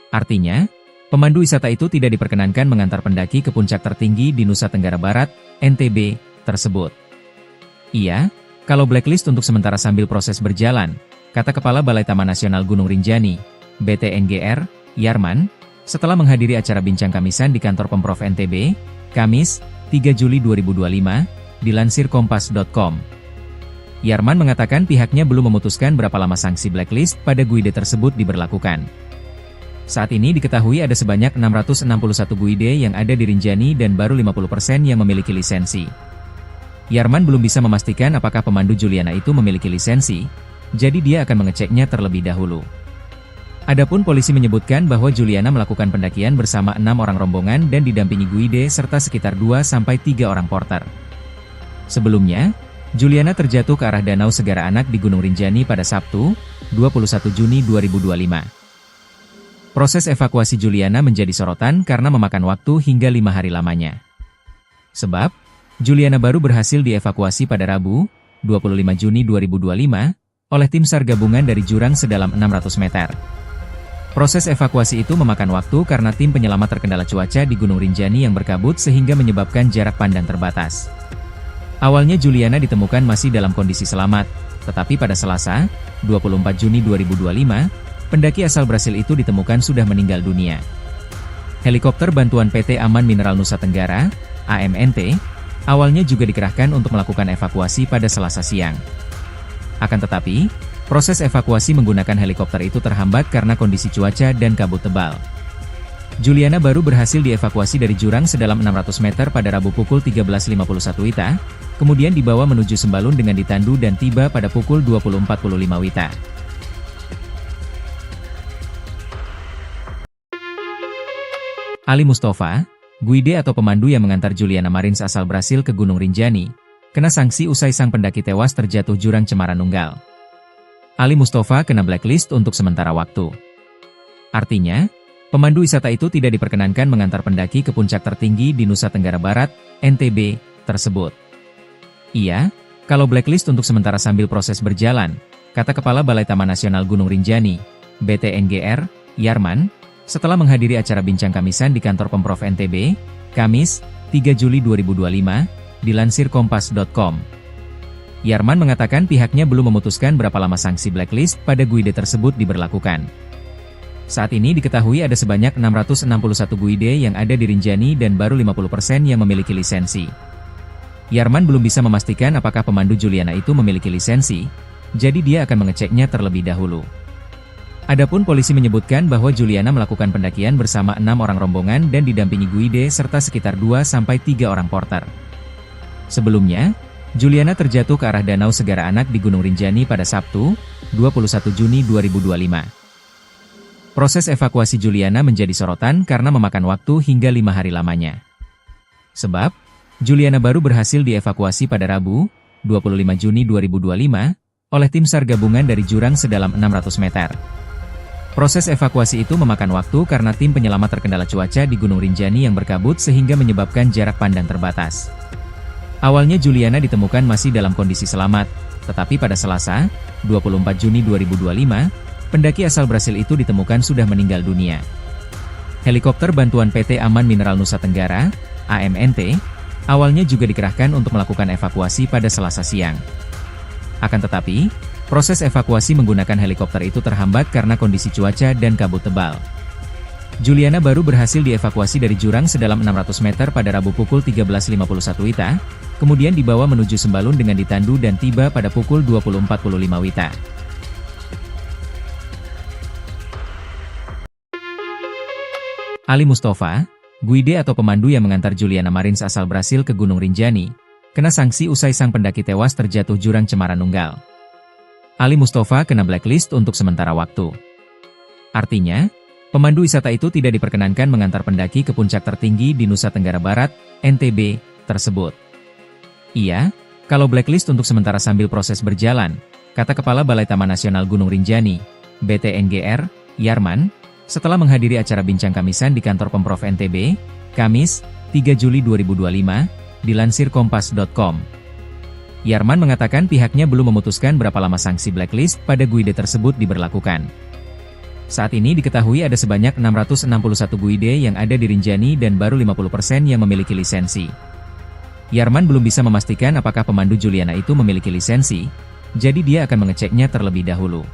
Artinya, pemandu wisata itu tidak diperkenankan mengantar pendaki ke puncak tertinggi di Nusa Tenggara Barat, NTB, tersebut. Iya, kalau blacklist untuk sementara sambil proses berjalan, kata Kepala Balai Taman Nasional Gunung Rinjani, BTNGR, Yarman, setelah menghadiri acara bincang kamisan di kantor Pemprov NTB, Kamis, 3 Juli 2025, dilansir kompas.com. Yarman mengatakan pihaknya belum memutuskan berapa lama sanksi blacklist pada guide tersebut diberlakukan. Saat ini diketahui ada sebanyak 661 guide yang ada di Rinjani dan baru 50% yang memiliki lisensi. Yarman belum bisa memastikan apakah pemandu Juliana itu memiliki lisensi, jadi dia akan mengeceknya terlebih dahulu. Adapun polisi menyebutkan bahwa Juliana melakukan pendakian bersama 6 orang rombongan dan didampingi guide serta sekitar 2-3 orang porter. Sebelumnya, Juliana terjatuh ke arah Danau Segara Anak di Gunung Rinjani pada Sabtu, 21 Juni 2025. Proses evakuasi Juliana menjadi sorotan karena memakan waktu hingga 5 hari lamanya. Sebab, Juliana baru berhasil dievakuasi pada Rabu, 25 Juni 2025, oleh tim SAR gabungan dari jurang sedalam 600 meter. Proses evakuasi itu memakan waktu karena tim penyelamat terkendala cuaca di Gunung Rinjani yang berkabut sehingga menyebabkan jarak pandang terbatas. Awalnya Juliana ditemukan masih dalam kondisi selamat, tetapi pada Selasa, 24 Juni 2025, pendaki asal Brasil itu ditemukan sudah meninggal dunia. Helikopter bantuan PT Aman Mineral Nusa Tenggara, AMNT, awalnya juga dikerahkan untuk melakukan evakuasi pada Selasa siang. Akan tetapi, proses evakuasi menggunakan helikopter itu terhambat karena kondisi cuaca dan kabut tebal. Juliana baru berhasil dievakuasi dari jurang sedalam 600 meter pada Rabu pukul 13.51 WITA, kemudian dibawa menuju Sembalun dengan ditandu dan tiba pada pukul 20.45 WITA. Ali Mustafa, guide atau pemandu yang mengantar Juliana Marins asal Brasil ke Gunung Rinjani, kena sanksi usai sang pendaki tewas terjatuh jurang Cemara Nunggal. Ali Mustafa kena blacklist untuk sementara waktu. Artinya, pemandu wisata itu tidak diperkenankan mengantar pendaki ke puncak tertinggi di Nusa Tenggara Barat, NTB, tersebut. Iya, kalau blacklist untuk sementara sambil proses berjalan, kata Kepala Balai Taman Nasional Gunung Rinjani, BTNGR, Yarman, setelah menghadiri acara bincang kamisan di kantor Pemprov NTB, Kamis, 3 Juli 2025, dilansir kompas.com. Yarman mengatakan pihaknya belum memutuskan berapa lama sanksi blacklist pada guide tersebut diberlakukan. Saat ini diketahui ada sebanyak 661 guide yang ada di Rinjani dan baru 50% yang memiliki lisensi. Yarman belum bisa memastikan apakah pemandu Juliana itu memiliki lisensi, jadi dia akan mengeceknya terlebih dahulu. Adapun polisi menyebutkan bahwa Juliana melakukan pendakian bersama 6 orang rombongan dan didampingi guide serta sekitar 2-3 orang porter. Sebelumnya, Juliana terjatuh ke arah Danau Segara Anak di Gunung Rinjani pada Sabtu, 21 Juni 2025. Proses evakuasi Juliana menjadi sorotan karena memakan waktu hingga 5 hari lamanya. Sebab, Juliana baru berhasil dievakuasi pada Rabu, 25 Juni 2025, oleh tim SAR gabungan dari jurang sedalam 600 meter. Proses evakuasi itu memakan waktu karena tim penyelamat terkendala cuaca di Gunung Rinjani yang berkabut sehingga menyebabkan jarak pandang terbatas. Awalnya Juliana ditemukan masih dalam kondisi selamat, tetapi pada Selasa, 24 Juni 2025, pendaki asal Brasil itu ditemukan sudah meninggal dunia. Helikopter bantuan PT Aman Mineral Nusa Tenggara, AMNT, awalnya juga dikerahkan untuk melakukan evakuasi pada Selasa siang. Akan tetapi, proses evakuasi menggunakan helikopter itu terhambat karena kondisi cuaca dan kabut tebal. Juliana baru berhasil dievakuasi dari jurang sedalam 600 meter pada Rabu pukul 13.51 WITA, kemudian dibawa menuju Sembalun dengan ditandu dan tiba pada pukul 20.45 WITA. Ali Mustafa, guide atau pemandu yang mengantar Juliana Marins asal Brasil ke Gunung Rinjani, kena sanksi usai sang pendaki tewas terjatuh jurang Cemara Nunggal. Ali Mustafa kena blacklist untuk sementara waktu. Artinya, pemandu wisata itu tidak diperkenankan mengantar pendaki ke puncak tertinggi di Nusa Tenggara Barat, NTB, tersebut. Iya, kalau blacklist untuk sementara sambil proses berjalan, kata Kepala Balai Taman Nasional Gunung Rinjani, BTNGR, Yarman, setelah menghadiri acara bincang kamisan di kantor Pemprov NTB, Kamis, 3 Juli 2025, dilansir kompas.com. Yarman mengatakan pihaknya belum memutuskan berapa lama sanksi blacklist pada guide tersebut diberlakukan. Saat ini diketahui ada sebanyak 661 guide yang ada di Rinjani dan baru 50% yang memiliki lisensi. Yarman belum bisa memastikan apakah pemandu Juliana itu memiliki lisensi, jadi dia akan mengeceknya terlebih dahulu.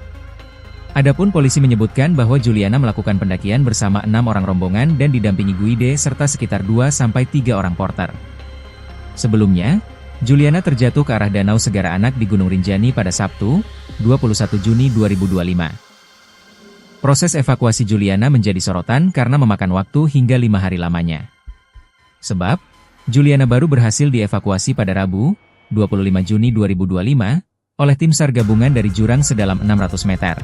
Adapun polisi menyebutkan bahwa Juliana melakukan pendakian bersama 6 orang rombongan dan didampingi guide serta sekitar 2-3 orang porter. Sebelumnya, Juliana terjatuh ke arah Danau Segara Anak di Gunung Rinjani pada Sabtu, 21 Juni 2025. Proses evakuasi Juliana menjadi sorotan karena memakan waktu hingga 5 hari lamanya. Sebab, Juliana baru berhasil dievakuasi pada Rabu, 25 Juni 2025, oleh tim SAR gabungan dari jurang sedalam 600 meter.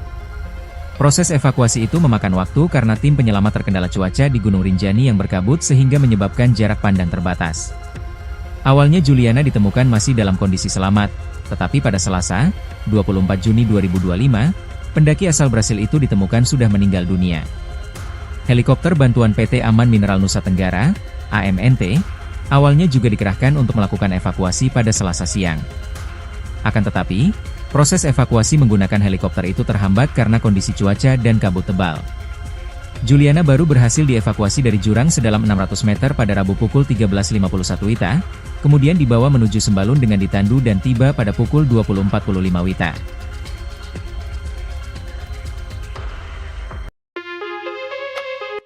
Proses evakuasi itu memakan waktu karena tim penyelamat terkendala cuaca di Gunung Rinjani yang berkabut sehingga menyebabkan jarak pandang terbatas. Awalnya Juliana ditemukan masih dalam kondisi selamat, tetapi pada Selasa, 24 Juni 2025, pendaki asal Brasil itu ditemukan sudah meninggal dunia. Helikopter bantuan PT Aman Mineral Nusa Tenggara, AMNT, awalnya juga dikerahkan untuk melakukan evakuasi pada Selasa siang. Akan tetapi, proses evakuasi menggunakan helikopter itu terhambat karena kondisi cuaca dan kabut tebal. Juliana baru berhasil dievakuasi dari jurang sedalam 600 meter pada Rabu pukul 13.51 WITA, kemudian dibawa menuju Sembalun dengan ditandu dan tiba pada pukul 20.45 WITA.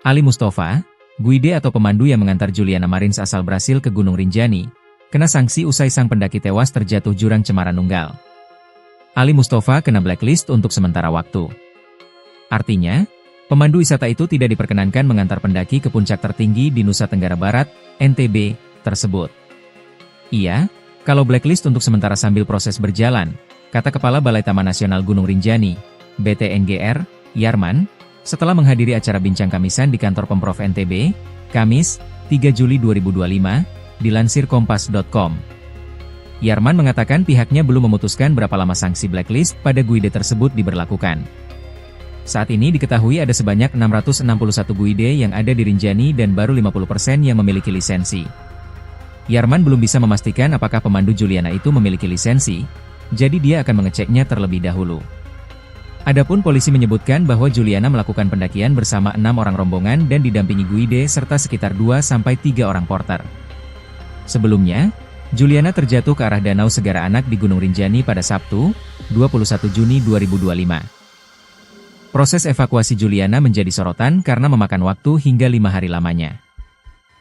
Ali Mustafa, guide atau pemandu yang mengantar Juliana Marins asal Brasil ke Gunung Rinjani, kena sanksi usai sang pendaki tewas terjatuh jurang Cemara Nunggal. Ali Mustafa kena blacklist untuk sementara waktu. Artinya, pemandu wisata itu tidak diperkenankan mengantar pendaki ke puncak tertinggi di Nusa Tenggara Barat, NTB, tersebut. Iya, kalau blacklist untuk sementara sambil proses berjalan, kata Kepala Balai Taman Nasional Gunung Rinjani, BTNGR, Yarman, setelah menghadiri acara bincang kamisan di kantor Pemprov NTB, Kamis, 3 Juli 2025, dilansir kompas.com. Yarman mengatakan pihaknya belum memutuskan berapa lama sanksi blacklist pada guide tersebut diberlakukan. Saat ini diketahui ada sebanyak 661 guide yang ada di Rinjani dan baru 50% yang memiliki lisensi. Yarman belum bisa memastikan apakah pemandu Juliana itu memiliki lisensi, jadi dia akan mengeceknya terlebih dahulu. Adapun polisi menyebutkan bahwa Juliana melakukan pendakian bersama 6 orang rombongan dan didampingi guide serta sekitar 2-3 orang porter. Sebelumnya, Juliana terjatuh ke arah Danau Segara Anak di Gunung Rinjani pada Sabtu, 21 Juni 2025. Proses evakuasi Juliana menjadi sorotan karena memakan waktu hingga 5 hari lamanya.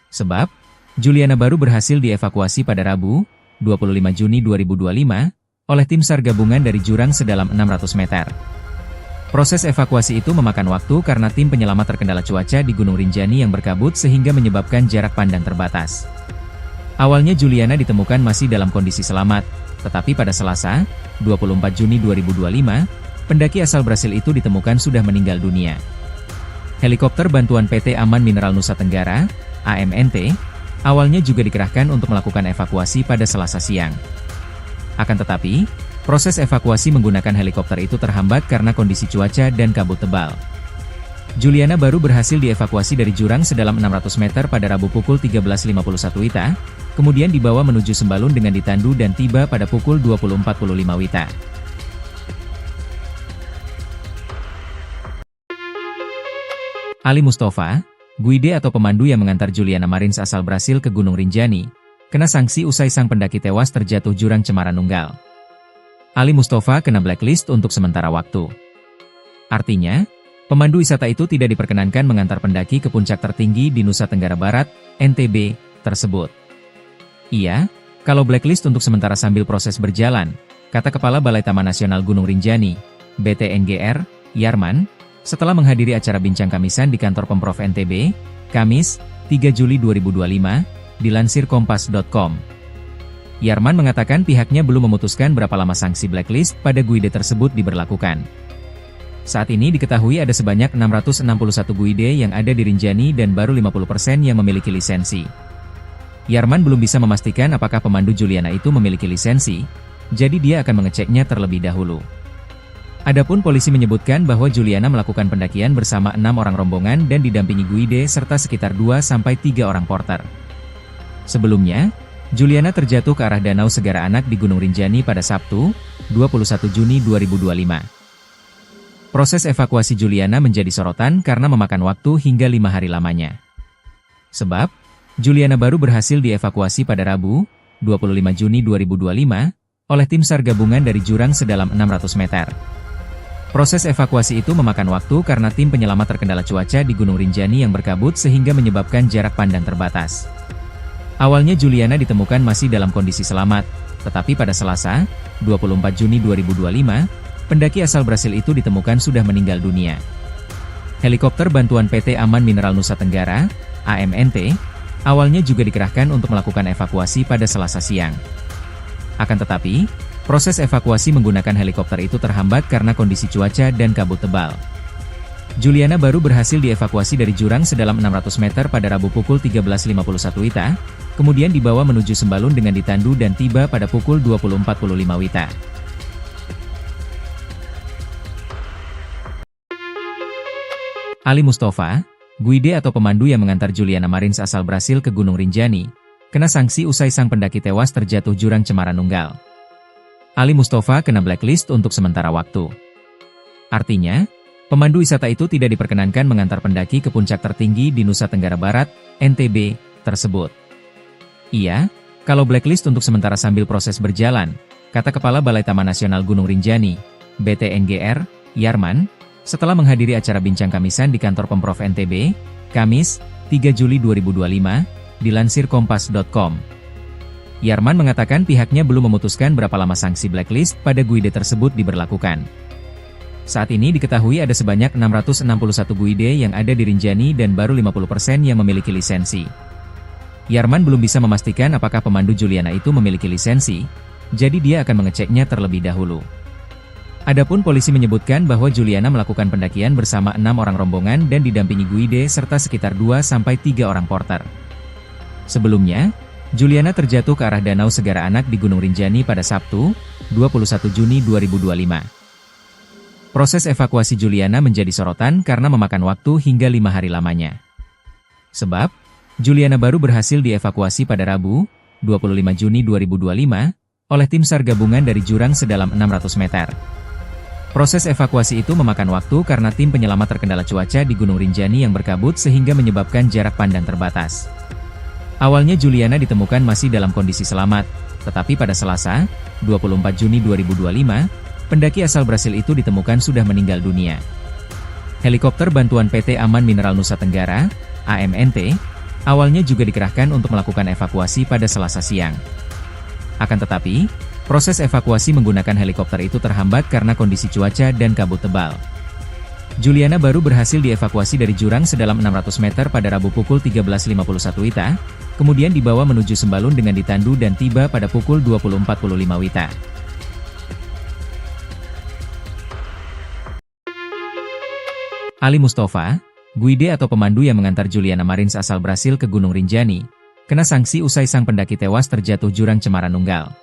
Sebab, Juliana baru berhasil dievakuasi pada Rabu, 25 Juni 2025, oleh tim SAR gabungan dari jurang sedalam 600 meter. Proses evakuasi itu memakan waktu karena tim penyelamat terkendala cuaca di Gunung Rinjani yang berkabut sehingga menyebabkan jarak pandang terbatas. Awalnya Juliana ditemukan masih dalam kondisi selamat, tetapi pada Selasa, 24 Juni 2025, pendaki asal Brasil itu ditemukan sudah meninggal dunia. Helikopter bantuan PT Aman Mineral Nusa Tenggara, AMNT, awalnya juga dikerahkan untuk melakukan evakuasi pada Selasa siang. Akan tetapi, proses evakuasi menggunakan helikopter itu terhambat karena kondisi cuaca dan kabut tebal. Juliana baru berhasil dievakuasi dari jurang sedalam 600 meter pada Rabu pukul 13.51 WITA, kemudian dibawa menuju Sembalun dengan ditandu dan tiba pada pukul 20.45 WITA. Ali Mustafa, guide atau pemandu yang mengantar Juliana Marins asal Brasil ke Gunung Rinjani, kena sanksi usai sang pendaki tewas terjatuh jurang Cemara Nunggal. Ali Mustafa kena blacklist untuk sementara waktu. Artinya, pemandu wisata itu tidak diperkenankan mengantar pendaki ke puncak tertinggi di Nusa Tenggara Barat, NTB, tersebut. Iya, kalau blacklist untuk sementara sambil proses berjalan, kata Kepala Balai Taman Nasional Gunung Rinjani, BTNGR, Yarman, setelah menghadiri acara bincang kamisan di kantor Pemprov NTB, Kamis, 3 Juli 2025, dilansir kompas.com. Yarman mengatakan pihaknya belum memutuskan berapa lama sanksi blacklist pada guide tersebut diberlakukan. Saat ini diketahui ada sebanyak 661 guide yang ada di Rinjani dan baru 50% yang memiliki lisensi. Yarman belum bisa memastikan apakah pemandu Juliana itu memiliki lisensi, jadi dia akan mengeceknya terlebih dahulu. Adapun polisi menyebutkan bahwa Juliana melakukan pendakian bersama 6 orang rombongan dan didampingi guide serta sekitar 2-3 orang porter. Sebelumnya, Juliana terjatuh ke arah Danau Segara Anak di Gunung Rinjani pada Sabtu, 21 Juni 2025. Proses evakuasi Juliana menjadi sorotan karena memakan waktu hingga 5 hari lamanya. Sebab, Juliana baru berhasil dievakuasi pada Rabu, 25 Juni 2025, oleh tim SAR gabungan dari jurang sedalam 600 meter. Proses evakuasi itu memakan waktu karena tim penyelamat terkendala cuaca di Gunung Rinjani yang berkabut sehingga menyebabkan jarak pandang terbatas. Awalnya Juliana ditemukan masih dalam kondisi selamat, tetapi pada Selasa, 24 Juni 2025, pendaki asal Brasil itu ditemukan sudah meninggal dunia. Helikopter bantuan PT Aman Mineral Nusa Tenggara, AMNT, awalnya juga dikerahkan untuk melakukan evakuasi pada Selasa siang. Akan tetapi, proses evakuasi menggunakan helikopter itu terhambat karena kondisi cuaca dan kabut tebal. Juliana baru berhasil dievakuasi dari jurang sedalam 600 meter pada Rabu pukul 13.51 WITA, kemudian dibawa menuju Sembalun dengan ditandu dan tiba pada pukul 20.45 WITA. Ali Mustafa, guide atau pemandu yang mengantar Juliana Marins asal Brasil ke Gunung Rinjani, kena sanksi usai sang pendaki tewas terjatuh jurang Cemara Nunggal. Ali Mustafa kena blacklist untuk sementara waktu. Artinya, pemandu wisata itu tidak diperkenankan mengantar pendaki ke puncak tertinggi di Nusa Tenggara Barat, NTB, tersebut. Iya, kalau blacklist untuk sementara sambil proses berjalan, kata Kepala Balai Taman Nasional Gunung Rinjani, BTNGR, Yarman, setelah menghadiri acara bincang kamisan di kantor Pemprov NTB, Kamis, 3 Juli 2025, dilansir kompas.com. Yarman mengatakan pihaknya belum memutuskan berapa lama sanksi blacklist pada guide tersebut diberlakukan. Saat ini diketahui ada sebanyak 661 guide yang ada di Rinjani dan baru 50% yang memiliki lisensi. Yarman belum bisa memastikan apakah pemandu Juliana itu memiliki lisensi, jadi dia akan mengeceknya terlebih dahulu. Adapun polisi menyebutkan bahwa Juliana melakukan pendakian bersama 6 orang rombongan dan didampingi guide serta sekitar 2-3 orang porter. Sebelumnya, Juliana terjatuh ke arah Danau Segara Anak di Gunung Rinjani pada Sabtu, 21 Juni 2025. Proses evakuasi Juliana menjadi sorotan karena memakan waktu hingga 5 hari lamanya. Sebab, Juliana baru berhasil dievakuasi pada Rabu, 25 Juni 2025, oleh tim SAR gabungan dari jurang sedalam 600 meter. Proses evakuasi itu memakan waktu karena tim penyelamat terkendala cuaca di Gunung Rinjani yang berkabut sehingga menyebabkan jarak pandang terbatas. Awalnya Juliana ditemukan masih dalam kondisi selamat, tetapi pada Selasa, 24 Juni 2025, pendaki asal Brasil itu ditemukan sudah meninggal dunia. Helikopter bantuan PT Aman Mineral Nusa Tenggara, AMNT, awalnya juga dikerahkan untuk melakukan evakuasi pada Selasa siang. Akan tetapi, proses evakuasi menggunakan helikopter itu terhambat karena kondisi cuaca dan kabut tebal. Juliana baru berhasil dievakuasi dari jurang sedalam 600 meter pada Rabu pukul 13.51 WITA, kemudian dibawa menuju Sembalun dengan ditandu dan tiba pada pukul 20.45 WITA. Ali Mustafa, guide atau pemandu yang mengantar Juliana Marins asal Brasil ke Gunung Rinjani, kena sanksi usai sang pendaki tewas terjatuh jurang Cemara Nunggal.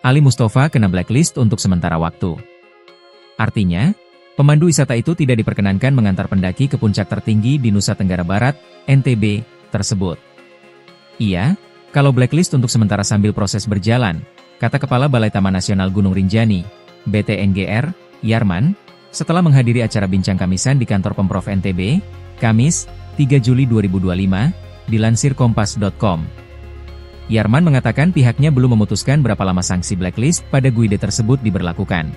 Ali Mustafa kena blacklist untuk sementara waktu. Artinya, pemandu wisata itu tidak diperkenankan mengantar pendaki ke puncak tertinggi di Nusa Tenggara Barat, NTB, tersebut. Iya, kalau blacklist untuk sementara sambil proses berjalan, kata Kepala Balai Taman Nasional Gunung Rinjani, BTNGR, Yarman, setelah menghadiri acara bincang kamisan di kantor Pemprov NTB, Kamis, 3 Juli 2025, dilansir kompas.com. Yarman mengatakan pihaknya belum memutuskan berapa lama sanksi blacklist pada guide tersebut diberlakukan.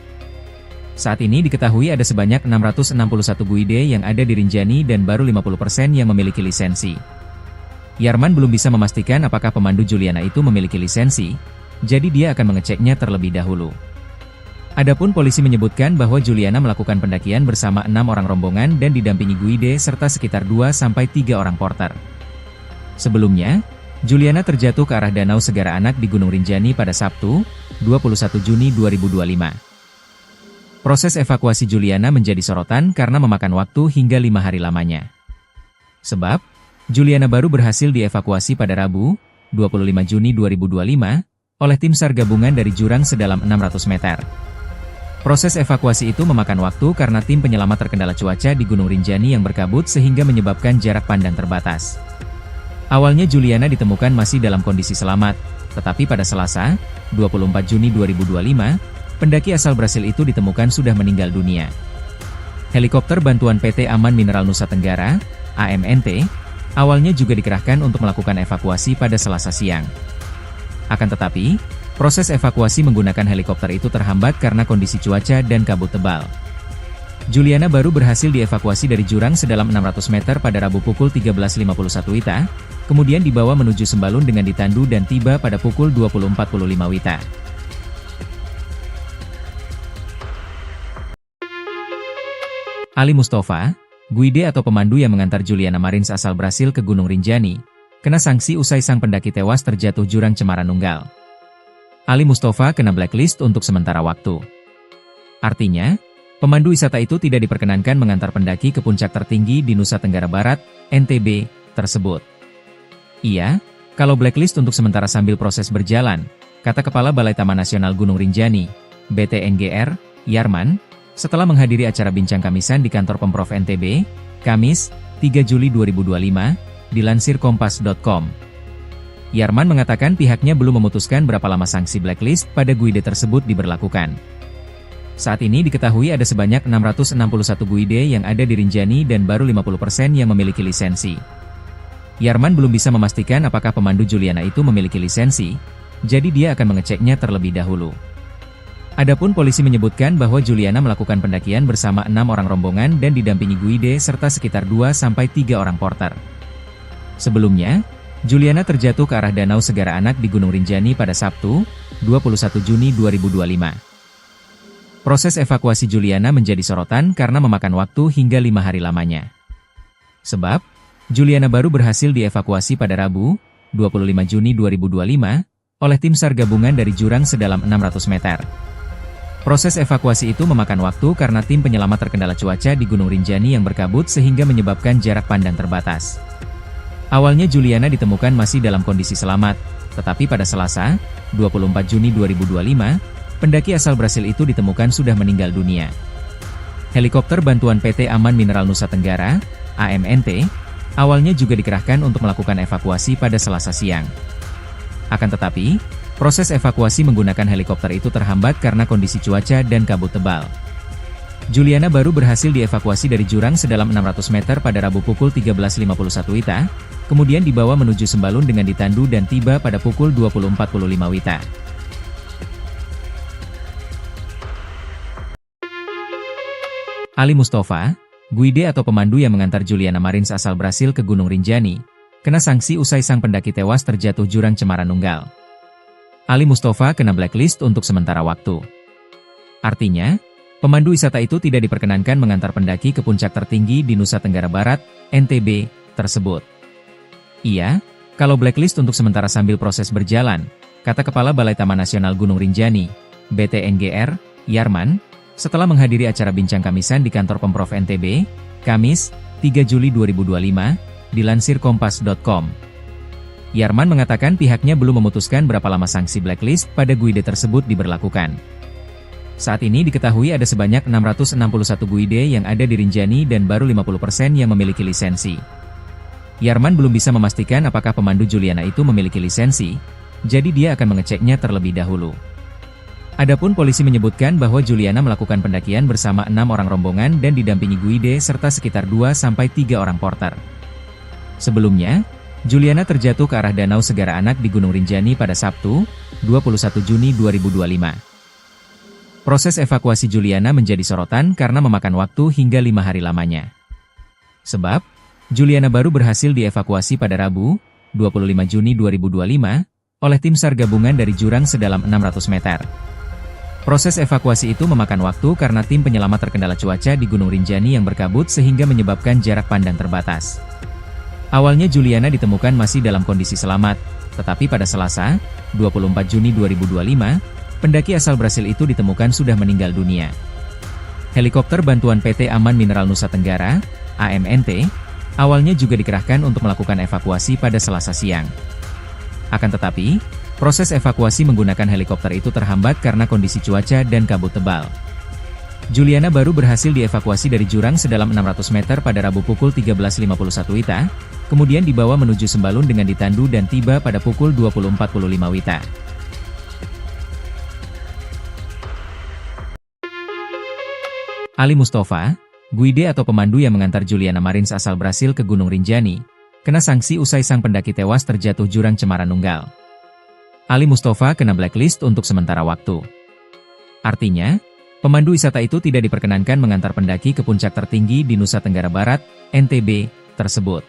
Saat ini diketahui ada sebanyak 661 guide yang ada di Rinjani dan baru 50% yang memiliki lisensi. Yarman belum bisa memastikan apakah pemandu Juliana itu memiliki lisensi, jadi dia akan mengeceknya terlebih dahulu. Adapun polisi menyebutkan bahwa Juliana melakukan pendakian bersama 6 orang rombongan dan didampingi guide serta sekitar 2-3 orang porter. Sebelumnya, Juliana terjatuh ke arah Danau Segara Anak di Gunung Rinjani pada Sabtu, 21 Juni 2025. Proses evakuasi Juliana menjadi sorotan karena memakan waktu hingga 5 hari lamanya. Sebab, Juliana baru berhasil dievakuasi pada Rabu, 25 Juni 2025, oleh tim SAR gabungan dari jurang sedalam 600 meter. Proses evakuasi itu memakan waktu karena tim penyelamat terkendala cuaca di Gunung Rinjani yang berkabut sehingga menyebabkan jarak pandang terbatas. Awalnya Juliana ditemukan masih dalam kondisi selamat, tetapi pada Selasa, 24 Juni 2025, pendaki asal Brasil itu ditemukan sudah meninggal dunia. Helikopter bantuan PT Aman Mineral Nusa Tenggara, AMNT, awalnya juga dikerahkan untuk melakukan evakuasi pada Selasa siang. Akan tetapi, proses evakuasi menggunakan helikopter itu terhambat karena kondisi cuaca dan kabut tebal. Juliana baru berhasil dievakuasi dari jurang sedalam 600 meter pada Rabu pukul 13.51 WITA, kemudian dibawa menuju Sembalun dengan ditandu dan tiba pada pukul 20.45 WITA. Ali Mustafa, guide atau pemandu yang mengantar Juliana Marins asal Brasil ke Gunung Rinjani, kena sanksi usai sang pendaki tewas terjatuh jurang Cemara Nunggal. Ali Mustafa kena blacklist untuk sementara waktu. Artinya, Pemandu wisata itu tidak diperkenankan mengantar pendaki ke puncak tertinggi di Nusa Tenggara Barat, NTB, tersebut. Iya, kalau blacklist untuk sementara sambil proses berjalan, kata Kepala Balai Taman Nasional Gunung Rinjani, BTNGR, Yarman, setelah menghadiri acara bincang kamisan di kantor Pemprov NTB, Kamis, 3 Juli 2025, dilansir kompas.com. Yarman mengatakan pihaknya belum memutuskan berapa lama sanksi blacklist pada guide tersebut diberlakukan. Saat ini diketahui ada sebanyak 661 guide yang ada di Rinjani dan baru 50% yang memiliki lisensi. Yarman belum bisa memastikan apakah pemandu Juliana itu memiliki lisensi, jadi dia akan mengeceknya terlebih dahulu. Adapun polisi menyebutkan bahwa Juliana melakukan pendakian bersama 6 orang rombongan dan didampingi guide serta sekitar 2-3 orang porter. Sebelumnya, Juliana terjatuh ke arah Danau Segara Anak di Gunung Rinjani pada Sabtu, 21 Juni 2025. Proses evakuasi Juliana menjadi sorotan karena memakan waktu hingga 5 hari lamanya. Sebab, Juliana baru berhasil dievakuasi pada Rabu, 25 Juni 2025, oleh tim SAR gabungan dari jurang sedalam 600 meter. Proses evakuasi itu memakan waktu karena tim penyelamat terkendala cuaca di Gunung Rinjani yang berkabut sehingga menyebabkan jarak pandang terbatas. Awalnya Juliana ditemukan masih dalam kondisi selamat, tetapi pada Selasa, 24 Juni 2025, pendaki asal Brasil itu ditemukan sudah meninggal dunia. Helikopter bantuan PT Aman Mineral Nusa Tenggara, AMNT, awalnya juga dikerahkan untuk melakukan evakuasi pada Selasa siang. Akan tetapi, proses evakuasi menggunakan helikopter itu terhambat karena kondisi cuaca dan kabut tebal. Juliana baru berhasil dievakuasi dari jurang sedalam 600 meter pada Rabu pukul 13.51 WITA, kemudian dibawa menuju Sembalun dengan ditandu dan tiba pada pukul 20.45 WITA. Ali Mustafa, guide atau pemandu yang mengantar Juliana Marins asal Brasil ke Gunung Rinjani, kena sanksi usai sang pendaki tewas terjatuh jurang Cemara Nunggal. Ali Mustafa kena blacklist untuk sementara waktu. Artinya, pemandu wisata itu tidak diperkenankan mengantar pendaki ke puncak tertinggi di Nusa Tenggara Barat, NTB, tersebut. Iya, kalau blacklist untuk sementara sambil proses berjalan, kata Kepala Balai Taman Nasional Gunung Rinjani, BTNGR, Yarman, setelah menghadiri acara bincang kamisan di kantor Pemprov NTB, Kamis, 3 Juli 2025, dilansir kompas.com. Yarman mengatakan pihaknya belum memutuskan berapa lama sanksi blacklist pada guide tersebut diberlakukan. Saat ini diketahui ada sebanyak 661 guide yang ada di Rinjani dan baru 50% yang memiliki lisensi. Yarman belum bisa memastikan apakah pemandu Juliana itu memiliki lisensi, jadi dia akan mengeceknya terlebih dahulu. Adapun polisi menyebutkan bahwa Juliana melakukan pendakian bersama 6 orang rombongan dan didampingi guide serta sekitar 2-3 orang porter. Sebelumnya, Juliana terjatuh ke arah Danau Segara Anak di Gunung Rinjani pada Sabtu, 21 Juni 2025. Proses evakuasi Juliana menjadi sorotan karena memakan waktu hingga 5 hari lamanya. Sebab, Juliana baru berhasil dievakuasi pada Rabu, 25 Juni 2025, oleh tim SAR gabungan dari jurang sedalam 600 meter. Proses evakuasi itu memakan waktu karena tim penyelamat terkendala cuaca di Gunung Rinjani yang berkabut sehingga menyebabkan jarak pandang terbatas. Awalnya Juliana ditemukan masih dalam kondisi selamat, tetapi pada Selasa, 24 Juni 2025, pendaki asal Brasil itu ditemukan sudah meninggal dunia. Helikopter bantuan PT Aman Mineral Nusa Tenggara, AMNT, awalnya juga dikerahkan untuk melakukan evakuasi pada Selasa siang. Akan tetapi, proses evakuasi menggunakan helikopter itu terhambat karena kondisi cuaca dan kabut tebal. Juliana baru berhasil dievakuasi dari jurang sedalam 600 meter pada Rabu pukul 13.51 WITA, kemudian dibawa menuju Sembalun dengan ditandu dan tiba pada pukul 20.45 WITA. Ali Mustafa, guide atau pemandu yang mengantar Juliana Marins asal Brasil ke Gunung Rinjani, kena sanksi usai sang pendaki tewas terjatuh jurang Cemara Nunggal. Ali Mustafa kena blacklist untuk sementara waktu. Artinya, pemandu wisata itu tidak diperkenankan mengantar pendaki ke puncak tertinggi di Nusa Tenggara Barat, NTB, tersebut.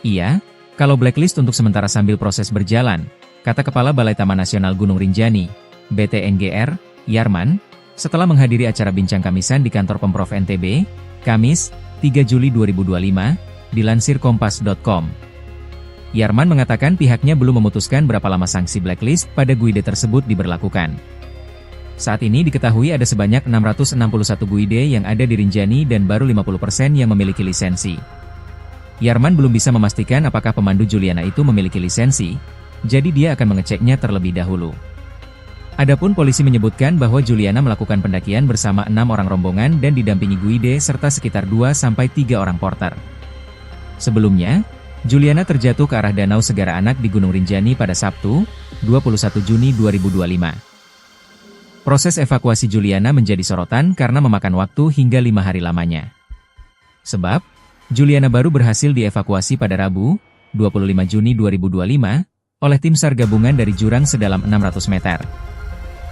Iya, kalau blacklist untuk sementara sambil proses berjalan, kata Kepala Balai Taman Nasional Gunung Rinjani, BTNGR, Yarman, setelah menghadiri acara bincang kamisan di kantor Pemprov NTB, Kamis, 3 Juli 2025, dilansir kompas.com. Yarman mengatakan pihaknya belum memutuskan berapa lama sanksi blacklist pada guide tersebut diberlakukan. Saat ini diketahui ada sebanyak 661 guide yang ada di Rinjani dan baru 50% yang memiliki lisensi. Yarman belum bisa memastikan apakah pemandu Juliana itu memiliki lisensi, jadi dia akan mengeceknya terlebih dahulu. Adapun polisi menyebutkan bahwa Juliana melakukan pendakian bersama 6 orang rombongan dan didampingi guide serta sekitar 2-3 orang porter. Sebelumnya, Juliana terjatuh ke arah Danau Segara Anak di Gunung Rinjani pada Sabtu, 21 Juni 2025. Proses evakuasi Juliana menjadi sorotan karena memakan waktu hingga 5 hari lamanya. Sebab, Juliana baru berhasil dievakuasi pada Rabu, 25 Juni 2025, oleh tim SAR gabungan dari jurang sedalam 600 meter.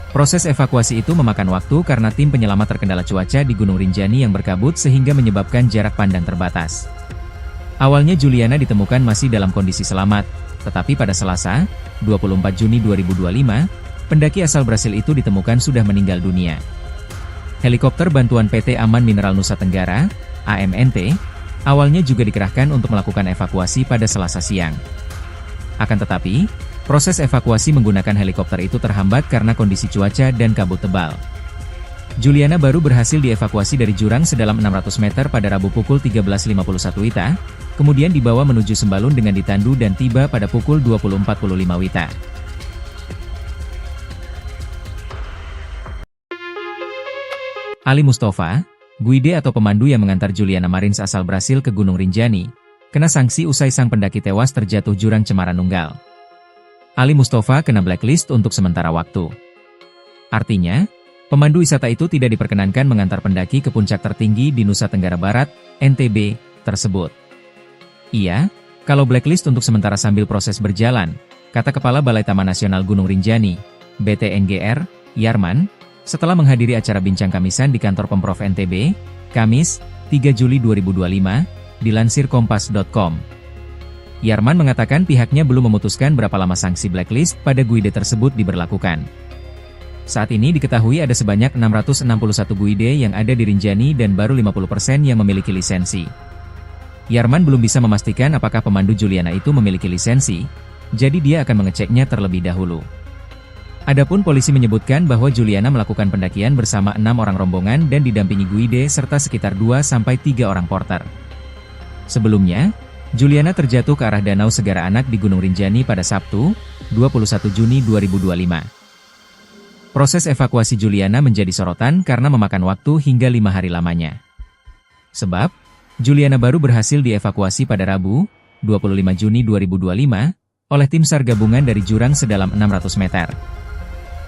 Proses evakuasi itu memakan waktu karena tim penyelamat terkendala cuaca di Gunung Rinjani yang berkabut sehingga menyebabkan jarak pandang terbatas. Awalnya Juliana ditemukan masih dalam kondisi selamat, tetapi pada Selasa, 24 Juni 2025, pendaki asal Brasil itu ditemukan sudah meninggal dunia. Helikopter bantuan PT Aman Mineral Nusa Tenggara, AMNT, awalnya juga dikerahkan untuk melakukan evakuasi pada Selasa siang. Akan tetapi, proses evakuasi menggunakan helikopter itu terhambat karena kondisi cuaca dan kabut tebal. Juliana baru berhasil dievakuasi dari jurang sedalam 600 meter pada Rabu pukul 13.51 WITA, kemudian dibawa menuju Sembalun dengan ditandu dan tiba pada pukul 20.45 WITA. Ali Mustafa, guide atau pemandu yang mengantar Juliana Marins asal Brasil ke Gunung Rinjani, kena sanksi usai sang pendaki tewas terjatuh jurang Cemara Nunggal. Ali Mustafa kena blacklist untuk sementara waktu. Artinya, pemandu wisata itu tidak diperkenankan mengantar pendaki ke puncak tertinggi di Nusa Tenggara Barat, NTB, tersebut. Iya, kalau blacklist untuk sementara sambil proses berjalan, kata Kepala Balai Taman Nasional Gunung Rinjani, BTNGR, Yarman, setelah menghadiri acara bincang kamisan di kantor Pemprov NTB, Kamis, 3 Juli 2025, dilansir kompas.com. Yarman mengatakan pihaknya belum memutuskan berapa lama sanksi blacklist pada guide tersebut diberlakukan. Saat ini diketahui ada sebanyak 661 guide yang ada di Rinjani dan baru 50% yang memiliki lisensi. Yarman belum bisa memastikan apakah pemandu Juliana itu memiliki lisensi, jadi dia akan mengeceknya terlebih dahulu. Adapun polisi menyebutkan bahwa Juliana melakukan pendakian bersama 6 orang rombongan dan didampingi guide serta sekitar 2-3 orang porter. Sebelumnya, Juliana terjatuh ke arah Danau Segara Anak di Gunung Rinjani pada Sabtu, 21 Juni 2025. Proses evakuasi Juliana menjadi sorotan karena memakan waktu hingga 5 hari lamanya. Sebab, Juliana baru berhasil dievakuasi pada Rabu, 25 Juni 2025, oleh tim SAR gabungan dari jurang sedalam 600 meter.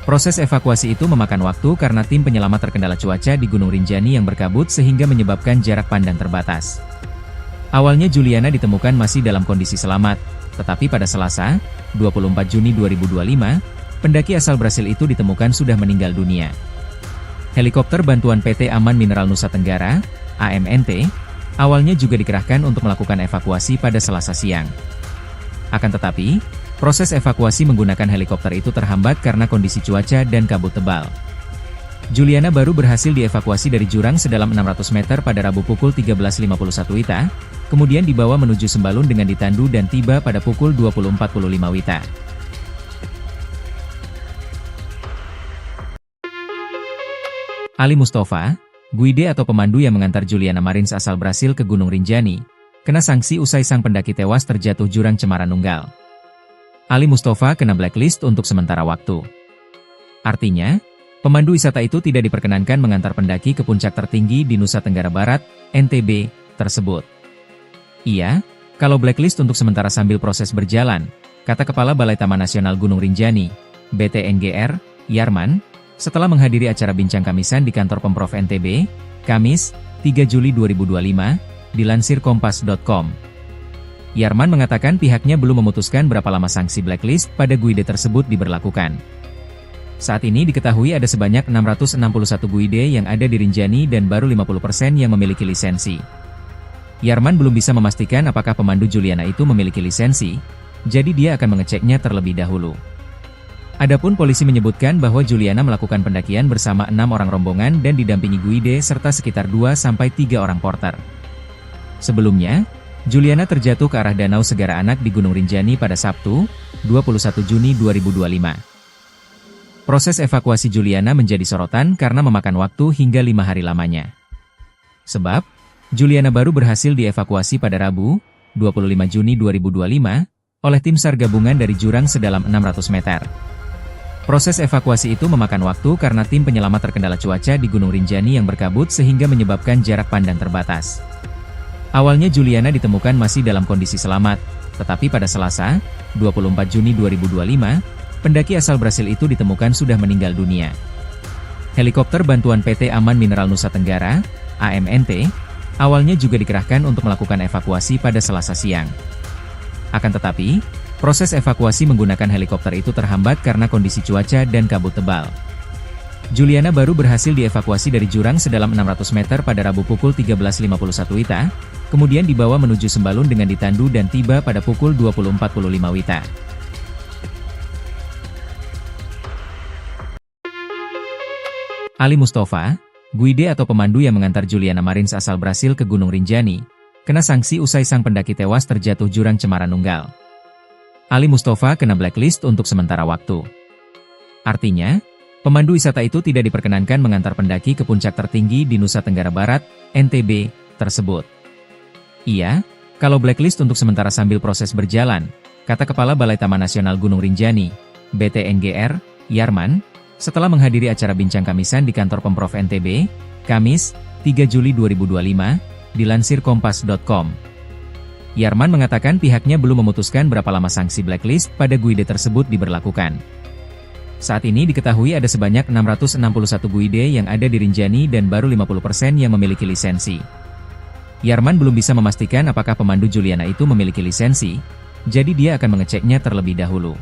Proses evakuasi itu memakan waktu karena tim penyelamat terkendala cuaca di Gunung Rinjani yang berkabut sehingga menyebabkan jarak pandang terbatas. Awalnya Juliana ditemukan masih dalam kondisi selamat, tetapi pada Selasa, 24 Juni 2025, pendaki asal Brasil itu ditemukan sudah meninggal dunia. Helikopter bantuan PT Aman Mineral Nusa Tenggara, AMNT, awalnya juga dikerahkan untuk melakukan evakuasi pada Selasa siang. Akan tetapi, proses evakuasi menggunakan helikopter itu terhambat karena kondisi cuaca dan kabut tebal. Juliana baru berhasil dievakuasi dari jurang sedalam 600 meter pada Rabu pukul 13.51 WITA, kemudian dibawa menuju Sembalun dengan ditandu dan tiba pada pukul 20.45 WITA. Ali Mustafa, guide atau pemandu yang mengantar Juliana Marins asal Brasil ke Gunung Rinjani, kena sanksi usai sang pendaki tewas terjatuh jurang Cemara Nunggal. Ali Mustafa kena blacklist untuk sementara waktu. Artinya, pemandu wisata itu tidak diperkenankan mengantar pendaki ke puncak tertinggi di Nusa Tenggara Barat, NTB, tersebut. Iya, kalau blacklist untuk sementara sambil proses berjalan, kata Kepala Balai Taman Nasional Gunung Rinjani, BTNGR, Yarman, setelah menghadiri acara bincang kamisan di kantor Pemprov NTB, Kamis, 3 Juli 2025, dilansir kompas.com. Yarman mengatakan pihaknya belum memutuskan berapa lama sanksi blacklist pada guide tersebut diberlakukan. Saat ini diketahui ada sebanyak 661 guide yang ada di Rinjani dan baru 50% yang memiliki lisensi. Yarman belum bisa memastikan apakah pemandu Juliana itu memiliki lisensi, jadi dia akan mengeceknya terlebih dahulu. Adapun polisi menyebutkan bahwa Juliana melakukan pendakian bersama 6 orang rombongan dan didampingi guide serta sekitar 2-3 orang porter. Sebelumnya, Juliana terjatuh ke arah Danau Segara Anak di Gunung Rinjani pada Sabtu, 21 Juni 2025. Proses evakuasi Juliana menjadi sorotan karena memakan waktu hingga 5 hari lamanya. Sebab, Juliana baru berhasil dievakuasi pada Rabu, 25 Juni 2025, oleh tim SAR gabungan dari jurang sedalam 600 meter. Proses evakuasi itu memakan waktu karena tim penyelamat terkendala cuaca di Gunung Rinjani yang berkabut sehingga menyebabkan jarak pandang terbatas. Awalnya Juliana ditemukan masih dalam kondisi selamat, tetapi pada Selasa, 24 Juni 2025, pendaki asal Brasil itu ditemukan sudah meninggal dunia. Helikopter bantuan PT Aman Mineral Nusa Tenggara, AMNT, awalnya juga dikerahkan untuk melakukan evakuasi pada Selasa siang. Akan tetapi, proses evakuasi menggunakan helikopter itu terhambat karena kondisi cuaca dan kabut tebal. Juliana baru berhasil dievakuasi dari jurang sedalam 600 meter pada Rabu pukul 13.51 WITA, kemudian dibawa menuju Sembalun dengan ditandu dan tiba pada pukul 20.45 WITA. Ali Mustafa, guide atau pemandu yang mengantar Juliana Marins asal Brasil ke Gunung Rinjani, kena sanksi usai sang pendaki tewas terjatuh jurang Cemara Nunggal. Ali Mustafa kena blacklist untuk sementara waktu. Artinya, pemandu wisata itu tidak diperkenankan mengantar pendaki ke puncak tertinggi di Nusa Tenggara Barat, NTB, tersebut. Iya, kalau blacklist untuk sementara sambil proses berjalan, kata Kepala Balai Taman Nasional Gunung Rinjani, BTNGR, Yarman, setelah menghadiri acara bincang kamisan di kantor Pemprov NTB, Kamis, 3 Juli 2025, dilansir kompas.com. Yarman mengatakan pihaknya belum memutuskan berapa lama sanksi blacklist pada guide tersebut diberlakukan. Saat ini diketahui ada sebanyak 661 guide yang ada di Rinjani dan baru 50% yang memiliki lisensi. Yarman belum bisa memastikan apakah pemandu Juliana itu memiliki lisensi, jadi dia akan mengeceknya terlebih dahulu.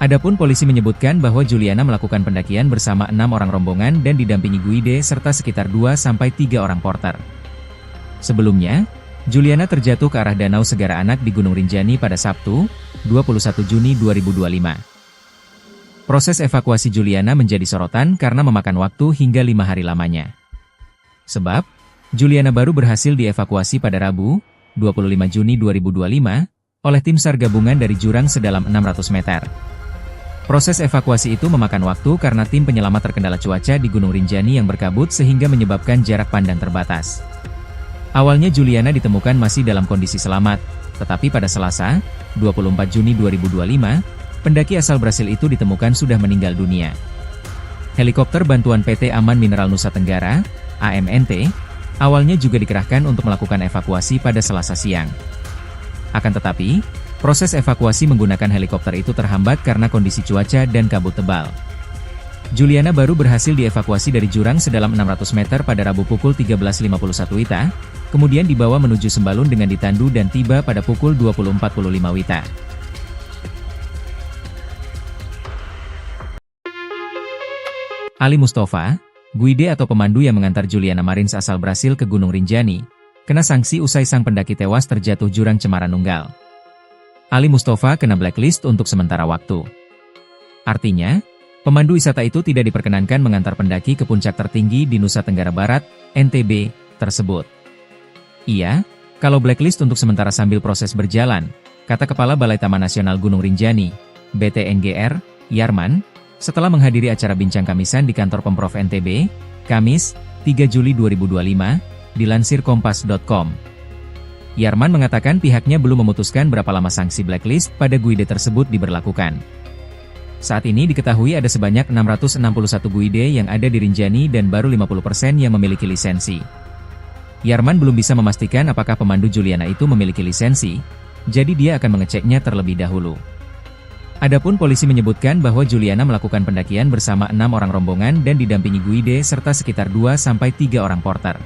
Adapun polisi menyebutkan bahwa Juliana melakukan pendakian bersama 6 orang rombongan dan didampingi guide serta sekitar 2-3 orang porter. Sebelumnya, Juliana terjatuh ke arah Danau Segara Anak di Gunung Rinjani pada Sabtu, 21 Juni 2025. Proses evakuasi Juliana menjadi sorotan karena memakan waktu hingga 5 hari lamanya. Sebab, Juliana baru berhasil dievakuasi pada Rabu, 25 Juni 2025, oleh tim SAR gabungan dari jurang sedalam 600 meter. Proses evakuasi itu memakan waktu karena tim penyelamat terkendala cuaca di Gunung Rinjani yang berkabut sehingga menyebabkan jarak pandang terbatas. Awalnya Juliana ditemukan masih dalam kondisi selamat, tetapi pada Selasa, 24 Juni 2025, pendaki asal Brasil itu ditemukan sudah meninggal dunia. Helikopter bantuan PT Aman Mineral Nusa Tenggara, AMNT, awalnya juga dikerahkan untuk melakukan evakuasi pada Selasa siang. Akan tetapi, proses evakuasi menggunakan helikopter itu terhambat karena kondisi cuaca dan kabut tebal. Juliana baru berhasil dievakuasi dari jurang sedalam 600 meter pada Rabu pukul 13.51 WITA, kemudian dibawa menuju Sembalun dengan ditandu dan tiba pada pukul 20.45 WITA. Ali Mustafa, guide atau pemandu yang mengantar Juliana Marins asal Brasil ke Gunung Rinjani, kena sanksi usai sang pendaki tewas terjatuh jurang Cemara Nunggal. Ali Mustafa kena blacklist untuk sementara waktu. Artinya, pemandu wisata itu tidak diperkenankan mengantar pendaki ke puncak tertinggi di Nusa Tenggara Barat, NTB, tersebut. Iya, kalau blacklist untuk sementara sambil proses berjalan, kata Kepala Balai Taman Nasional Gunung Rinjani, BTNGR, Yarman, setelah menghadiri acara bincang kamisan di kantor Pemprov NTB, Kamis, 3 Juli 2025, dilansir kompas.com. Yarman mengatakan pihaknya belum memutuskan berapa lama sanksi blacklist pada guide tersebut diberlakukan. Saat ini diketahui ada sebanyak 661 guide yang ada di Rinjani dan baru 50% yang memiliki lisensi. Yarman belum bisa memastikan apakah pemandu Juliana itu memiliki lisensi, jadi dia akan mengeceknya terlebih dahulu. Adapun polisi menyebutkan bahwa Juliana melakukan pendakian bersama 6 orang rombongan dan didampingi guide serta sekitar 2-3 orang porter.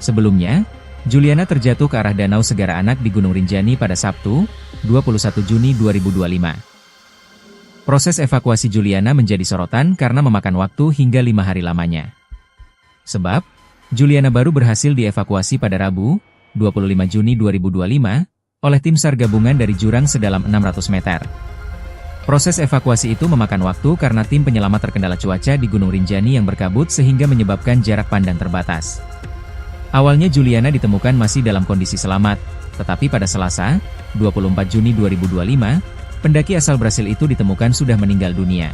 Sebelumnya, Juliana terjatuh ke arah Danau Segara Anak di Gunung Rinjani pada Sabtu, 21 Juni 2025. Proses evakuasi Juliana menjadi sorotan karena memakan waktu hingga 5 hari lamanya. Sebab, Juliana baru berhasil dievakuasi pada Rabu, 25 Juni 2025, oleh tim SAR gabungan dari jurang sedalam 600 meter. Proses evakuasi itu memakan waktu karena tim penyelamat terkendala cuaca di Gunung Rinjani yang berkabut sehingga menyebabkan jarak pandang terbatas. Awalnya Juliana ditemukan masih dalam kondisi selamat, tetapi pada Selasa, 24 Juni 2025, pendaki asal Brasil itu ditemukan sudah meninggal dunia.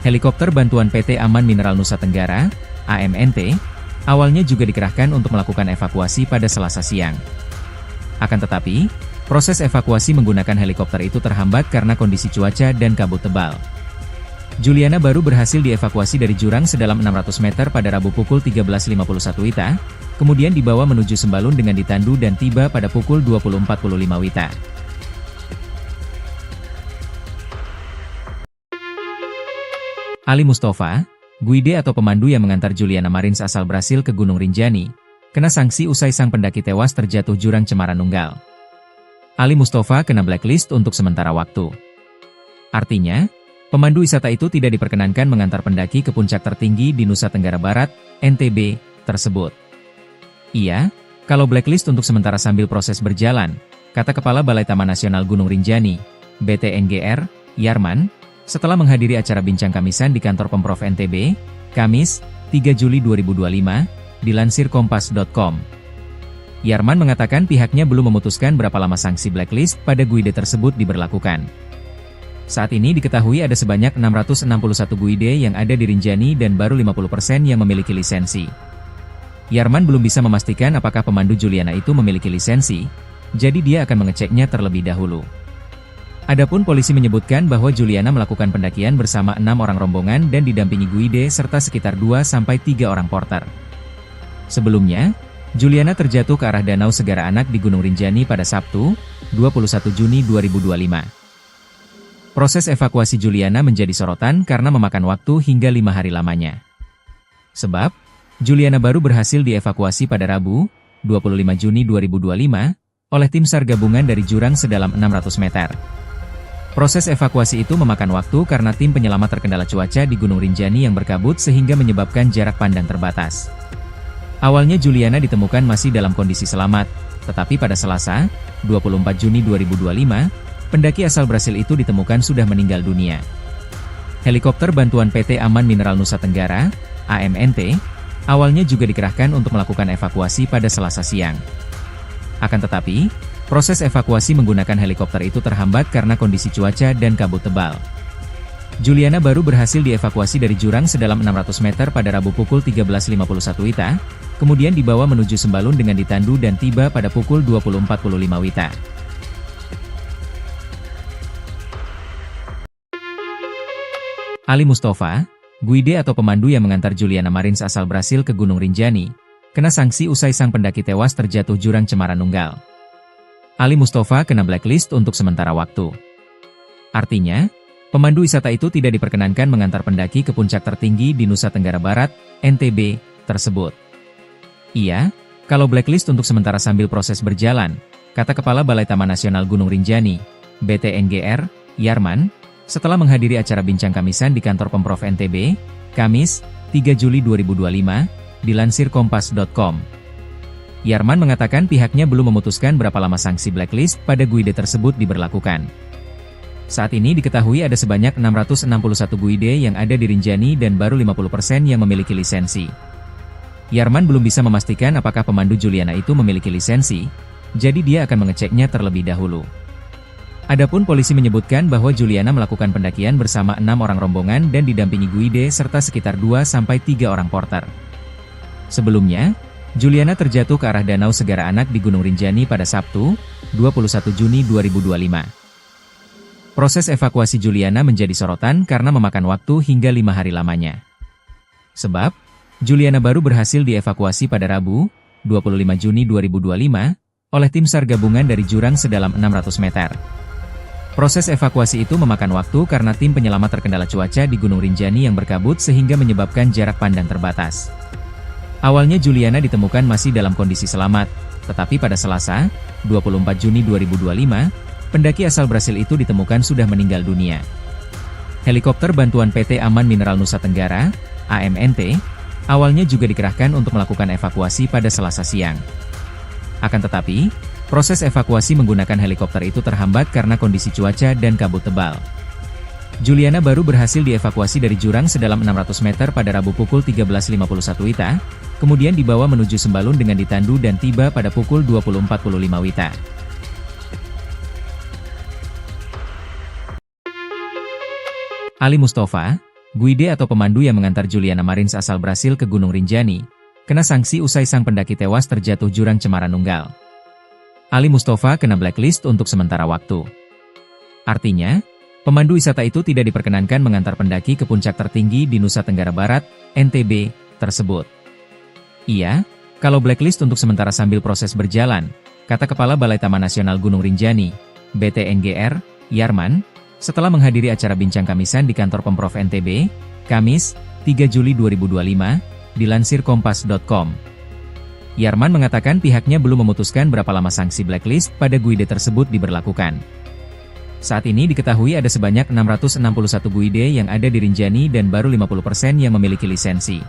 Helikopter bantuan PT Aman Mineral Nusa Tenggara, AMNT, awalnya juga dikerahkan untuk melakukan evakuasi pada Selasa siang. Akan tetapi, proses evakuasi menggunakan helikopter itu terhambat karena kondisi cuaca dan kabut tebal. Juliana baru berhasil dievakuasi dari jurang sedalam 600 meter pada Rabu pukul 13.51 WITA, kemudian dibawa menuju Sembalun dengan ditandu dan tiba pada pukul 20.45 WITA. Ali Mustafa, guide atau pemandu yang mengantar Juliana Marins asal Brasil ke Gunung Rinjani, kena sanksi usai sang pendaki tewas terjatuh jurang Cemara Nunggal. Ali Mustafa kena blacklist untuk sementara waktu. Artinya, pemandu wisata itu tidak diperkenankan mengantar pendaki ke puncak tertinggi di Nusa Tenggara Barat, NTB, tersebut. Iya, kalau blacklist untuk sementara sambil proses berjalan, kata Kepala Balai Taman Nasional Gunung Rinjani, BTNGR, Yarman, setelah menghadiri acara bincang kamisan di kantor Pemprov NTB, Kamis, 3 Juli 2025, dilansir kompas.com. Yarman mengatakan pihaknya belum memutuskan berapa lama sanksi blacklist pada guide tersebut diberlakukan. Saat ini diketahui ada sebanyak 661 guide yang ada di Rinjani dan baru 50% yang memiliki lisensi. Yarman belum bisa memastikan apakah pemandu Juliana itu memiliki lisensi, jadi dia akan mengeceknya terlebih dahulu. Adapun polisi menyebutkan bahwa Juliana melakukan pendakian bersama 6 orang rombongan dan didampingi guide serta sekitar 2-3 orang porter. Sebelumnya, Juliana terjatuh ke arah Danau Segara Anak di Gunung Rinjani pada Sabtu, 21 Juni 2025. Proses evakuasi Juliana menjadi sorotan karena memakan waktu hingga 5 hari lamanya. Sebab, Juliana baru berhasil dievakuasi pada Rabu, 25 Juni 2025, oleh tim SAR gabungan dari jurang sedalam 600 meter. Proses evakuasi itu memakan waktu karena tim penyelamat terkendala cuaca di Gunung Rinjani yang berkabut sehingga menyebabkan jarak pandang terbatas. Awalnya Juliana ditemukan masih dalam kondisi selamat, tetapi pada Selasa, 24 Juni 2025, pendaki asal Brasil itu ditemukan sudah meninggal dunia. Helikopter bantuan PT Aman Mineral Nusa Tenggara, AMNT, awalnya juga dikerahkan untuk melakukan evakuasi pada Selasa siang. Akan tetapi, proses evakuasi menggunakan helikopter itu terhambat karena kondisi cuaca dan kabut tebal. Juliana baru berhasil dievakuasi dari jurang sedalam 600 meter pada Rabu pukul 13.51 WITA, kemudian dibawa menuju Sembalun dengan ditandu dan tiba pada pukul 20.45 WITA. Ali Mustafa, guide atau pemandu yang mengantar Juliana Marins asal Brasil ke Gunung Rinjani, kena sanksi usai sang pendaki tewas terjatuh jurang Cemara Nunggal. Ali Mustafa kena blacklist untuk sementara waktu. Artinya, pemandu wisata itu tidak diperkenankan mengantar pendaki ke puncak tertinggi di Nusa Tenggara Barat, NTB, tersebut. Iya, kalau blacklist untuk sementara sambil proses berjalan, kata Kepala Balai Taman Nasional Gunung Rinjani, BTNGR, Yarman, setelah menghadiri acara bincang kamisan di kantor Pemprov NTB, Kamis, 3 Juli 2025, dilansir kompas.com. Yarman mengatakan pihaknya belum memutuskan berapa lama sanksi blacklist pada guide tersebut diberlakukan. Saat ini diketahui ada sebanyak 661 guide yang ada di Rinjani dan baru 50% yang memiliki lisensi. Yarman belum bisa memastikan apakah pemandu Juliana itu memiliki lisensi, jadi dia akan mengeceknya terlebih dahulu. Adapun polisi menyebutkan bahwa Juliana melakukan pendakian bersama 6 orang rombongan dan didampingi guide serta sekitar 2-3 orang porter. Sebelumnya, Juliana terjatuh ke arah Danau Segara Anak di Gunung Rinjani pada Sabtu, 21 Juni 2025. Proses evakuasi Juliana menjadi sorotan karena memakan waktu hingga 5 hari lamanya. Sebab, Juliana baru berhasil dievakuasi pada Rabu, 25 Juni 2025, oleh tim SAR gabungan dari jurang sedalam 600 meter. Proses evakuasi itu memakan waktu karena tim penyelamat terkendala cuaca di Gunung Rinjani yang berkabut sehingga menyebabkan jarak pandang terbatas. Awalnya Juliana ditemukan masih dalam kondisi selamat, tetapi pada Selasa, 24 Juni 2025, pendaki asal Brasil itu ditemukan sudah meninggal dunia. Helikopter bantuan PT Aman Mineral Nusa Tenggara, AMNT, awalnya juga dikerahkan untuk melakukan evakuasi pada Selasa siang. Akan tetapi, proses evakuasi menggunakan helikopter itu terhambat karena kondisi cuaca dan kabut tebal. Juliana baru berhasil dievakuasi dari jurang sedalam 600 meter pada Rabu pukul 13.51 WITA, kemudian dibawa menuju Sembalun dengan ditandu dan tiba pada pukul 20.45 WITA. Ali Mustafa, guide atau pemandu yang mengantar Juliana Marins asal Brasil ke Gunung Rinjani, kena sanksi usai sang pendaki tewas terjatuh jurang Cemara Nunggal. Ali Mustafa kena blacklist untuk sementara waktu. Artinya, pemandu wisata itu tidak diperkenankan mengantar pendaki ke puncak tertinggi di Nusa Tenggara Barat, NTB, tersebut. Iya, kalau blacklist untuk sementara sambil proses berjalan, kata Kepala Balai Taman Nasional Gunung Rinjani, BTNGR, Yarman, setelah menghadiri acara bincang kamisan di kantor Pemprov NTB, Kamis, 3 Juli 2025, dilansir kompas.com. Yarman mengatakan pihaknya belum memutuskan berapa lama sanksi blacklist pada guide tersebut diberlakukan. Saat ini diketahui ada sebanyak 661 guide yang ada di Rinjani dan baru 50% yang memiliki lisensi.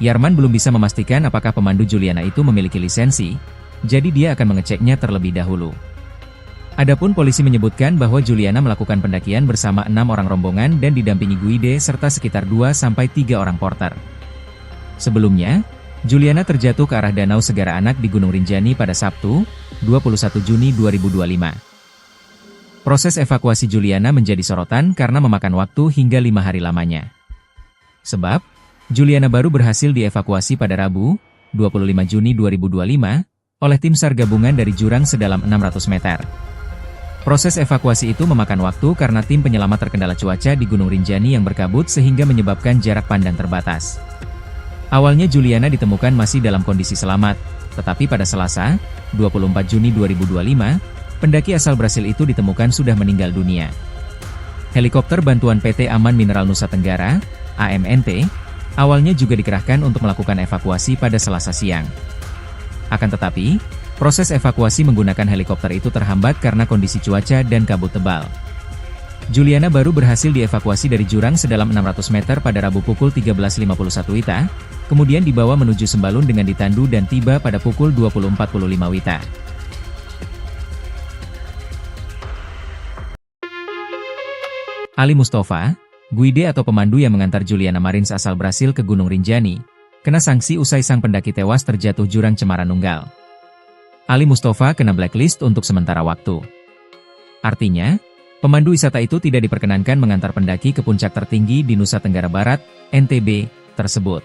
Yarman belum bisa memastikan apakah pemandu Juliana itu memiliki lisensi, jadi dia akan mengeceknya terlebih dahulu. Adapun polisi menyebutkan bahwa Juliana melakukan pendakian bersama 6 orang rombongan dan didampingi guide serta sekitar 2-3 orang porter. Sebelumnya, Juliana terjatuh ke arah Danau Segara Anak di Gunung Rinjani pada Sabtu, 21 Juni 2025. Proses evakuasi Juliana menjadi sorotan karena memakan waktu hingga 5 hari lamanya. Sebab, Juliana baru berhasil dievakuasi pada Rabu, 25 Juni 2025, oleh tim SAR gabungan dari jurang sedalam 600 meter. Proses evakuasi itu memakan waktu karena tim penyelamat terkendala cuaca di Gunung Rinjani yang berkabut sehingga menyebabkan jarak pandang terbatas. Awalnya Juliana ditemukan masih dalam kondisi selamat, tetapi pada Selasa, 24 Juni 2025, pendaki asal Brasil itu ditemukan sudah meninggal dunia. Helikopter bantuan PT Aman Mineral Nusa Tenggara, AMNT, awalnya juga dikerahkan untuk melakukan evakuasi pada Selasa siang. Akan tetapi, proses evakuasi menggunakan helikopter itu terhambat karena kondisi cuaca dan kabut tebal. Juliana baru berhasil dievakuasi dari jurang sedalam 600 meter pada Rabu pukul 13.51 WITA, kemudian dibawa menuju Sembalun dengan ditandu dan tiba pada pukul 20.45 WITA. Ali Mustafa, guide atau pemandu yang mengantar Juliana Marins asal Brasil ke Gunung Rinjani, kena sanksi usai sang pendaki tewas terjatuh jurang Cemara Nunggal. Ali Mustafa kena blacklist untuk sementara waktu. Artinya, pemandu wisata itu tidak diperkenankan mengantar pendaki ke puncak tertinggi di Nusa Tenggara Barat, NTB, tersebut.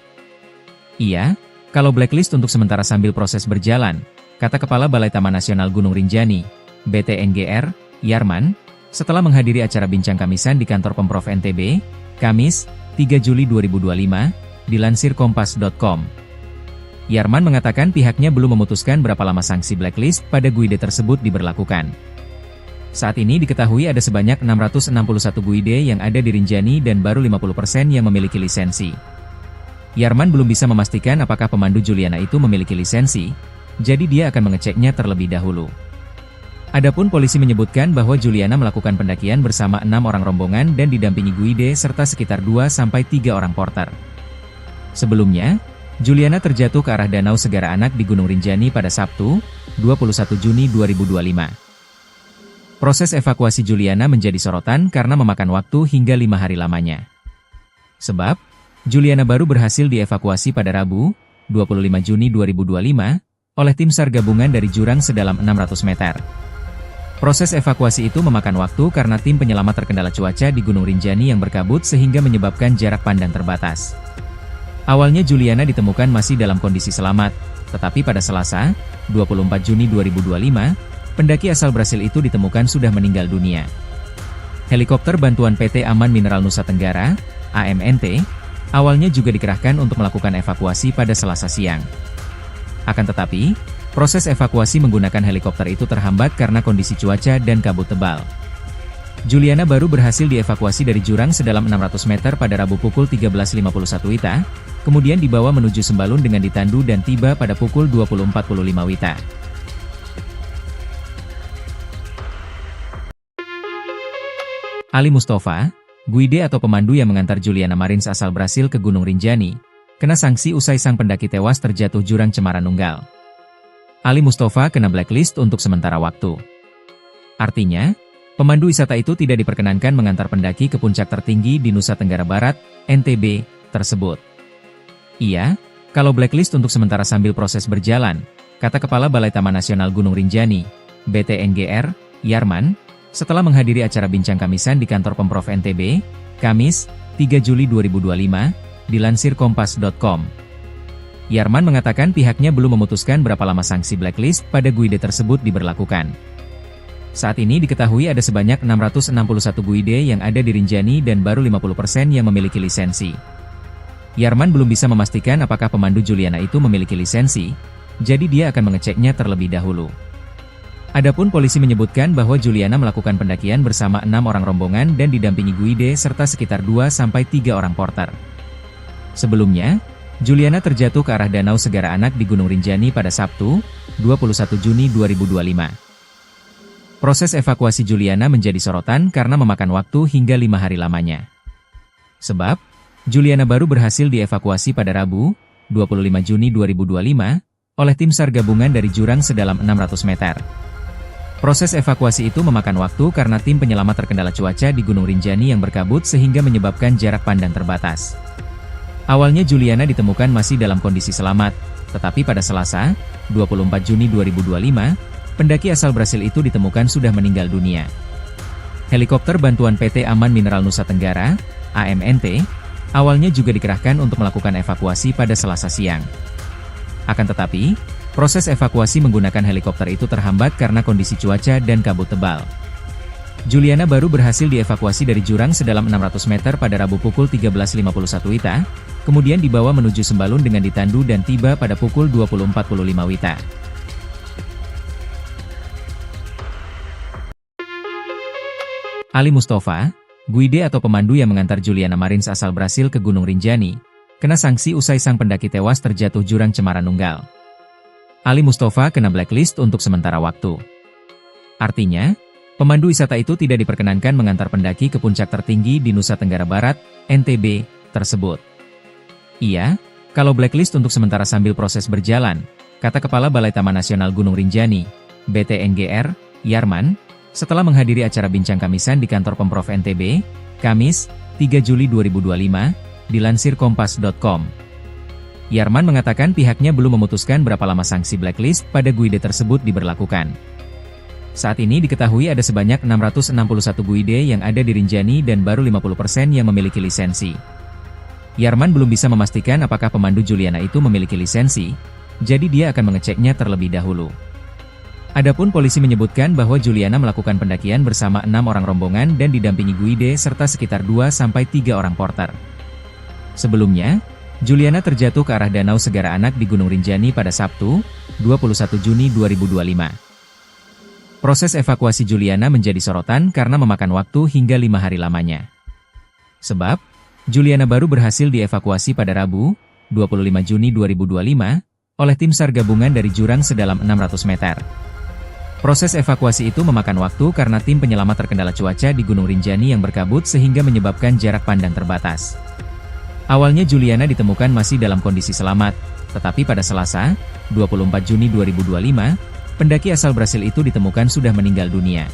Iya, kalau blacklist untuk sementara sambil proses berjalan, kata Kepala Balai Taman Nasional Gunung Rinjani, BTNGR, Yarman, setelah menghadiri acara bincang kamisan di kantor Pemprov NTB, Kamis, 3 Juli 2025, dilansir kompas.com. Yarman mengatakan pihaknya belum memutuskan berapa lama sanksi blacklist pada guide tersebut diberlakukan. Saat ini diketahui ada sebanyak 661 guide yang ada di Rinjani dan baru 50% yang memiliki lisensi. Yarman belum bisa memastikan apakah pemandu Juliana itu memiliki lisensi, jadi dia akan mengeceknya terlebih dahulu. Adapun polisi menyebutkan bahwa Juliana melakukan pendakian bersama 6 orang rombongan dan didampingi guide serta sekitar 2-3 orang porter. Sebelumnya, Juliana terjatuh ke arah Danau Segara Anak di Gunung Rinjani pada Sabtu, 21 Juni 2025. Proses evakuasi Juliana menjadi sorotan karena memakan waktu hingga 5 hari lamanya. Sebab, Juliana baru berhasil dievakuasi pada Rabu, 25 Juni 2025, oleh tim SAR gabungan dari jurang sedalam 600 meter. Proses evakuasi itu memakan waktu karena tim penyelamat terkendala cuaca di Gunung Rinjani yang berkabut sehingga menyebabkan jarak pandang terbatas. Awalnya Juliana ditemukan masih dalam kondisi selamat, tetapi pada Selasa, 24 Juni 2025, pendaki asal Brasil itu ditemukan sudah meninggal dunia. Helikopter bantuan PT Aman Mineral Nusa Tenggara, AMNT, awalnya juga dikerahkan untuk melakukan evakuasi pada Selasa siang. Akan tetapi, proses evakuasi menggunakan helikopter itu terhambat karena kondisi cuaca dan kabut tebal. Juliana baru berhasil dievakuasi dari jurang sedalam 600 meter pada Rabu pukul 13.51 WITA, kemudian dibawa menuju Sembalun dengan ditandu dan tiba pada pukul 20.45 WITA. Ali Mustafa, guide atau pemandu yang mengantar Juliana Marins asal Brasil ke Gunung Rinjani, kena sanksi usai sang pendaki tewas terjatuh jurang Cemara Nunggal. Ali Mustafa kena blacklist untuk sementara waktu. Artinya, pemandu wisata itu tidak diperkenankan mengantar pendaki ke puncak tertinggi di Nusa Tenggara Barat, NTB, tersebut. Iya, kalau blacklist untuk sementara sambil proses berjalan, kata Kepala Balai Taman Nasional Gunung Rinjani, BTNGR, Yarman, setelah menghadiri acara bincang kamisan di kantor Pemprov NTB, Kamis, 3 Juli 2025, dilansir kompas.com. Yarman mengatakan pihaknya belum memutuskan berapa lama sanksi blacklist pada guide tersebut diberlakukan. Saat ini diketahui ada sebanyak 661 guide yang ada di Rinjani dan baru 50% yang memiliki lisensi. Yarman belum bisa memastikan apakah pemandu Juliana itu memiliki lisensi, jadi dia akan mengeceknya terlebih dahulu. Adapun polisi menyebutkan bahwa Juliana melakukan pendakian bersama 6 orang rombongan dan didampingi guide serta sekitar 2-3 orang porter. Sebelumnya, Juliana terjatuh ke arah Danau Segara Anak di Gunung Rinjani pada Sabtu, 21 Juni 2025. Proses evakuasi Juliana menjadi sorotan karena memakan waktu hingga 5 hari lamanya. Sebab, Juliana baru berhasil dievakuasi pada Rabu, 25 Juni 2025, oleh tim SAR gabungan dari jurang sedalam 600 meter. Proses evakuasi itu memakan waktu karena tim penyelamat terkendala cuaca di Gunung Rinjani yang berkabut sehingga menyebabkan jarak pandang terbatas. Awalnya Juliana ditemukan masih dalam kondisi selamat, tetapi pada Selasa, 24 Juni 2025, pendaki asal Brasil itu ditemukan sudah meninggal dunia. Helikopter bantuan PT Aman Mineral Nusa Tenggara, AMNT, awalnya juga dikerahkan untuk melakukan evakuasi pada Selasa siang. Akan tetapi, proses evakuasi menggunakan helikopter itu terhambat karena kondisi cuaca dan kabut tebal. Juliana baru berhasil dievakuasi dari jurang sedalam 600 meter pada Rabu pukul 13.51 WITA, kemudian dibawa menuju Sembalun dengan ditandu dan tiba pada pukul 20.45 WITA. Ali Mustafa, guide atau pemandu yang mengantar Juliana Marins asal Brasil ke Gunung Rinjani, kena sanksi usai sang pendaki tewas terjatuh jurang Cemara Nunggal. Ali Mustafa kena blacklist untuk sementara waktu. Artinya, pemandu wisata itu tidak diperkenankan mengantar pendaki ke puncak tertinggi di Nusa Tenggara Barat, NTB, tersebut. Iya, kalau blacklist untuk sementara sambil proses berjalan, kata Kepala Balai Taman Nasional Gunung Rinjani, BTNGR, Yarman, setelah menghadiri acara bincang kamisan di kantor Pemprov NTB, Kamis, 3 Juli 2025, dilansir kompas.com. Yarman mengatakan pihaknya belum memutuskan berapa lama sanksi blacklist pada guide tersebut diberlakukan. Saat ini diketahui ada sebanyak 661 guide yang ada di Rinjani dan baru 50% yang memiliki lisensi. Yarman belum bisa memastikan apakah pemandu Juliana itu memiliki lisensi, jadi dia akan mengeceknya terlebih dahulu. Adapun polisi menyebutkan bahwa Juliana melakukan pendakian bersama 6 orang rombongan dan didampingi guide serta sekitar 2-3 orang porter. Sebelumnya, Juliana terjatuh ke arah Danau Segara Anak di Gunung Rinjani pada Sabtu, 21 Juni 2025. Proses evakuasi Juliana menjadi sorotan karena memakan waktu hingga 5 hari lamanya. Sebab, Juliana baru berhasil dievakuasi pada Rabu, 25 Juni 2025, oleh tim SAR gabungan dari jurang sedalam 600 meter. Proses evakuasi itu memakan waktu karena tim penyelamat terkendala cuaca di Gunung Rinjani yang berkabut sehingga menyebabkan jarak pandang terbatas. Awalnya Juliana ditemukan masih dalam kondisi selamat, tetapi pada Selasa, 24 Juni 2025, pendaki asal Brasil itu ditemukan sudah meninggal dunia.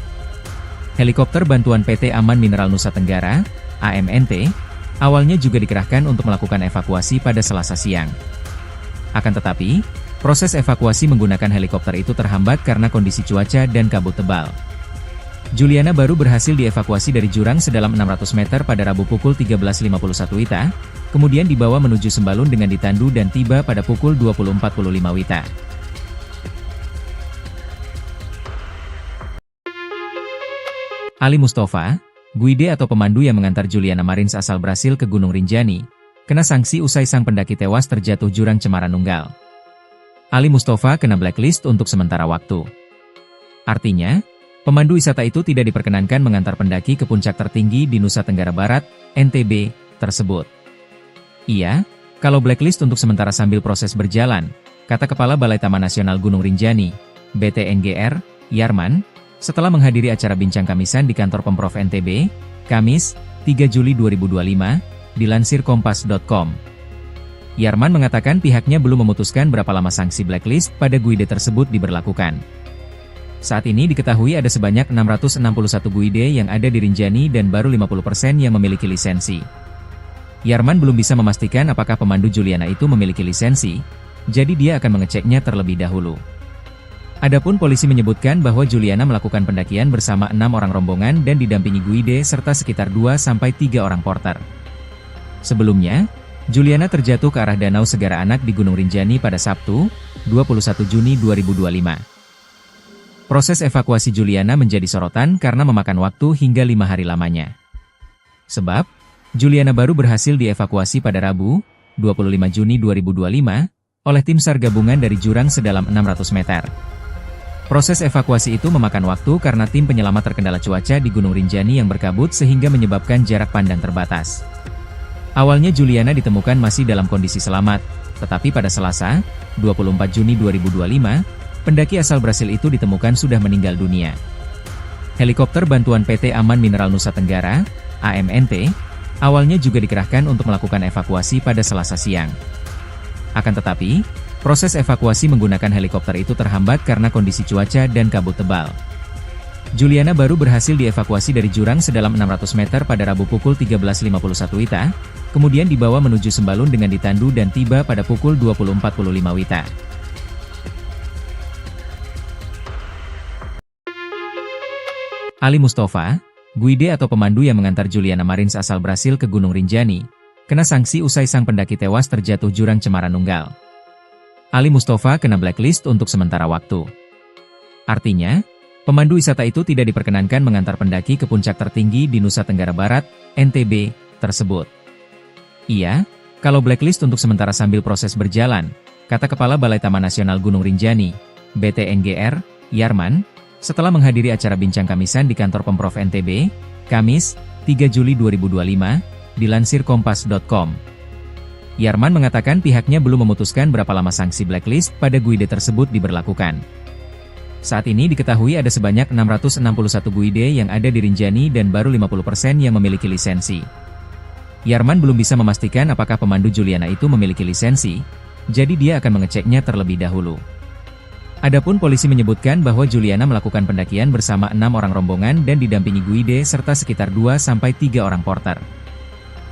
Helikopter bantuan PT Aman Mineral Nusa Tenggara, AMNT, awalnya juga dikerahkan untuk melakukan evakuasi pada Selasa siang. Akan tetapi, proses evakuasi menggunakan helikopter itu terhambat karena kondisi cuaca dan kabut tebal. Juliana baru berhasil dievakuasi dari jurang sedalam 600 meter pada Rabu pukul 13.51 WITA, kemudian dibawa menuju Sembalun dengan ditandu dan tiba pada pukul 20.45 WITA. Ali Mustafa, guide atau pemandu yang mengantar Juliana Marins asal Brasil ke Gunung Rinjani, kena sanksi usai sang pendaki tewas terjatuh jurang Cemara Nunggal. Ali Mustafa kena blacklist untuk sementara waktu. Artinya, pemandu wisata itu tidak diperkenankan mengantar pendaki ke puncak tertinggi di Nusa Tenggara Barat, NTB, tersebut. Iya, kalau blacklist untuk sementara sambil proses berjalan, kata Kepala Balai Taman Nasional Gunung Rinjani, BTNGR, Yarman, setelah menghadiri acara bincang kamisan di kantor Pemprov NTB, Kamis, 3 Juli 2025, dilansir kompas.com. Yarman mengatakan pihaknya belum memutuskan berapa lama sanksi blacklist pada guide tersebut diberlakukan. Saat ini diketahui ada sebanyak 661 guide yang ada di Rinjani dan baru 50% yang memiliki lisensi. Yarman belum bisa memastikan apakah pemandu Juliana itu memiliki lisensi, jadi dia akan mengeceknya terlebih dahulu. Adapun polisi menyebutkan bahwa Juliana melakukan pendakian bersama 6 orang rombongan dan didampingi guide serta sekitar 2-3 orang porter. Sebelumnya, Juliana terjatuh ke arah Danau Segara Anak di Gunung Rinjani pada Sabtu, 21 Juni 2025. Proses evakuasi Juliana menjadi sorotan karena memakan waktu hingga 5 hari lamanya. Sebab, Juliana baru berhasil dievakuasi pada Rabu, 25 Juni 2025, oleh tim SAR gabungan dari jurang sedalam 600 meter. Proses evakuasi itu memakan waktu karena tim penyelamat terkendala cuaca di Gunung Rinjani yang berkabut sehingga menyebabkan jarak pandang terbatas. Awalnya Juliana ditemukan masih dalam kondisi selamat, tetapi pada Selasa, 24 Juni 2025, pendaki asal Brasil itu ditemukan sudah meninggal dunia. Helikopter bantuan PT Aman Mineral Nusa Tenggara, AMNT, awalnya juga dikerahkan untuk melakukan evakuasi pada Selasa siang. Akan tetapi, proses evakuasi menggunakan helikopter itu terhambat karena kondisi cuaca dan kabut tebal. Juliana baru berhasil dievakuasi dari jurang sedalam 600 meter pada Rabu pukul 13.51 WITA, kemudian dibawa menuju Sembalun dengan ditandu dan tiba pada pukul 20.45 WITA. Ali Mustafa, guide atau pemandu yang mengantar Juliana Marins asal Brasil ke Gunung Rinjani, kena sanksi usai sang pendaki tewas terjatuh jurang Cemara Nunggal. Ali Mustafa kena blacklist untuk sementara waktu. Artinya, pemandu wisata itu tidak diperkenankan mengantar pendaki ke puncak tertinggi di Nusa Tenggara Barat, NTB, tersebut. Iya, kalau blacklist untuk sementara sambil proses berjalan, kata Kepala Balai Taman Nasional Gunung Rinjani, BTNGR, Yarman, setelah menghadiri acara bincang kamisan di kantor Pemprov NTB, Kamis, 3 Juli 2025, dilansir kompas.com. Yarman mengatakan pihaknya belum memutuskan berapa lama sanksi blacklist pada guide tersebut diberlakukan. Saat ini diketahui ada sebanyak 661 guide yang ada di Rinjani dan baru 50% yang memiliki lisensi. Yarman belum bisa memastikan apakah pemandu Juliana itu memiliki lisensi, jadi dia akan mengeceknya terlebih dahulu. Adapun polisi menyebutkan bahwa Juliana melakukan pendakian bersama 6 orang rombongan dan didampingi guide serta sekitar 2-3 orang porter.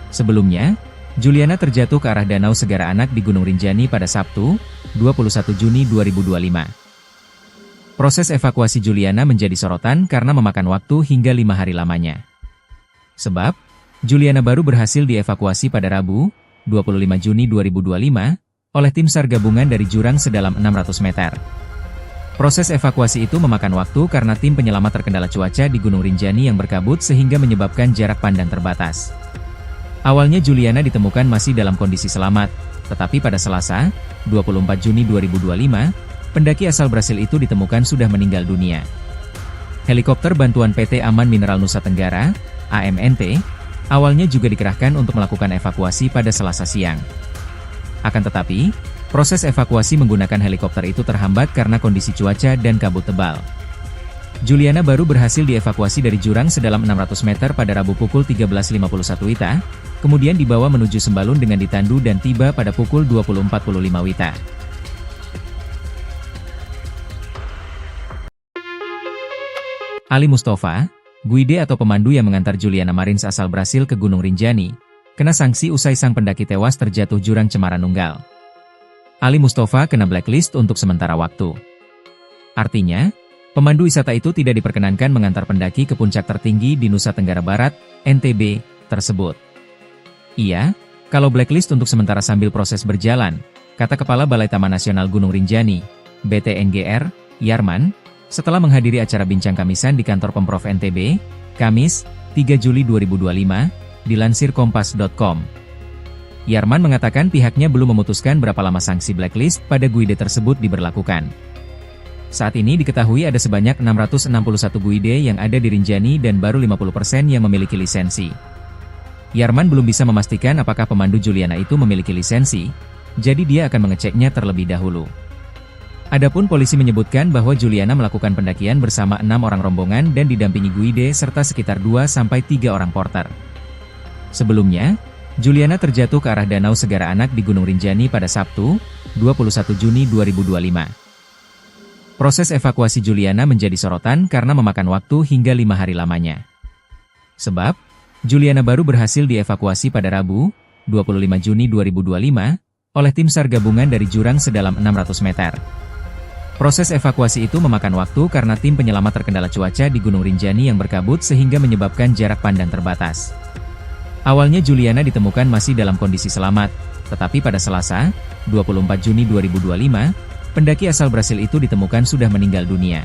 Sebelumnya, Juliana terjatuh ke arah Danau Segara Anak di Gunung Rinjani pada Sabtu, 21 Juni 2025. Proses evakuasi Juliana menjadi sorotan karena memakan waktu hingga 5 hari lamanya. Sebab, Juliana baru berhasil dievakuasi pada Rabu, 25 Juni 2025, oleh tim SAR gabungan dari jurang sedalam 600 meter. Proses evakuasi itu memakan waktu karena tim penyelamat terkendala cuaca di Gunung Rinjani yang berkabut sehingga menyebabkan jarak pandang terbatas. Awalnya Juliana ditemukan masih dalam kondisi selamat, tetapi pada Selasa, 24 Juni 2025, pendaki asal Brasil itu ditemukan sudah meninggal dunia. Helikopter bantuan PT Aman Mineral Nusa Tenggara, AMNT, awalnya juga dikerahkan untuk melakukan evakuasi pada Selasa siang. Akan tetapi, proses evakuasi menggunakan helikopter itu terhambat karena kondisi cuaca dan kabut tebal. Juliana baru berhasil dievakuasi dari jurang sedalam 600 meter pada Rabu pukul 13.51 WITA, kemudian dibawa menuju Sembalun dengan ditandu dan tiba pada pukul 20.45 WITA. Ali Mustafa, guide atau pemandu yang mengantar Juliana Marins asal Brasil ke Gunung Rinjani, kena sanksi usai sang pendaki tewas terjatuh jurang Cemara Nunggal. Ali Mustafa kena blacklist untuk sementara waktu. Artinya, pemandu wisata itu tidak diperkenankan mengantar pendaki ke puncak tertinggi di Nusa Tenggara Barat, NTB, tersebut. Iya, kalau blacklist untuk sementara sambil proses berjalan, kata Kepala Balai Taman Nasional Gunung Rinjani, BTNGR, Yarman, setelah menghadiri acara bincang kamisan di kantor Pemprov NTB, Kamis, 3 Juli 2025, dilansir kompas.com. Yarman mengatakan pihaknya belum memutuskan berapa lama sanksi blacklist pada guide tersebut diberlakukan. Saat ini diketahui ada sebanyak 661 guide yang ada di Rinjani dan baru 50% yang memiliki lisensi. Yarman belum bisa memastikan apakah pemandu Juliana itu memiliki lisensi, jadi dia akan mengeceknya terlebih dahulu. Adapun polisi menyebutkan bahwa Juliana melakukan pendakian bersama 6 orang rombongan dan didampingi guide serta sekitar 2-3 orang porter. Sebelumnya, Juliana terjatuh ke arah Danau Segara Anak di Gunung Rinjani pada Sabtu, 21 Juni 2025. Proses evakuasi Juliana menjadi sorotan karena memakan waktu hingga 5 hari lamanya. Sebab, Juliana baru berhasil dievakuasi pada Rabu, 25 Juni 2025, oleh tim SAR gabungan dari jurang sedalam 600 meter. Proses evakuasi itu memakan waktu karena tim penyelamat terkendala cuaca di Gunung Rinjani yang berkabut sehingga menyebabkan jarak pandang terbatas. Awalnya Juliana ditemukan masih dalam kondisi selamat, tetapi pada Selasa, 24 Juni 2025, pendaki asal Brasil itu ditemukan sudah meninggal dunia.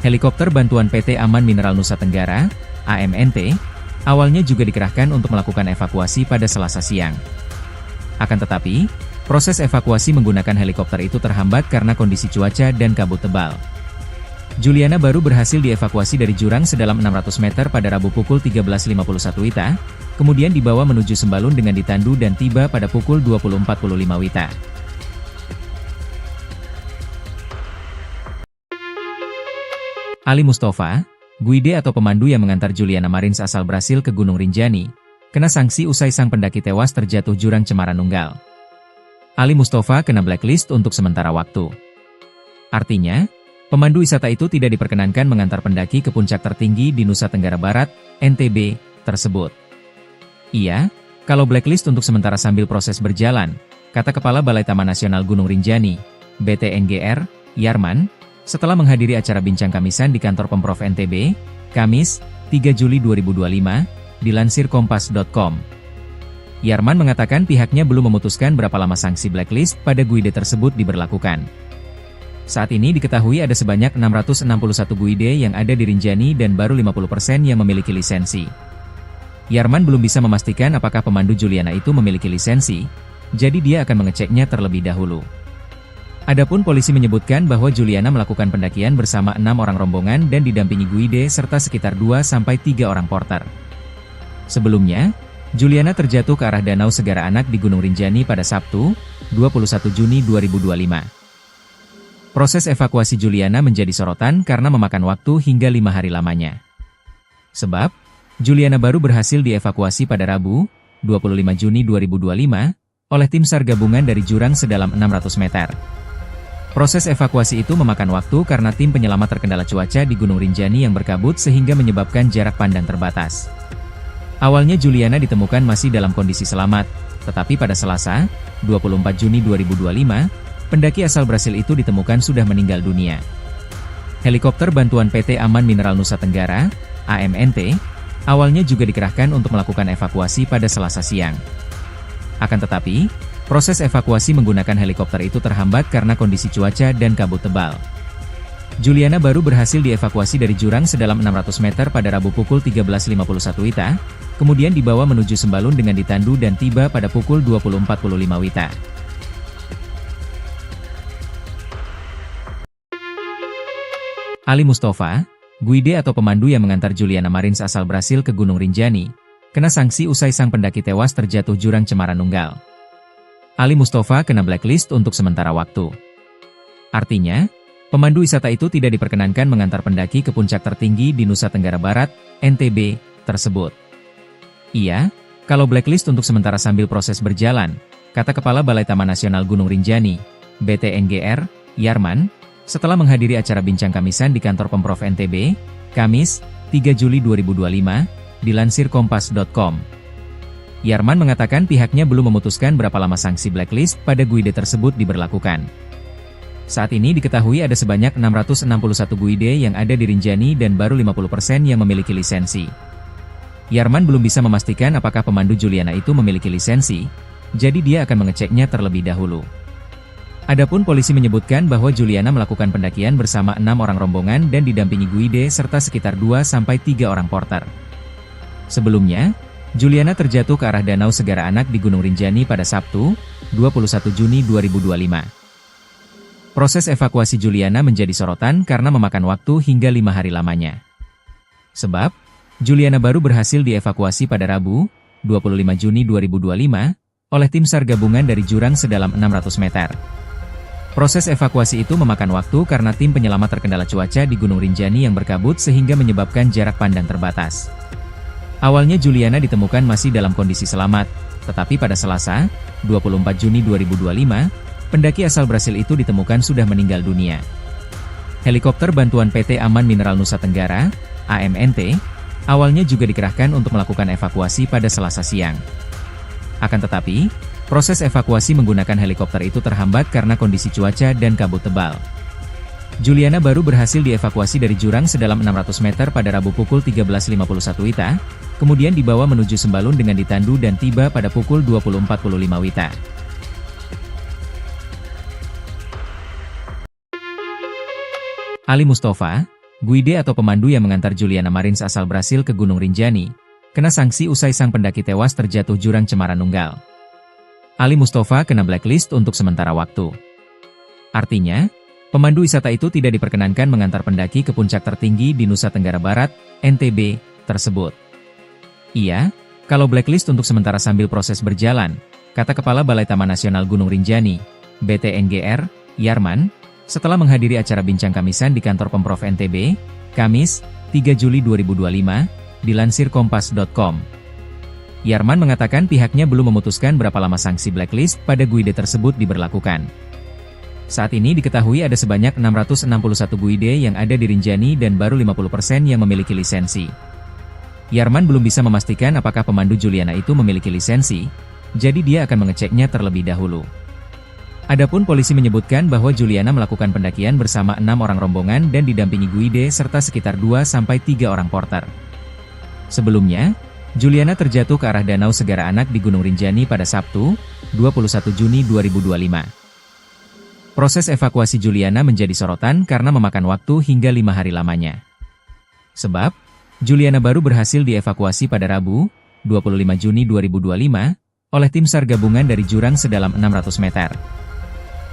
Helikopter bantuan PT Aman Mineral Nusa Tenggara, AMNT, awalnya juga dikerahkan untuk melakukan evakuasi pada Selasa siang. Akan tetapi, proses evakuasi menggunakan helikopter itu terhambat karena kondisi cuaca dan kabut tebal. Juliana baru berhasil dievakuasi dari jurang sedalam 600 meter pada Rabu pukul 13.51 WITA, kemudian dibawa menuju Sembalun dengan ditandu dan tiba pada pukul 20.45 WITA. Ali Mustafa, guide atau pemandu yang mengantar Juliana Marins asal Brasil ke Gunung Rinjani, kena sanksi usai sang pendaki tewas terjatuh jurang Cemara Nunggal. Ali Mustafa kena blacklist untuk sementara waktu. Artinya, pemandu wisata itu tidak diperkenankan mengantar pendaki ke puncak tertinggi di Nusa Tenggara Barat, NTB, tersebut. Iya, kalau blacklist untuk sementara sambil proses berjalan, kata Kepala Balai Taman Nasional Gunung Rinjani, BTNGR, Yarman, setelah menghadiri acara bincang kamisan di kantor Pemprov NTB, Kamis, 3 Juli 2025, dilansir kompas.com. Yarman mengatakan pihaknya belum memutuskan berapa lama sanksi blacklist pada guide tersebut diberlakukan. Saat ini diketahui ada sebanyak 661 guide yang ada di Rinjani dan baru 50% yang memiliki lisensi. Yarman belum bisa memastikan apakah pemandu Juliana itu memiliki lisensi, jadi dia akan mengeceknya terlebih dahulu. Adapun polisi menyebutkan bahwa Juliana melakukan pendakian bersama 6 orang rombongan dan didampingi guide serta sekitar 2-3 orang porter. Sebelumnya, Juliana terjatuh ke arah Danau Segara Anak di Gunung Rinjani pada Sabtu, 21 Juni 2025. Proses evakuasi Juliana menjadi sorotan karena memakan waktu hingga 5 hari lamanya. Sebab, Juliana baru berhasil dievakuasi pada Rabu, 25 Juni 2025, oleh tim SAR gabungan dari jurang sedalam 600 meter. Proses evakuasi itu memakan waktu karena tim penyelamat terkendala cuaca di Gunung Rinjani yang berkabut sehingga menyebabkan jarak pandang terbatas. Awalnya Juliana ditemukan masih dalam kondisi selamat, tetapi pada Selasa, 24 Juni 2025, pendaki asal Brasil itu ditemukan sudah meninggal dunia. Helikopter bantuan PT Aman Mineral Nusa Tenggara, AMNT, awalnya juga dikerahkan untuk melakukan evakuasi pada Selasa siang. Akan tetapi, proses evakuasi menggunakan helikopter itu terhambat karena kondisi cuaca dan kabut tebal. Juliana baru berhasil dievakuasi dari jurang sedalam 600 meter pada Rabu pukul 13.51 WITA, kemudian dibawa menuju Sembalun dengan ditandu dan tiba pada pukul 20.45 WITA. Ali Mustafa, guide atau pemandu yang mengantar Juliana Marins asal Brasil ke Gunung Rinjani, kena sanksi usai sang pendaki tewas terjatuh jurang Cemara Nunggal. Ali Mustafa kena blacklist untuk sementara waktu. Artinya, pemandu wisata itu tidak diperkenankan mengantar pendaki ke puncak tertinggi di Nusa Tenggara Barat, NTB, tersebut. Iya, kalau blacklist untuk sementara sambil proses berjalan, kata Kepala Balai Taman Nasional Gunung Rinjani, BTNGR, Yarman, setelah menghadiri acara bincang kamisan di kantor Pemprov NTB, Kamis, 3 Juli 2025, dilansir kompas.com. Yarman mengatakan pihaknya belum memutuskan berapa lama sanksi blacklist pada guide tersebut diberlakukan. Saat ini diketahui ada sebanyak 661 guide yang ada di Rinjani dan baru 50% yang memiliki lisensi. Yarman belum bisa memastikan apakah pemandu Juliana itu memiliki lisensi, jadi dia akan mengeceknya terlebih dahulu. Adapun polisi menyebutkan bahwa Juliana melakukan pendakian bersama 6 orang rombongan dan didampingi guide serta sekitar 2-3 orang porter. Sebelumnya, Juliana terjatuh ke arah Danau Segara Anak di Gunung Rinjani pada Sabtu, 21 Juni 2025. Proses evakuasi Juliana menjadi sorotan karena memakan waktu hingga 5 hari lamanya. Sebab, Juliana baru berhasil dievakuasi pada Rabu, 25 Juni 2025, oleh tim SAR gabungan dari jurang sedalam 600 meter. Proses evakuasi itu memakan waktu karena tim penyelamat terkendala cuaca di Gunung Rinjani yang berkabut sehingga menyebabkan jarak pandang terbatas. Awalnya Juliana ditemukan masih dalam kondisi selamat, tetapi pada Selasa, 24 Juni 2025, pendaki asal Brasil itu ditemukan sudah meninggal dunia. Helikopter bantuan PT Aman Mineral Nusa Tenggara, AMNT, awalnya juga dikerahkan untuk melakukan evakuasi pada Selasa siang. Akan tetapi, proses evakuasi menggunakan helikopter itu terhambat karena kondisi cuaca dan kabut tebal. Juliana baru berhasil dievakuasi dari jurang sedalam 600 meter pada Rabu pukul 13.51 WITA, kemudian dibawa menuju Sembalun dengan ditandu dan tiba pada pukul 20.45 WITA. Ali Mustafa, guide atau pemandu yang mengantar Juliana Marins asal Brasil ke Gunung Rinjani, kena sanksi usai sang pendaki tewas terjatuh jurang Cemara Nunggal. Ali Mustafa kena blacklist untuk sementara waktu. Artinya, pemandu wisata itu tidak diperkenankan mengantar pendaki ke puncak tertinggi di Nusa Tenggara Barat, NTB, tersebut. Iya, kalau blacklist untuk sementara sambil proses berjalan, kata Kepala Balai Taman Nasional Gunung Rinjani, BTNGR, Yarman, setelah menghadiri acara bincang kamisan di kantor Pemprov NTB, Kamis, 3 Juli 2025, dilansir kompas.com. Yarman mengatakan pihaknya belum memutuskan berapa lama sanksi blacklist pada guide tersebut diberlakukan. Saat ini diketahui ada sebanyak 661 guide yang ada di Rinjani dan baru 50% yang memiliki lisensi. Yarman belum bisa memastikan apakah pemandu Juliana itu memiliki lisensi, jadi dia akan mengeceknya terlebih dahulu. Adapun polisi menyebutkan bahwa Juliana melakukan pendakian bersama 6 orang rombongan dan didampingi guide serta sekitar 2-3 orang porter. Sebelumnya, Juliana terjatuh ke arah Danau Segara Anak di Gunung Rinjani pada Sabtu, 21 Juni 2025. Proses evakuasi Juliana menjadi sorotan karena memakan waktu hingga 5 hari lamanya. Sebab, Juliana baru berhasil dievakuasi pada Rabu, 25 Juni 2025, oleh tim SAR gabungan dari jurang sedalam 600 meter.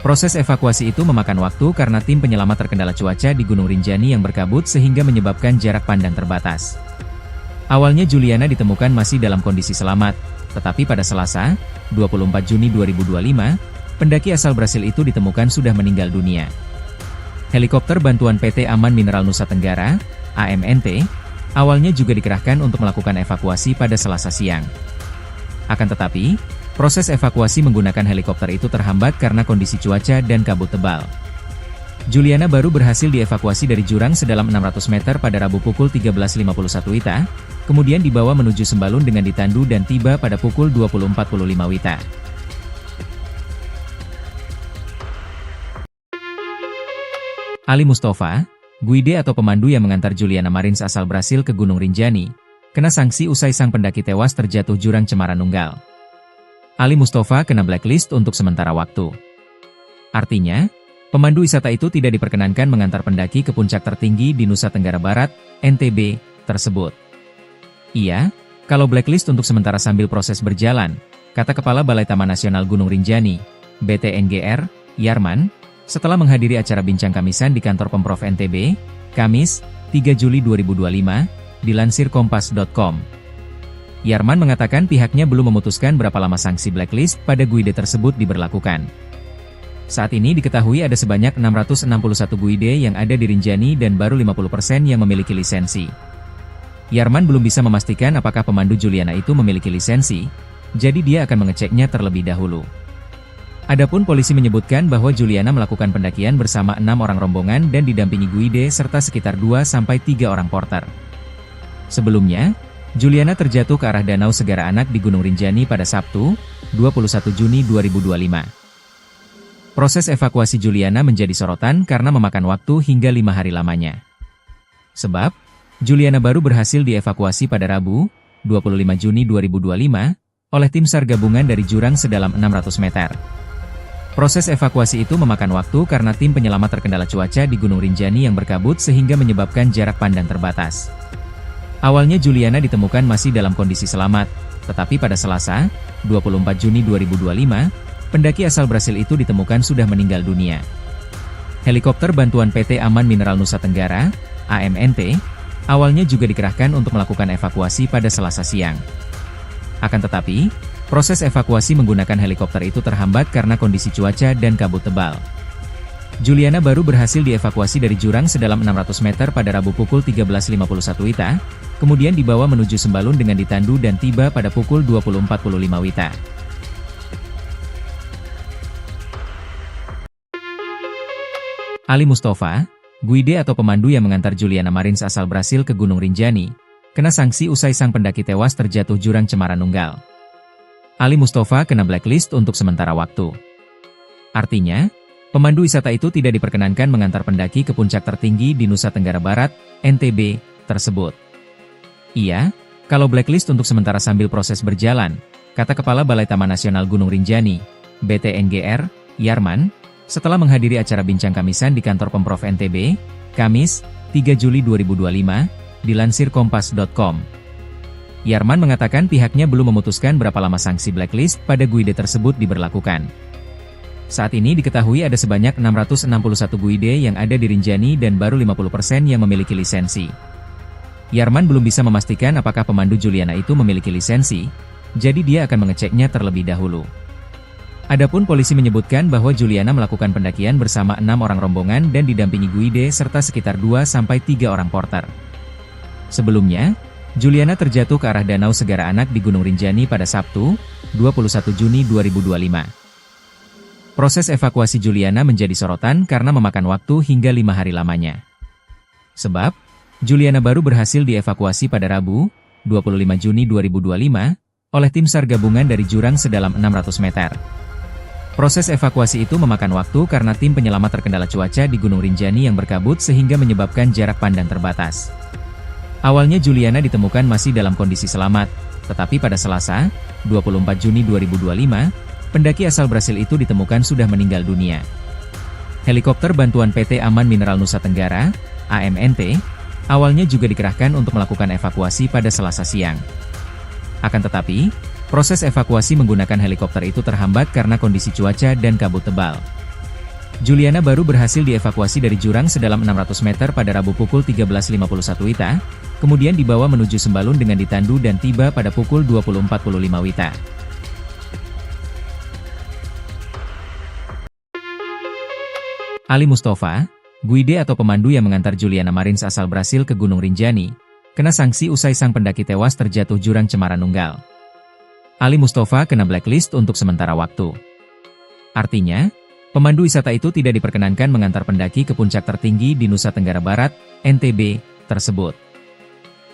Proses evakuasi itu memakan waktu karena tim penyelamat terkendala cuaca di Gunung Rinjani yang berkabut sehingga menyebabkan jarak pandang terbatas. Awalnya Juliana ditemukan masih dalam kondisi selamat, tetapi pada Selasa, 24 Juni 2025, pendaki asal Brasil itu ditemukan sudah meninggal dunia. Helikopter bantuan PT Aman Mineral Nusa Tenggara, AMNT, awalnya juga dikerahkan untuk melakukan evakuasi pada Selasa siang. Akan tetapi, proses evakuasi menggunakan helikopter itu terhambat karena kondisi cuaca dan kabut tebal. Juliana baru berhasil dievakuasi dari jurang sedalam 600 meter pada Rabu pukul 13.51 WITA, kemudian dibawa menuju Sembalun dengan ditandu dan tiba pada pukul 20.45 WITA. Ali Mustafa, guide atau pemandu yang mengantar Juliana Marins asal Brasil ke Gunung Rinjani, kena sanksi usai sang pendaki tewas terjatuh jurang Cemara Nunggal. Ali Mustafa kena blacklist untuk sementara waktu. Artinya, pemandu wisata itu tidak diperkenankan mengantar pendaki ke puncak tertinggi di Nusa Tenggara Barat, NTB, tersebut. Iya, kalau blacklist untuk sementara sambil proses berjalan, kata Kepala Balai Taman Nasional Gunung Rinjani, BTNGR, Yarman, setelah menghadiri acara bincang kamisan di kantor Pemprov NTB, Kamis, 3 Juli 2025, dilansir kompas.com. Yarman mengatakan pihaknya belum memutuskan berapa lama sanksi blacklist pada guide tersebut diberlakukan. Saat ini diketahui ada sebanyak 661 guide yang ada di Rinjani dan baru 50% yang memiliki lisensi. Yarman belum bisa memastikan apakah pemandu Juliana itu memiliki lisensi, jadi dia akan mengeceknya terlebih dahulu. Adapun polisi menyebutkan bahwa Juliana melakukan pendakian bersama 6 orang rombongan dan didampingi guide serta sekitar 2-3 orang porter. Sebelumnya, Juliana terjatuh ke arah Danau Segara Anak di Gunung Rinjani pada Sabtu, 21 Juni 2025. Proses evakuasi Juliana menjadi sorotan karena memakan waktu hingga 5 hari lamanya. Sebab, Juliana baru berhasil dievakuasi pada Rabu, 25 Juni 2025, oleh tim SAR gabungan dari jurang sedalam 600 meter. Proses evakuasi itu memakan waktu karena tim penyelamat terkendala cuaca di Gunung Rinjani yang berkabut sehingga menyebabkan jarak pandang terbatas. Awalnya Juliana ditemukan masih dalam kondisi selamat, tetapi pada Selasa, 24 Juni 2025, pendaki asal Brasil itu ditemukan sudah meninggal dunia. Helikopter bantuan PT Aman Mineral Nusa Tenggara, AMNT, awalnya juga dikerahkan untuk melakukan evakuasi pada Selasa siang. Akan tetapi, proses evakuasi menggunakan helikopter itu terhambat karena kondisi cuaca dan kabut tebal. Juliana baru berhasil dievakuasi dari jurang sedalam 600 meter pada Rabu pukul 13.51 WITA, kemudian dibawa menuju Sembalun dengan ditandu dan tiba pada pukul 20.45 WITA. Ali Mustafa, guide atau pemandu yang mengantar Juliana Marins asal Brasil ke Gunung Rinjani, kena sanksi usai sang pendaki tewas terjatuh jurang Cemara Nunggal. Ali Mustafa kena blacklist untuk sementara waktu. Artinya, Pemandu wisata itu tidak diperkenankan mengantar pendaki ke puncak tertinggi di Nusa Tenggara Barat, NTB, tersebut. Iya, kalau blacklist untuk sementara sambil proses berjalan, kata Kepala Balai Taman Nasional Gunung Rinjani, BTNGR, Yarman, setelah menghadiri acara bincang kamisan di kantor Pemprov NTB, Kamis, 3 Juli 2025, dilansir kompas.com. Yarman mengatakan pihaknya belum memutuskan berapa lama sanksi blacklist pada guide tersebut diberlakukan. Saat ini diketahui ada sebanyak 661 guide yang ada di Rinjani dan baru 50% yang memiliki lisensi. Yarman belum bisa memastikan apakah pemandu Juliana itu memiliki lisensi, jadi dia akan mengeceknya terlebih dahulu. Adapun polisi menyebutkan bahwa Juliana melakukan pendakian bersama 6 orang rombongan dan didampingi guide serta sekitar 2-3 orang porter. Sebelumnya, Juliana terjatuh ke arah Danau Segara Anak di Gunung Rinjani pada Sabtu, 21 Juni 2025. Proses evakuasi Juliana menjadi sorotan karena memakan waktu hingga 5 hari lamanya. Sebab, Juliana baru berhasil dievakuasi pada Rabu, 25 Juni 2025, oleh tim SAR gabungan dari jurang sedalam 600 meter. Proses evakuasi itu memakan waktu karena tim penyelamat terkendala cuaca di Gunung Rinjani yang berkabut sehingga menyebabkan jarak pandang terbatas. Awalnya Juliana ditemukan masih dalam kondisi selamat, tetapi pada Selasa, 24 Juni 2025, pendaki asal Brasil itu ditemukan sudah meninggal dunia. Helikopter bantuan PT Aman Mineral Nusa Tenggara, AMNT, awalnya juga dikerahkan untuk melakukan evakuasi pada Selasa siang. Akan tetapi, proses evakuasi menggunakan helikopter itu terhambat karena kondisi cuaca dan kabut tebal. Juliana baru berhasil dievakuasi dari jurang sedalam 600 meter pada Rabu pukul 13.51 WITA, kemudian dibawa menuju Sembalun dengan ditandu dan tiba pada pukul 20.45 WITA. Ali Mustafa, guide atau pemandu yang mengantar Juliana Marins asal Brasil ke Gunung Rinjani, kena sanksi usai sang pendaki tewas terjatuh jurang Cemara Nunggal. Ali Mustafa kena blacklist untuk sementara waktu. Artinya, pemandu wisata itu tidak diperkenankan mengantar pendaki ke puncak tertinggi di Nusa Tenggara Barat, NTB, tersebut.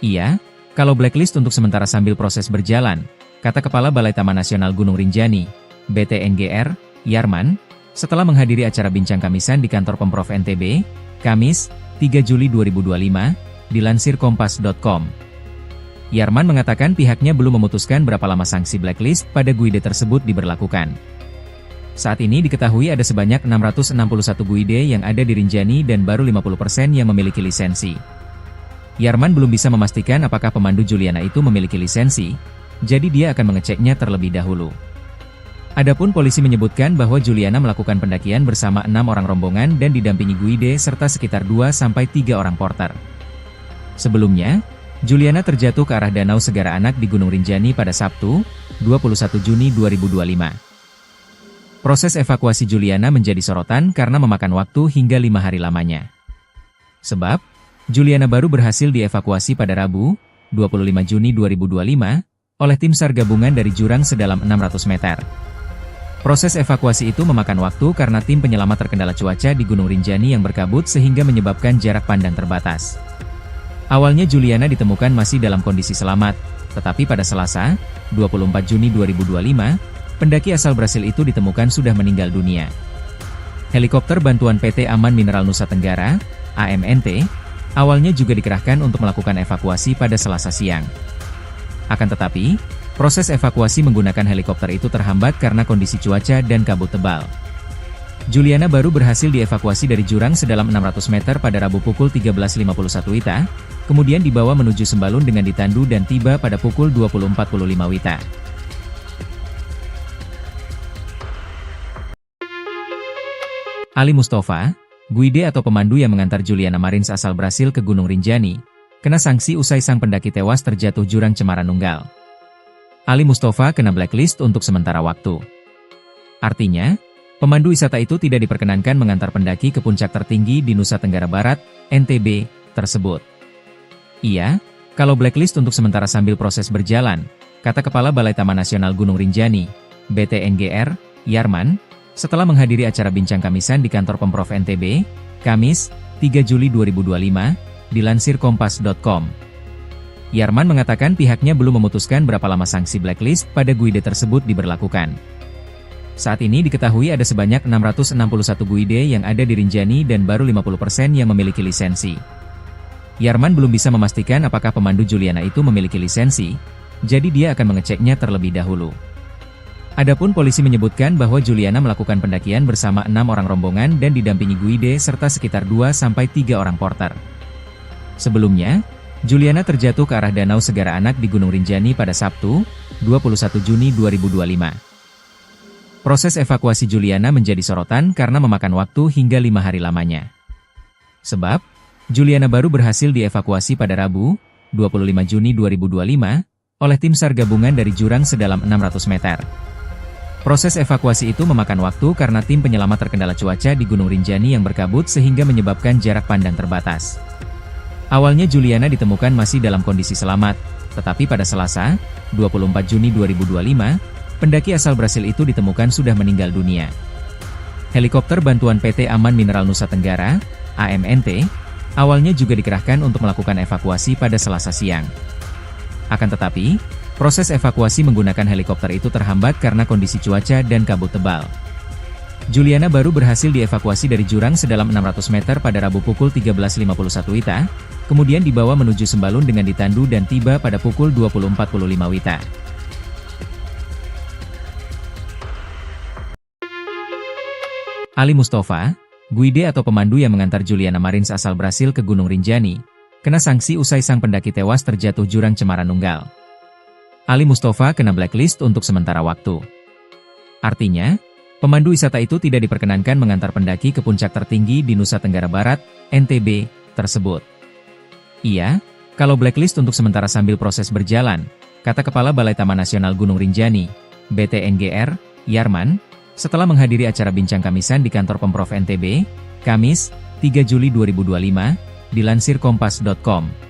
Iya, kalau blacklist untuk sementara sambil proses berjalan, kata Kepala Balai Taman Nasional Gunung Rinjani, BTNGR, Yarman, setelah menghadiri acara bincang kamisan di kantor Pemprov NTB, Kamis, 3 Juli 2025, dilansir kompas.com. Yarman mengatakan pihaknya belum memutuskan berapa lama sanksi blacklist pada guide tersebut diberlakukan. Saat ini diketahui ada sebanyak 661 guide yang ada di Rinjani dan baru 50% yang memiliki lisensi. Yarman belum bisa memastikan apakah pemandu Juliana itu memiliki lisensi, jadi dia akan mengeceknya terlebih dahulu. Adapun polisi menyebutkan bahwa Juliana melakukan pendakian bersama 6 orang rombongan dan didampingi guide serta sekitar 2-3 orang porter. Sebelumnya, Juliana terjatuh ke arah Danau Segara Anak di Gunung Rinjani pada Sabtu, 21 Juni 2025. Proses evakuasi Juliana menjadi sorotan karena memakan waktu hingga 5 hari lamanya. Sebab, Juliana baru berhasil dievakuasi pada Rabu, 25 Juni 2025, oleh tim SAR gabungan dari jurang sedalam 600 meter. Proses evakuasi itu memakan waktu karena tim penyelamat terkendala cuaca di Gunung Rinjani yang berkabut sehingga menyebabkan jarak pandang terbatas. Awalnya Juliana ditemukan masih dalam kondisi selamat, tetapi pada Selasa, 24 Juni 2025, pendaki asal Brasil itu ditemukan sudah meninggal dunia. Helikopter bantuan PT Aman Mineral Nusa Tenggara, AMNT, awalnya juga dikerahkan untuk melakukan evakuasi pada Selasa siang. Akan tetapi, proses evakuasi menggunakan helikopter itu terhambat karena kondisi cuaca dan kabut tebal. Juliana baru berhasil dievakuasi dari jurang sedalam 600 meter pada Rabu pukul 13.51 WITA, kemudian dibawa menuju Sembalun dengan ditandu dan tiba pada pukul 20.45 WITA. Ali Mustafa, guide atau pemandu yang mengantar Juliana Marins asal Brasil ke Gunung Rinjani, kena sanksi usai sang pendaki tewas terjatuh jurang Cemara Nunggal. Ali Mustafa kena blacklist untuk sementara waktu. Artinya, pemandu wisata itu tidak diperkenankan mengantar pendaki ke puncak tertinggi di Nusa Tenggara Barat, NTB, tersebut. Iya, kalau blacklist untuk sementara sambil proses berjalan, kata Kepala Balai Taman Nasional Gunung Rinjani, BTNGR, Yarman, setelah menghadiri acara bincang kamisan di kantor Pemprov NTB, Kamis, 3 Juli 2025, dilansir kompas.com. Yarman mengatakan pihaknya belum memutuskan berapa lama sanksi blacklist pada guide tersebut diberlakukan. Saat ini diketahui ada sebanyak 661 guide yang ada di Rinjani dan baru 50% yang memiliki lisensi. Yarman belum bisa memastikan apakah pemandu Juliana itu memiliki lisensi, jadi dia akan mengeceknya terlebih dahulu. Adapun polisi menyebutkan bahwa Juliana melakukan pendakian bersama 6 orang rombongan dan didampingi guide serta sekitar 2-3 orang porter. Sebelumnya, Juliana terjatuh ke arah Danau Segara Anak di Gunung Rinjani pada Sabtu, 21 Juni 2025. Proses evakuasi Juliana menjadi sorotan karena memakan waktu hingga 5 hari lamanya. Sebab, Juliana baru berhasil dievakuasi pada Rabu, 25 Juni 2025, oleh tim SAR gabungan dari jurang sedalam 600 meter. Proses evakuasi itu memakan waktu karena tim penyelamat terkendala cuaca di Gunung Rinjani yang berkabut sehingga menyebabkan jarak pandang terbatas. Awalnya Juliana ditemukan masih dalam kondisi selamat, tetapi pada Selasa, 24 Juni 2025, pendaki asal Brasil itu ditemukan sudah meninggal dunia. Helikopter bantuan PT Aman Mineral Nusa Tenggara, AMNT, awalnya juga dikerahkan untuk melakukan evakuasi pada Selasa siang. Akan tetapi, proses evakuasi menggunakan helikopter itu terhambat karena kondisi cuaca dan kabut tebal. Juliana baru berhasil dievakuasi dari jurang sedalam 600 meter pada Rabu pukul 13.51 WITA, kemudian dibawa menuju Sembalun dengan ditandu dan tiba pada pukul 20.45 WITA. Ali Mustafa, guide atau pemandu yang mengantar Juliana Marins asal Brasil ke Gunung Rinjani, kena sanksi usai sang pendaki tewas terjatuh jurang Cemara Nunggal. Ali Mustafa kena blacklist untuk sementara waktu. Artinya, pemandu wisata itu tidak diperkenankan mengantar pendaki ke puncak tertinggi di Nusa Tenggara Barat, NTB, tersebut. Iya, kalau blacklist untuk sementara sambil proses berjalan, kata Kepala Balai Taman Nasional Gunung Rinjani, BTNGR, Yarman, setelah menghadiri acara bincang kamisan di kantor Pemprov NTB, Kamis, 3 Juli 2025, dilansir kompas.com.